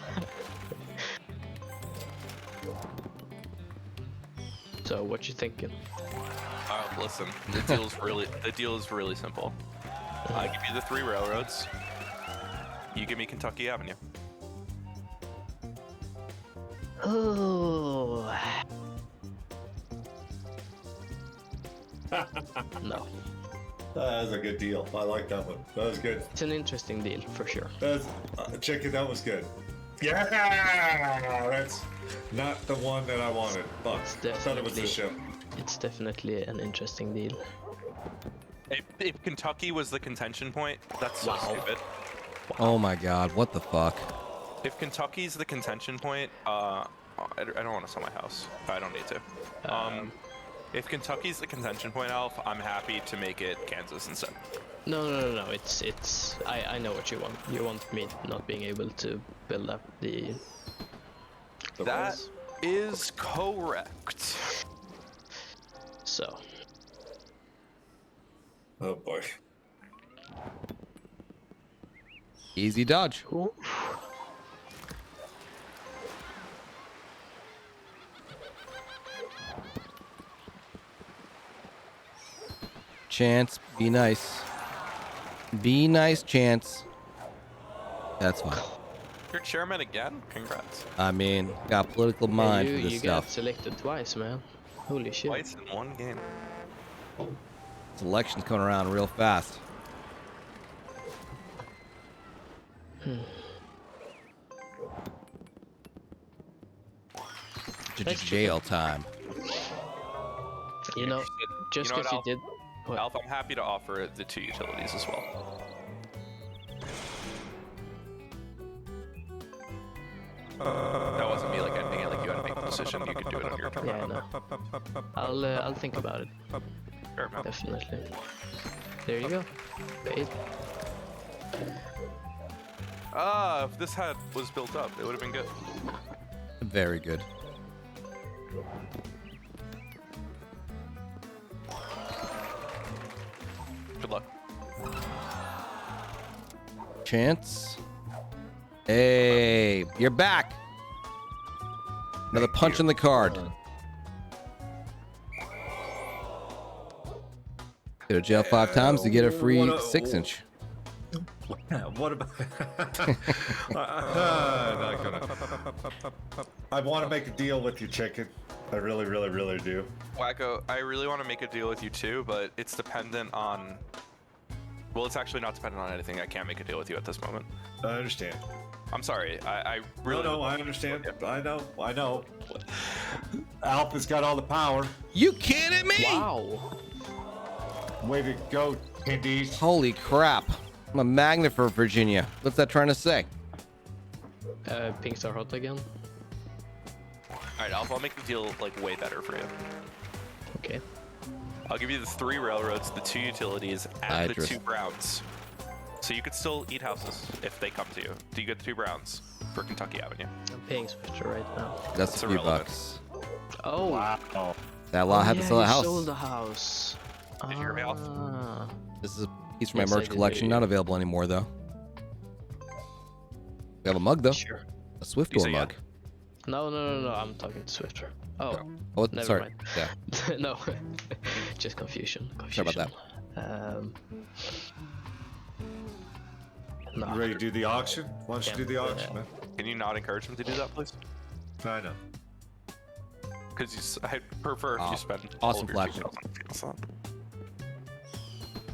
So, what you thinking? Listen, the deal is really simple. I give you the 3 railroads. You give me Kentucky Avenue. Oh. No, That was a good deal. I like that one. That was good. it's an interesting deal for sure. That's chicken. That was good. Yeah, that's not the one that I wanted. Fuck. It's I thought it was the definitely- ship. It's definitely an interesting deal. If Kentucky was the contention point, that's so Wow. stupid. Oh my god, what the fuck? If Kentucky's the contention point, I don't want to sell my house. I don't need to. If Kentucky's the contention point, Alf, I'm happy to make it Kansas instead. No. It's. I know what you want. You want me not being able to build up the. That is correct. So. Oh boy. Easy dodge. Cool. Chance, be nice. Be nice, Chance. That's fine. You're chairman again? Congrats. I mean, got political mind you for this you stuff. got selected twice, man. Holy shit. Twice in one game. This election's coming around real fast. Jail time. You know, just You know because what, you did. What? Alf, I'm happy to offer the 2 utilities as well. That wasn't me like ending it like you had to make the decision. You could do it on your turn. Yeah, I know. I'll think about it. Fair enough. Definitely. There you go. Paid. If this was built up, it would have been good. Very good. Good luck. Chance. Hey, you're back. Another punch in the card. Go to jail 5 times to get a free What a- 6-inch. What about? Not gonna. I want to make a deal with you, chicken. I really, really, really do. Whacko, I really want to make a deal with you too, but it's dependent on. Well, it's actually not dependent on anything. I can't make a deal with you at this moment. I understand. I'm sorry. I really. No, I understand. I know. Alp has got all the power. You kidding me? Wow. Way to go, tendiesss. Holy crap. I'm a magnet for Virginia. What's that trying to say? Pinks are hot again. Alright, Alpha, I'll make the deal like way better for you. Okay. I'll give you the 3 railroads, the 2 utilities, and the Nitrous. 2 browns. So you could still eat houses if they come to you. Do you get the 2 browns for Kentucky Avenue? I'm paying Swiftor right now. That's It's a few irrelevant. bucks. Oh. Wow. That law had to sell a you house. sold the house. Did you hear me, Alf? Ah. This is a piece from my Yes, I merch did collection. hear you. Not available anymore, though. We have a mug, though. Sure. A Swiftor You say yeah? mug. No. I'm talking to Swiftor. Oh. Oh, Never sorry. mind. Yeah. No. Just confusion. Sorry about that. No. You ready to do the auction? Why don't you do the Yeah. auction, man? Can you not encourage him to do that, please? I know. Because I prefer if you spend all awesome of your flag. 2,000 on field slot.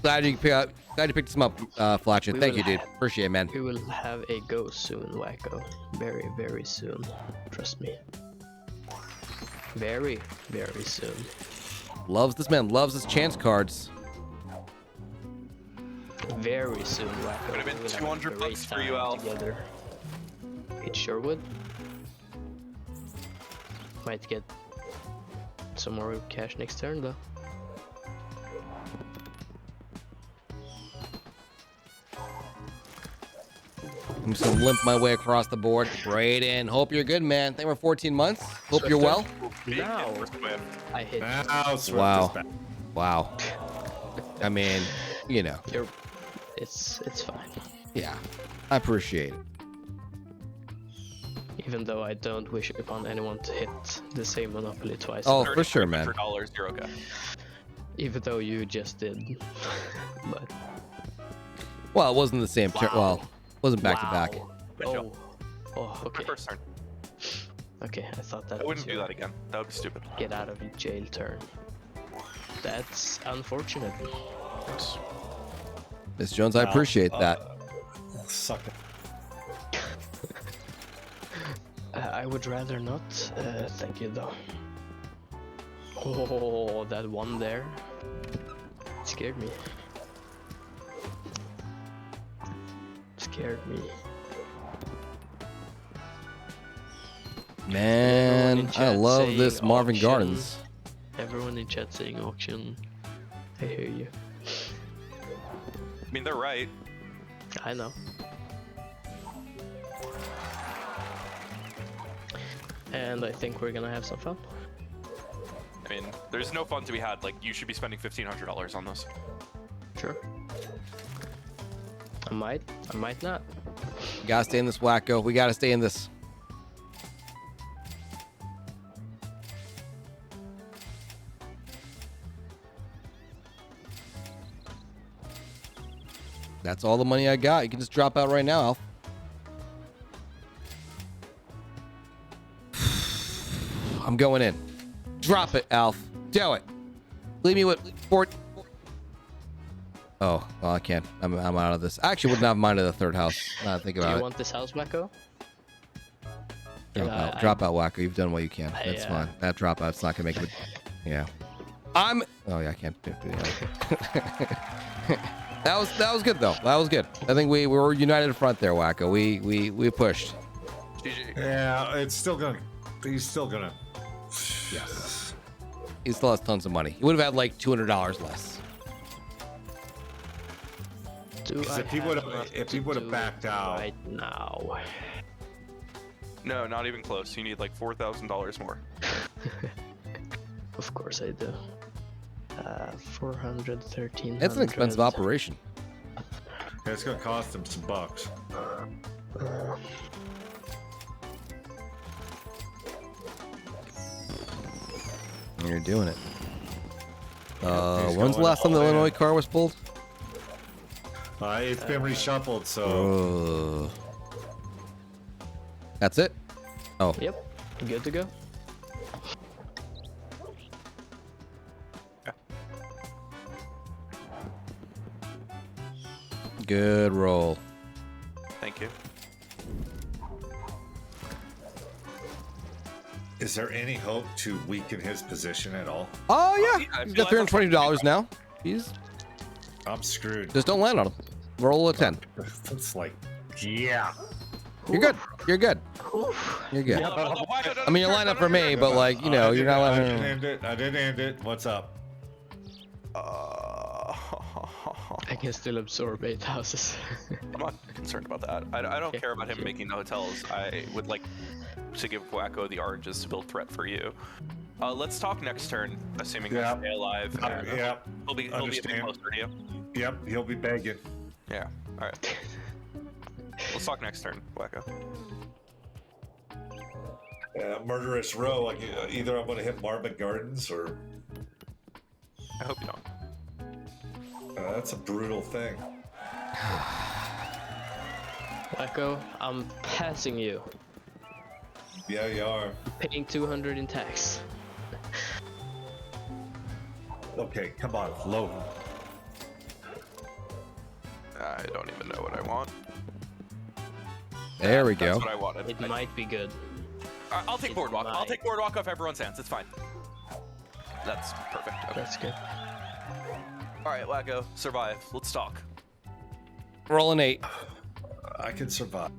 Glad you picked some up, Flatchin. We Thank will you, dude. have- Appreciate it, man. We will have a go soon, Whacko. Very, very soon. Trust me. Very, very soon. Loves this man. Loves his chance cards. Very soon, Whacko. Would've been We will have a 200 great bucks for you, time Alf. Together. It sure would. Might get some more cash next turn though. I'm just gonna limp my way across the board. Brayden, hope you're good, man. Thank you for 14 months. Hope you're well. Now I hit. Now Swift Wow. is back. Wow. I mean, you know, It's fine. yeah, I appreciate it. Even though I don't wish upon anyone to hit the same monopoly twice. Oh, for sure, man. $300, you're okay. Even though you just did. But Well, it wasn't the same turn. Wow. Well, it wasn't back to back. wow. Good job. Oh, okay. First turn. Okay, I thought that I was wouldn't do your that again. That would be stupid. get out of jail turn. That's unfortunate. Miss Jones, I appreciate that. Suck it. I would rather not. Thank you though. Oh, that one there scared me. Scared me. Man, in I chat love saying this Marvin auction. Gardens. Everyone in chat saying auction. I hear you. I mean, they're right. I know. And I think we're gonna have some fun. I mean, there's no fun to be had. Like, you should be spending $1,500 on this. Sure. I might not. Gotta stay in this, Whacko. We gotta stay in this. That's all the money I got. You can just drop out right now, Alf. I'm going in. Drop it, Alf. Do it. Leave me with four. Oh, well, I can't. I'm out of this. I actually wouldn't have minded the third house. Now that I think Do about you it. want this house, Whacko? Drop out, Whacko. You've done what you can. I, That's fine. That dropout's not gonna make it. Yeah. Oh yeah, I can't do that. That was good though. That was good. I think we were united front there, Whacko. We pushed. GG. Yeah, it's still gonna. He's still gonna. Yes. He still has tons of money. He would have had like $200 less. Do I If he have would've- enough if to he would've do backed out- right now? No, not even close. You need like $4,000 more. Of course I do. 413. It's an expensive operation. Yeah, it's gonna cost him some bucks. You're doing it. he's When's the going last time the all in. Illinois car was pulled? It's been reshuffled, so That's it? Oh, Yep, good to go. good roll. Thank you. is there any hope to weaken his position at all? Oh yeah, I he's feel got like $320 now. He's I'm screwed. just don't land on him. Roll a 10. It's like, yeah. You're good. You're good. You're good. I mean, you're lining up for me, but like, you know, you're not I letting didn't him. end it. I didn't end it. What's up? I can still absorb 8 houses. I'm not concerned about that. I don't Okay, care about him sure. making the hotels. I would like to give Whacko the oranges to build threat for you. Let's talk next turn, assuming Yeah. I stay alive. Yep. He'll be a bit Understand. closer to you. Yep. He'll be begging. Yeah. All right. Let's talk next turn, Whacko. Murderous row. Like, either I'm gonna hit Marvin Gardens or I hope you don't. that's a brutal thing. Whacko, I'm passing you. Yeah, you are. Paying 200 in tax. Okay, come on, low. I don't even know what I want. There we That's go. what I wanted. It might be good. I'll take it boardwalk. I'll might. take boardwalk off everyone's hands. It's fine. That's perfect. Okay. That's good. All right, Whacko, survive. Let's talk. Roll an 8. I can survive.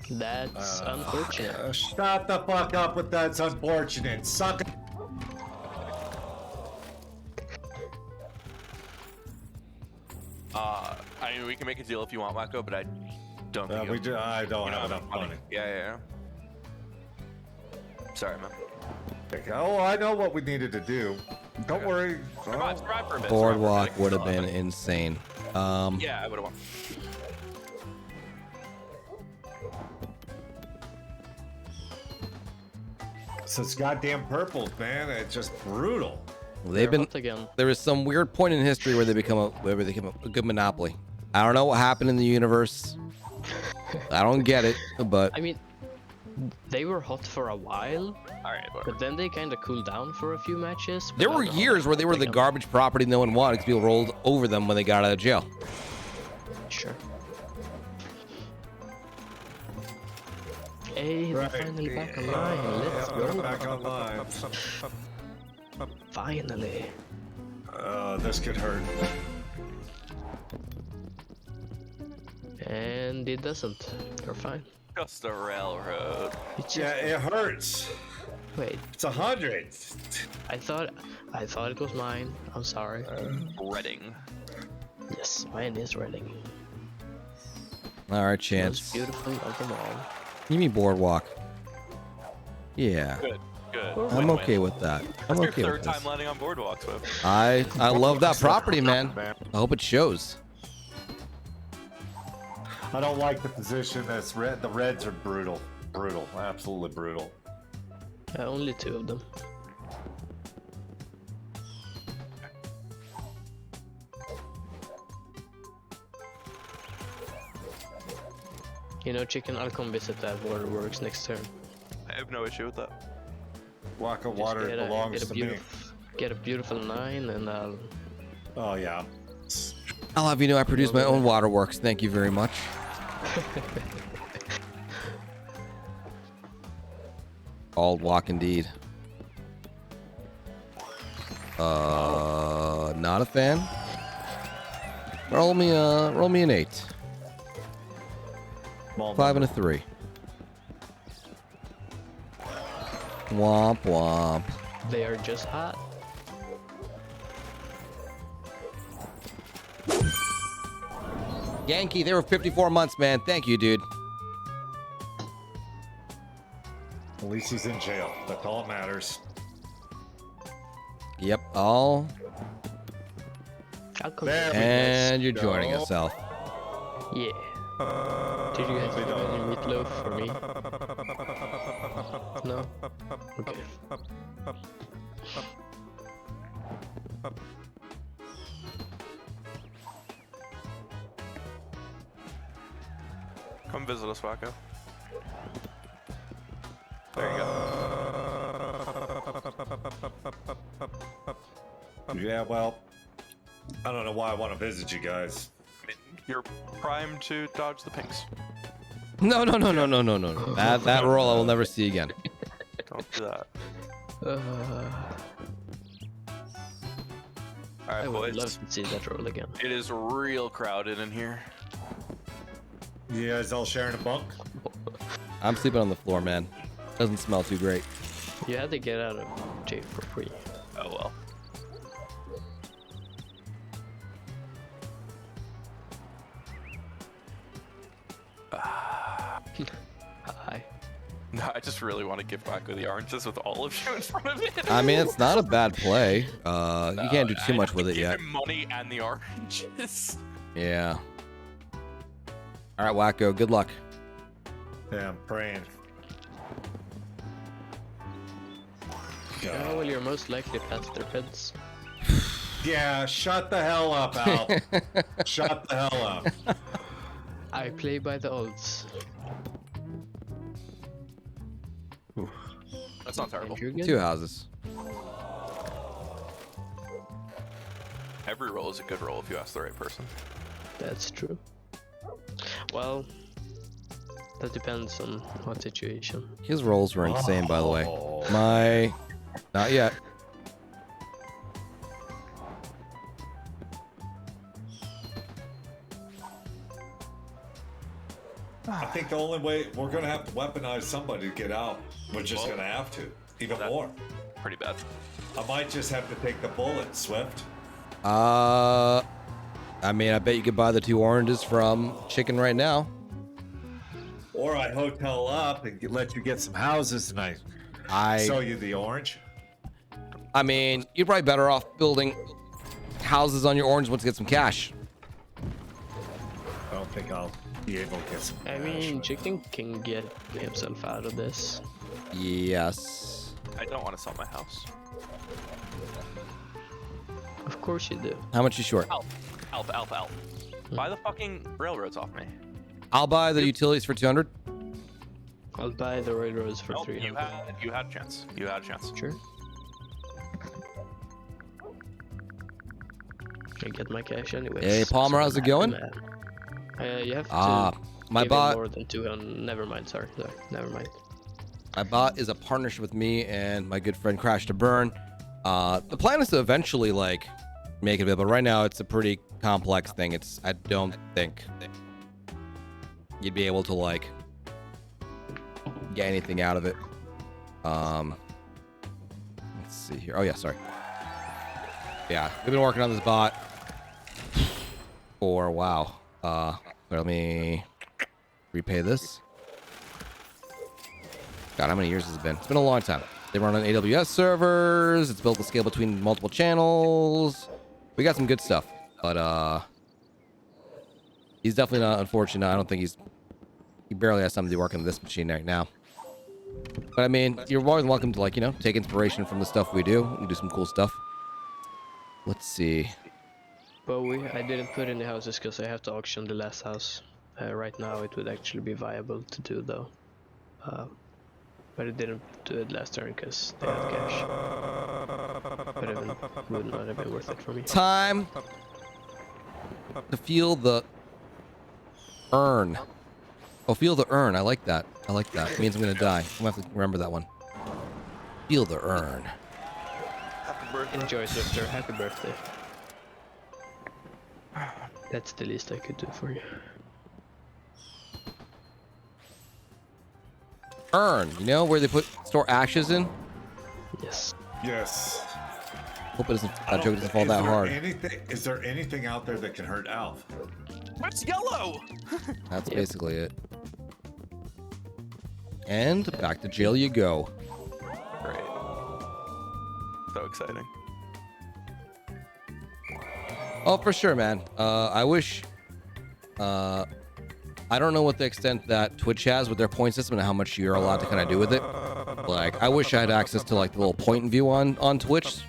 That's unfortunate. Shut the fuck up with that's unfortunate. Suck it. I mean, we can make a deal if you want, Whacko, but I don't think I don't you have don't enough money. Yeah. Sorry, man. Oh, I know what we needed to do. Don't worry. Survive for a bit. Boardwalk would have been insane. Yeah, I would have won. So it's goddamn purples, man. It's just brutal. They've been. Hot again. There is some weird point in history where they become a good monopoly. I don't know what happened in the universe. I don't get it, but I mean, they were hot for a while, All right, whatever. but then they kind of cooled down for a few matches. but there now were they're hot years where they were the again. garbage property no one wanted because people rolled over them when they got out of jail. Sure. Hey, they're Right. finally back online. Let's go. Back online. Finally. This could hurt. And it doesn't. You're fine. Just a railroad. It's just, Yeah, it hurts. wait, It's 100. I thought it was mine. I'm sorry. Reading. Yes, mine is Reading. All right, Most Chance. beautiful of them all. Give me boardwalk. Yeah, Good. I'm Win-win. okay with that. I'm That's your okay third with time this. landing on boardwalk, Swift. I love that property, man. I hope it shows. I don't like the position that's red. The reds are brutal. Brutal. Absolutely brutal. Only two of them. You know, chicken, I'll come visit that waterworks next turn. I have no issue with that. Whacko Just water belongs to me. Get a beautiful 9 and I'll... Oh, yeah. I'll have you know I produce my own waterworks. Thank you very much. Bald walk indeed. Not a fan. Roll me an 8. 5 and a 3. Womp womp. They are just hot. Yankee, they were 54 months, man. Thank you, dude. At least he's in jail. That's all that matters. Yep, all. I'll come There visit. And you're joining go. us, Al. Yeah. Did you guys have any meatloaf for me? No? Okay. Come visit us, Whacko. There you go. Yeah, well, I don't know why I want to visit you guys. I mean, you're primed to dodge the pinks. No. That roll I will never see again. Don't do that. I Alright, would boys. love to see that roll again. It is real crowded in here. You guys all sharing a bunk? I'm sleeping on the floor, man. Doesn't smell too great. You had to get out of jail for free. Oh well. Hi. No, I just really want to give Whacko the oranges with all of you in front of it. I mean, it's not a bad play. You can't do too much with it Give yet. him money and the oranges. Yeah. All right, Whacko. Good luck. Yeah, I'm praying. Yeah, well, you're most likely past their beds. Yeah, shut the hell up, Al. Shut the hell up. I play by the odds. That's not terrible. And you're good? 2 houses. Every roll is a good roll if you ask the right person. That's true. Well, that depends on what situation. His rolls were insane, by the way. Oh. Not yet. I think the only way we're gonna have to weaponize somebody to get out. We're just gonna have to, even more. Pretty bad. I might just have to take the bullet, Swift. I mean, I bet you could buy the 2 oranges from Chicken right now. Or I hotel up and let you get some houses and I sell you the orange. I mean, you're probably better off building houses on your orange once you get some cash. I don't think I'll be able to get some I cash. mean, Chicken can get himself out of this. Yes. I don't want to sell my house. Of course you do. How much you short? Alp. Buy the fucking railroads off me. I'll buy the utilities for 200. I'll buy the railroads for Nope, 300. you had a chance. You had a chance. Sure. I get my cash anyways. Hey, Palmer, how's it going? You have to my give bot. him more than 200. Never mind, sorry. Never mind. My bot is a partnership with me and my good friend Crash to Burn. The plan is to eventually like make it a bit, but right now it's a pretty complex thing. I don't think you'd be able to like get anything out of it. Let's see here. Oh yeah, sorry. Yeah, we've been working on this bot for wow. Let me repay this. God, how many years has it been? It's been a long time. They run on AWS servers. It's built to scale between multiple channels. We got some good stuff, but he's definitely not unfortunate. I don't think he barely has time to do work on this machine right now. But I mean, you're more than welcome to like, take inspiration from the stuff we do. We do some cool stuff. Let's see. But I didn't put any houses because I have to auction the last house. Right now it would actually be viable to do though. But I didn't do it last turn because they had cash. But it would not have been worth it for me. Time to feel the urn. Oh, feel the urn. I like that. It means I'm gonna die. I'm gonna have to remember that one. Feel the urn. Enjoy, Swiftor. Happy birthday. That's the least I could do for you. Urn, where they store ashes in? Yes. Yes. Hope that joke doesn't fall that hard. Is there anything out there that can hurt Alf? What's yellow? That's basically it. And back to jail you go. Great. So exciting. Oh, for sure, man. I wish. I don't know what the extent that Twitch has with their point system and how much you're allowed to kind of do with it. Like, I wish I had access to like the little point view on Twitch.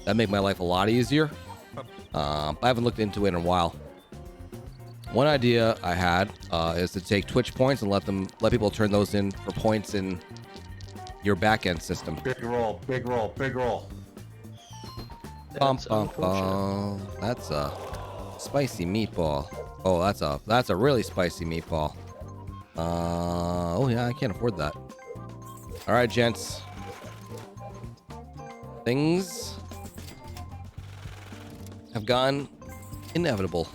That'd make my life a lot easier. I haven't looked into it in a while. One idea I had is to take Twitch points and let people turn those in for points in your backend system. Big roll. That's unfortunate. That's a spicy meatball. Oh, that's a really spicy meatball. Oh yeah, I can't afford that. All right, gents. Things have gone inevitable.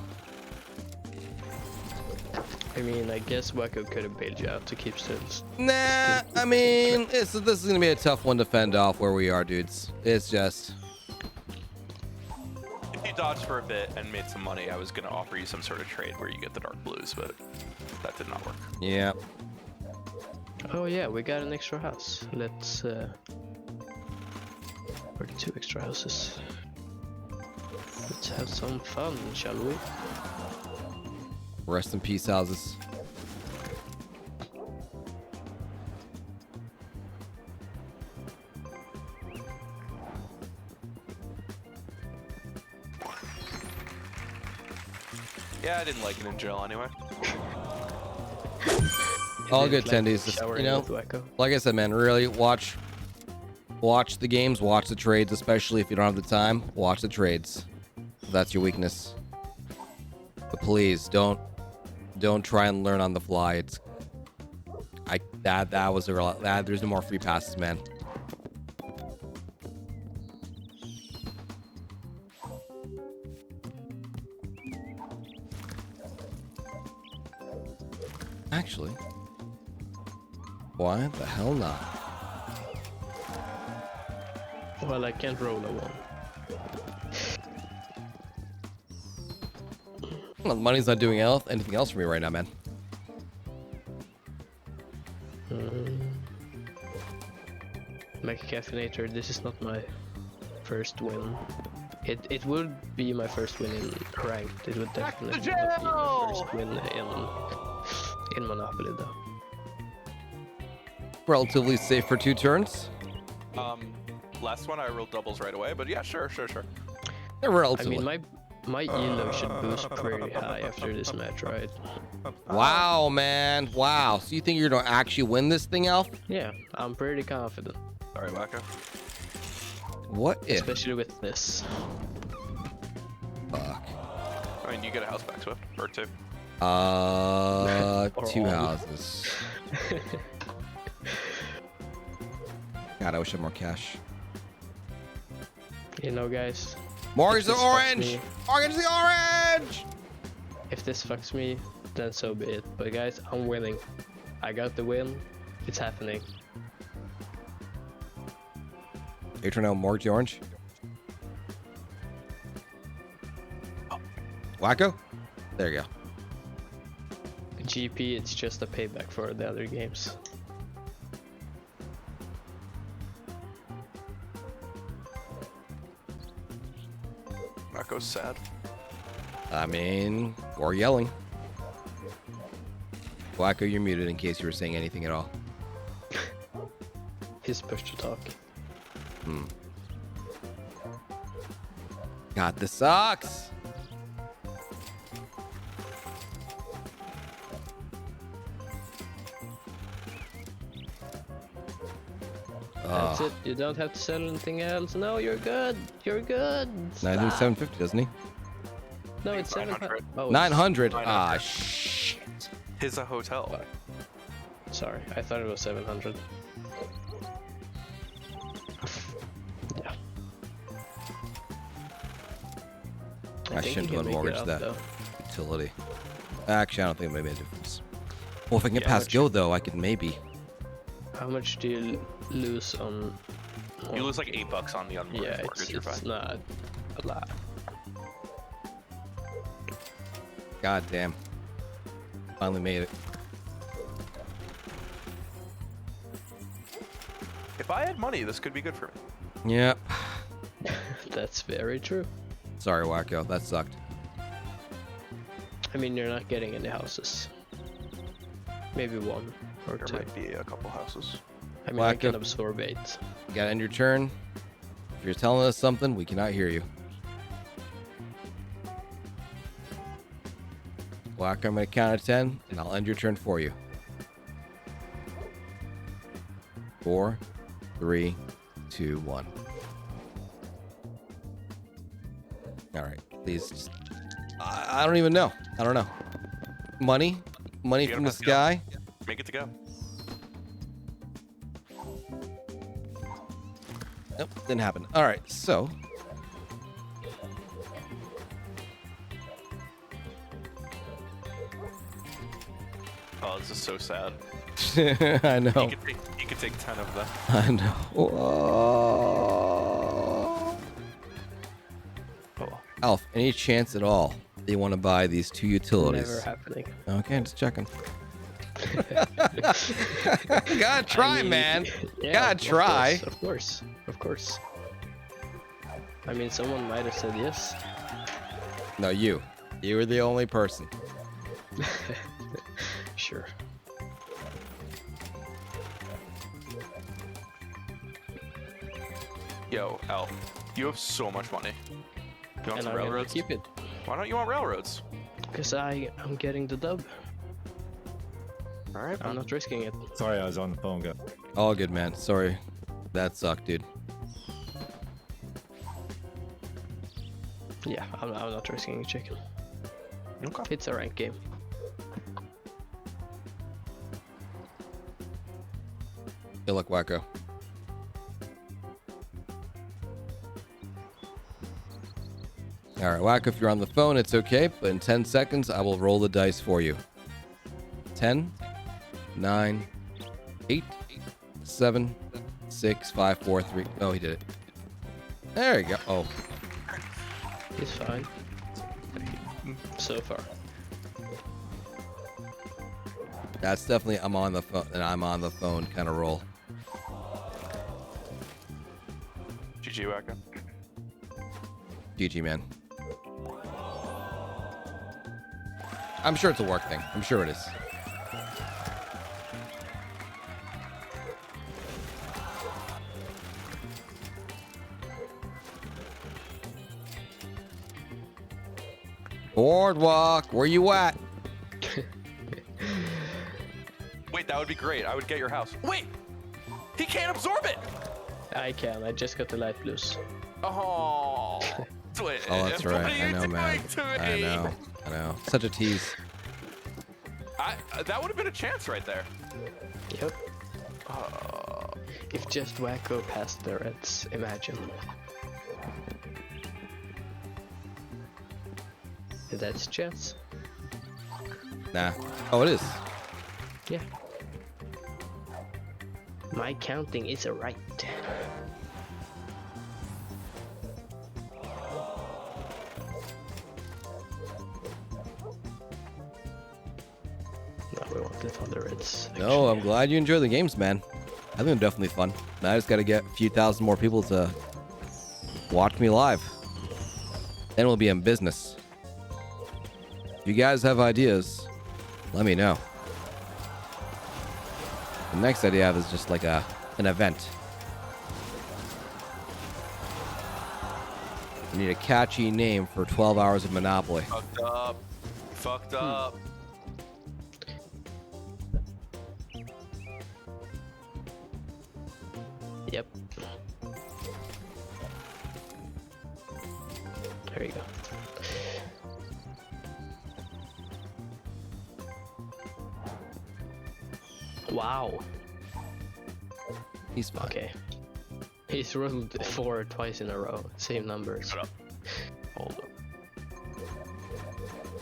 I mean, I guess Whacko could have bailed you out to keep stills. Nah, I mean, this is gonna be a tough one to fend off where we are, dudes. It's just. If you dodged for a bit and made some money, I was going to offer you some sort of trade where you get the dark blues, but that did not work. Yeah. Oh yeah, we got an extra house. Let's or 2 extra houses. Let's have some fun, shall we? Rest in peace, houses. Yeah, I didn't like it in jail anyway. All good, Like tendies. Just, showering with Whacko. like I said, man, really watch the games, watch the trades, especially if you don't have the time. Watch the trades. If that's your weakness. But please don't try and learn on the fly. That was there's no more free passes, man. Actually, why the hell not? Well, I can't roll a 1. Well, the money's not doing anything else for me right now, man. Make a caffeinator. This is not my first win. It would be my first win in ranked. It would definitely not be my first win in Monopoly though. Relatively safe for 2 turns. Last one I rolled doubles right away, but yeah, sure. They're I relatively. mean, my elo should boost pretty high after this match, right? Wow, man. Wow. So you think you're gonna actually win this thing, Alf? Yeah, I'm pretty confident, Sorry, Whacko. What if? especially with this. Fuck. I mean, you get a house back, Swift, or 2. 2 all. houses. God, I wish I had more cash. You know, guys, Mortgage the this fucks orange! me. Mortgage the orange! if this fucks me, then so be it. But guys, I'm winning. I got the win. It's happening. Are you trying to mortgage the orange? Whacko? There you go. GP, it's just a payback for the other games. Whacko's sad. I mean, or yelling. Whacko, you're muted in case you were saying anything at all. He's pushed to talk. God, this sucks! That's it. You don't have to sell anything else. No, you're good. You're good. I think 750, doesn't he? No, it's 900. 700. Oh, 900. 900. Ah, shit. His a hotel. sorry. I thought it was 700. Yeah. I think shouldn't he have can make it mortgaged up, that though. utility. Actually, I don't think it made a difference. Well, if I can get Yeah, past but go, though, I could maybe. How much do you lose on? You lose like $8 on the unmortgaged Yeah, mortgage. You're it's fine. not a lot. God damn. Finally made it. If I had money, this could be good for me. Yep. That's very true. Sorry, Whacko. That sucked. I mean, you're not getting any houses. Maybe 1 or There 2. might be a couple houses. I mean, I Whacko. can absorb 8. You gotta end your turn. If you're telling us something, we cannot hear you. Whacko, I'm gonna count to 10, and I'll end your turn for you. 4, 3, 2, 1. All right, please. Just, I don't even know. I don't know. Money You from don't the have to go. sky. Make it to go. Nope, didn't happen. All right, so Oh, this is so sad. I know. You could take 10 of them. I know. Oh. Alf, any chance at all they want to buy these 2 utilities? Never happening. Okay, just checking. Gotta try, I mean, man. Yeah, Gotta try. Of course, of course. I mean, someone might have said yes. No, you. You were the only person. Sure. Yo, Al, you have so much money. You want And some I'm gonna railroads? keep it. Why don't you want railroads? Because I'm getting the dub. All right, I'm not risking it. Sorry, I was on the phone, guy. All good, man. Sorry. That sucked, dude. Yeah, I'm not risking a chicken. Okay. It's a rank game. Good luck, Whacko. All right, Whacko, if you're on the phone, it's okay, but in 10 seconds, I will roll the dice for you. 10, 9, 8, 7, 6, 5, 4, 3. Oh, he did it. There you go. Oh, He's fine. So far. that's definitely I'm on the phone and I'm on the phone kind of roll. GG, Whacko. GG, man. I'm sure it's a work thing. I'm sure it is. Boardwalk, where you at? Wait, that would be great. I would get your house. Wait! He can't absorb it! I can. I just got the light blues. Oh. Swift, Oh, that's what right. are I you know, man. doing to I me? know. I know. Such a tease. That would have been a chance right there. Yep. If just Whacko passed the reds, imagine. That's chance. Nah. Oh, it is. Yeah. My counting is a right. No, we want it on the reds. No, I'm actually. glad you enjoy the games, man. I think they're definitely fun. Now I just got to get a few thousand more people to watch me live. Then we'll be in business. If you guys have ideas, let me know. The next idea I have is just like an event. We need a catchy name for 12 hours of Monopoly. Fucked up. Fucked up. Yep. There you go. Wow. He's fine. Okay. He's rolled 4 twice in a row. Same numbers. Shut up. Hold up.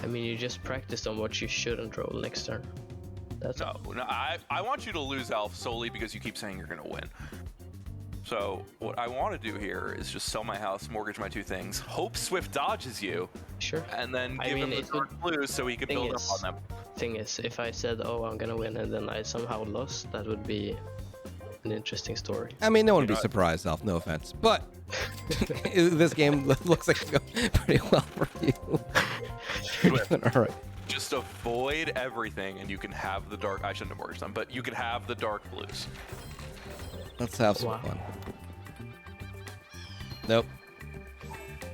I mean, you just practiced on what you shouldn't roll next turn. That's all. No, I want you to lose Alf solely because you keep saying you're gonna win. So what I want to do here is just sell my house, mortgage my 2 things, hope Swift dodges you, Sure. and then I give mean, him the it would- dark blues so he can thing build is- up on them. Thing is, if I said, "Oh, I'm gonna win," and then I somehow lost, that would be an interesting story. I mean, no one would be know, surprised, Alf. No offense, but this game looks like it's going pretty well for you. You're doing all right. Just avoid everything, and you can have the dark. I shouldn't have mortgaged them, but you can have the dark blues. Let's have some Wow. fun. Nope.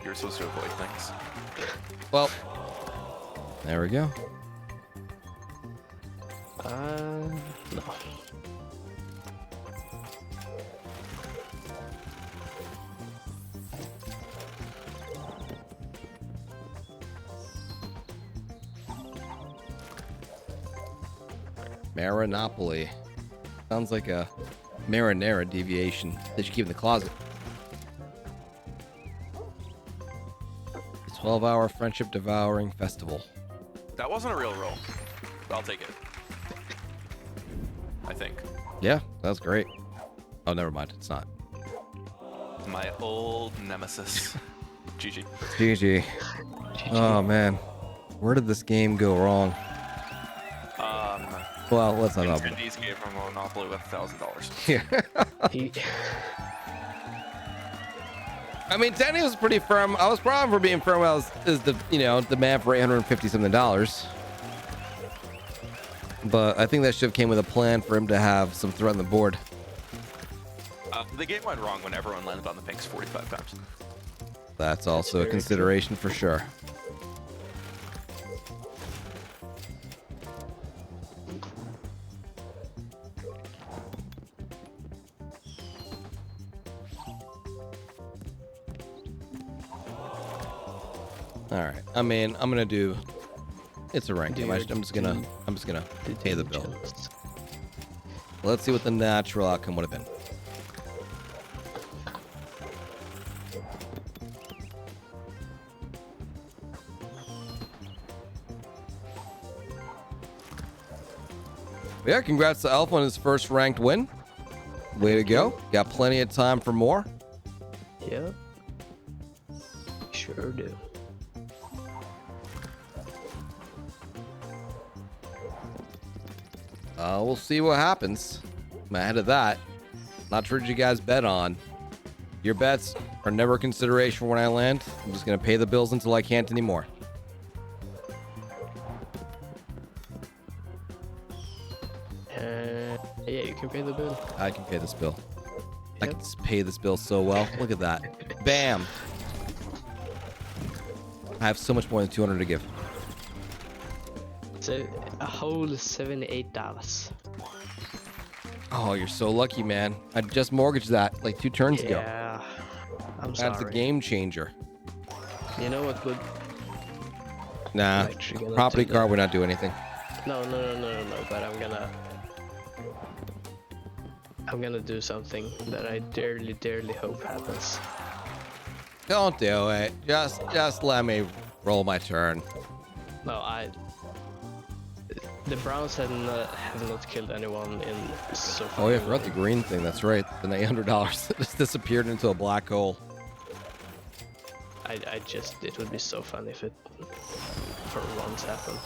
You're supposed to avoid things. Well, there we go. No. Marinopoly. Sounds like a marinara deviation that you keep in the closet. 12-hour friendship devouring festival. That wasn't a real roll. But I'll take it. I think. Yeah, that's great. Oh, never mind. It's not. My old nemesis. GG. GG. Oh, man. Where did this game go wrong? Well, let's not open it. Tendiesss gave him a monopoly with $1,000. Yeah. He, I mean, Tenny was pretty firm. I was proud for being firm. I was the the man for $850 something. But I think that should have came with a plan for him to have some threat on the board. The game went wrong when everyone landed on the pinks 45 times. That's also a very consideration for sure. All right. I mean, I'm gonna do. It's a rank game. I'm just gonna pay the bill. diligence. Let's see what the natural outcome would have been. Yeah, congrats to Elf on his first ranked win. Way to go. Got plenty of time for more. Yeah. Sure do. We'll see what happens. I'm ahead of that. Not sure what you guys bet on. Your bets are never a consideration when I land. I'm just going to pay the bills until I can't anymore. Yeah, you can pay the bill. I can pay this bill. I Yep. can just pay this bill so well. Look at that. Bam. I have so much more than 200 to give. So a whole $78. Oh, you're so lucky, man. I just mortgaged that like 2 turns ago. Yeah. I'm sorry. That's a game changer. You know what would? Nah. I'm actually gonna Property do card would not do anything. No. But I'm gonna do something that I dearly hope happens. Don't do it. Just let me roll my turn. No, the Browns have not killed anyone in so far. Oh yeah, I forgot the green thing. That's right. The $800 just disappeared into a black hole. It would be so fun if it for once happened.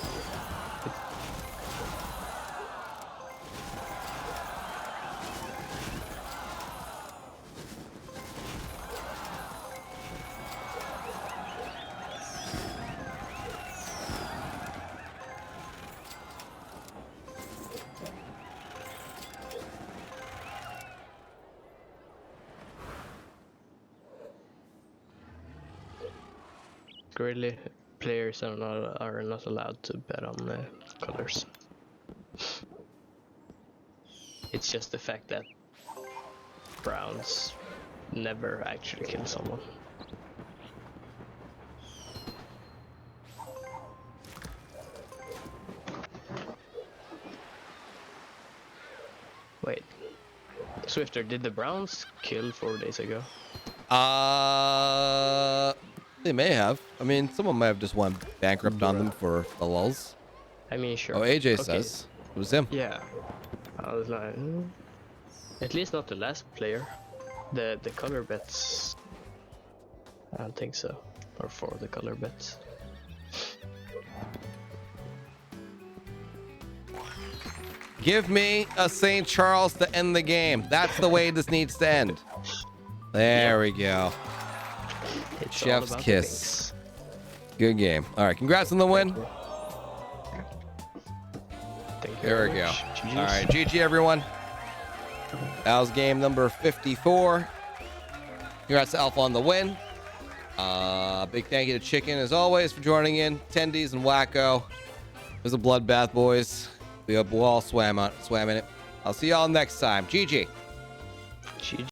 Really, players are not allowed to bet on colors. It's just the fact that Browns never actually kill someone. Wait, Swiftor, did the Browns kill 4 days ago? They may have. I mean, someone might have just went bankrupt on them for the lulz. I mean, sure. Oh, AJ Okay. says it was him. Yeah. I was like, at least not the last player. The color bets. I don't think so. Or for the color bets. Give me a St. Charles to end the game. That's the way this needs to end. There we go. It's all Chef's about the kiss. base. Good game. All right, congrats on the win. Thank you There very we go. much. All GGs. right, GG everyone. That was game number 54. Congrats to Alpha on the win. Big thank you to Chicken as always for joining in. Tendies and Whacko. It was a bloodbath, boys. We all swam in it. I'll see y'all next time. GG. GG.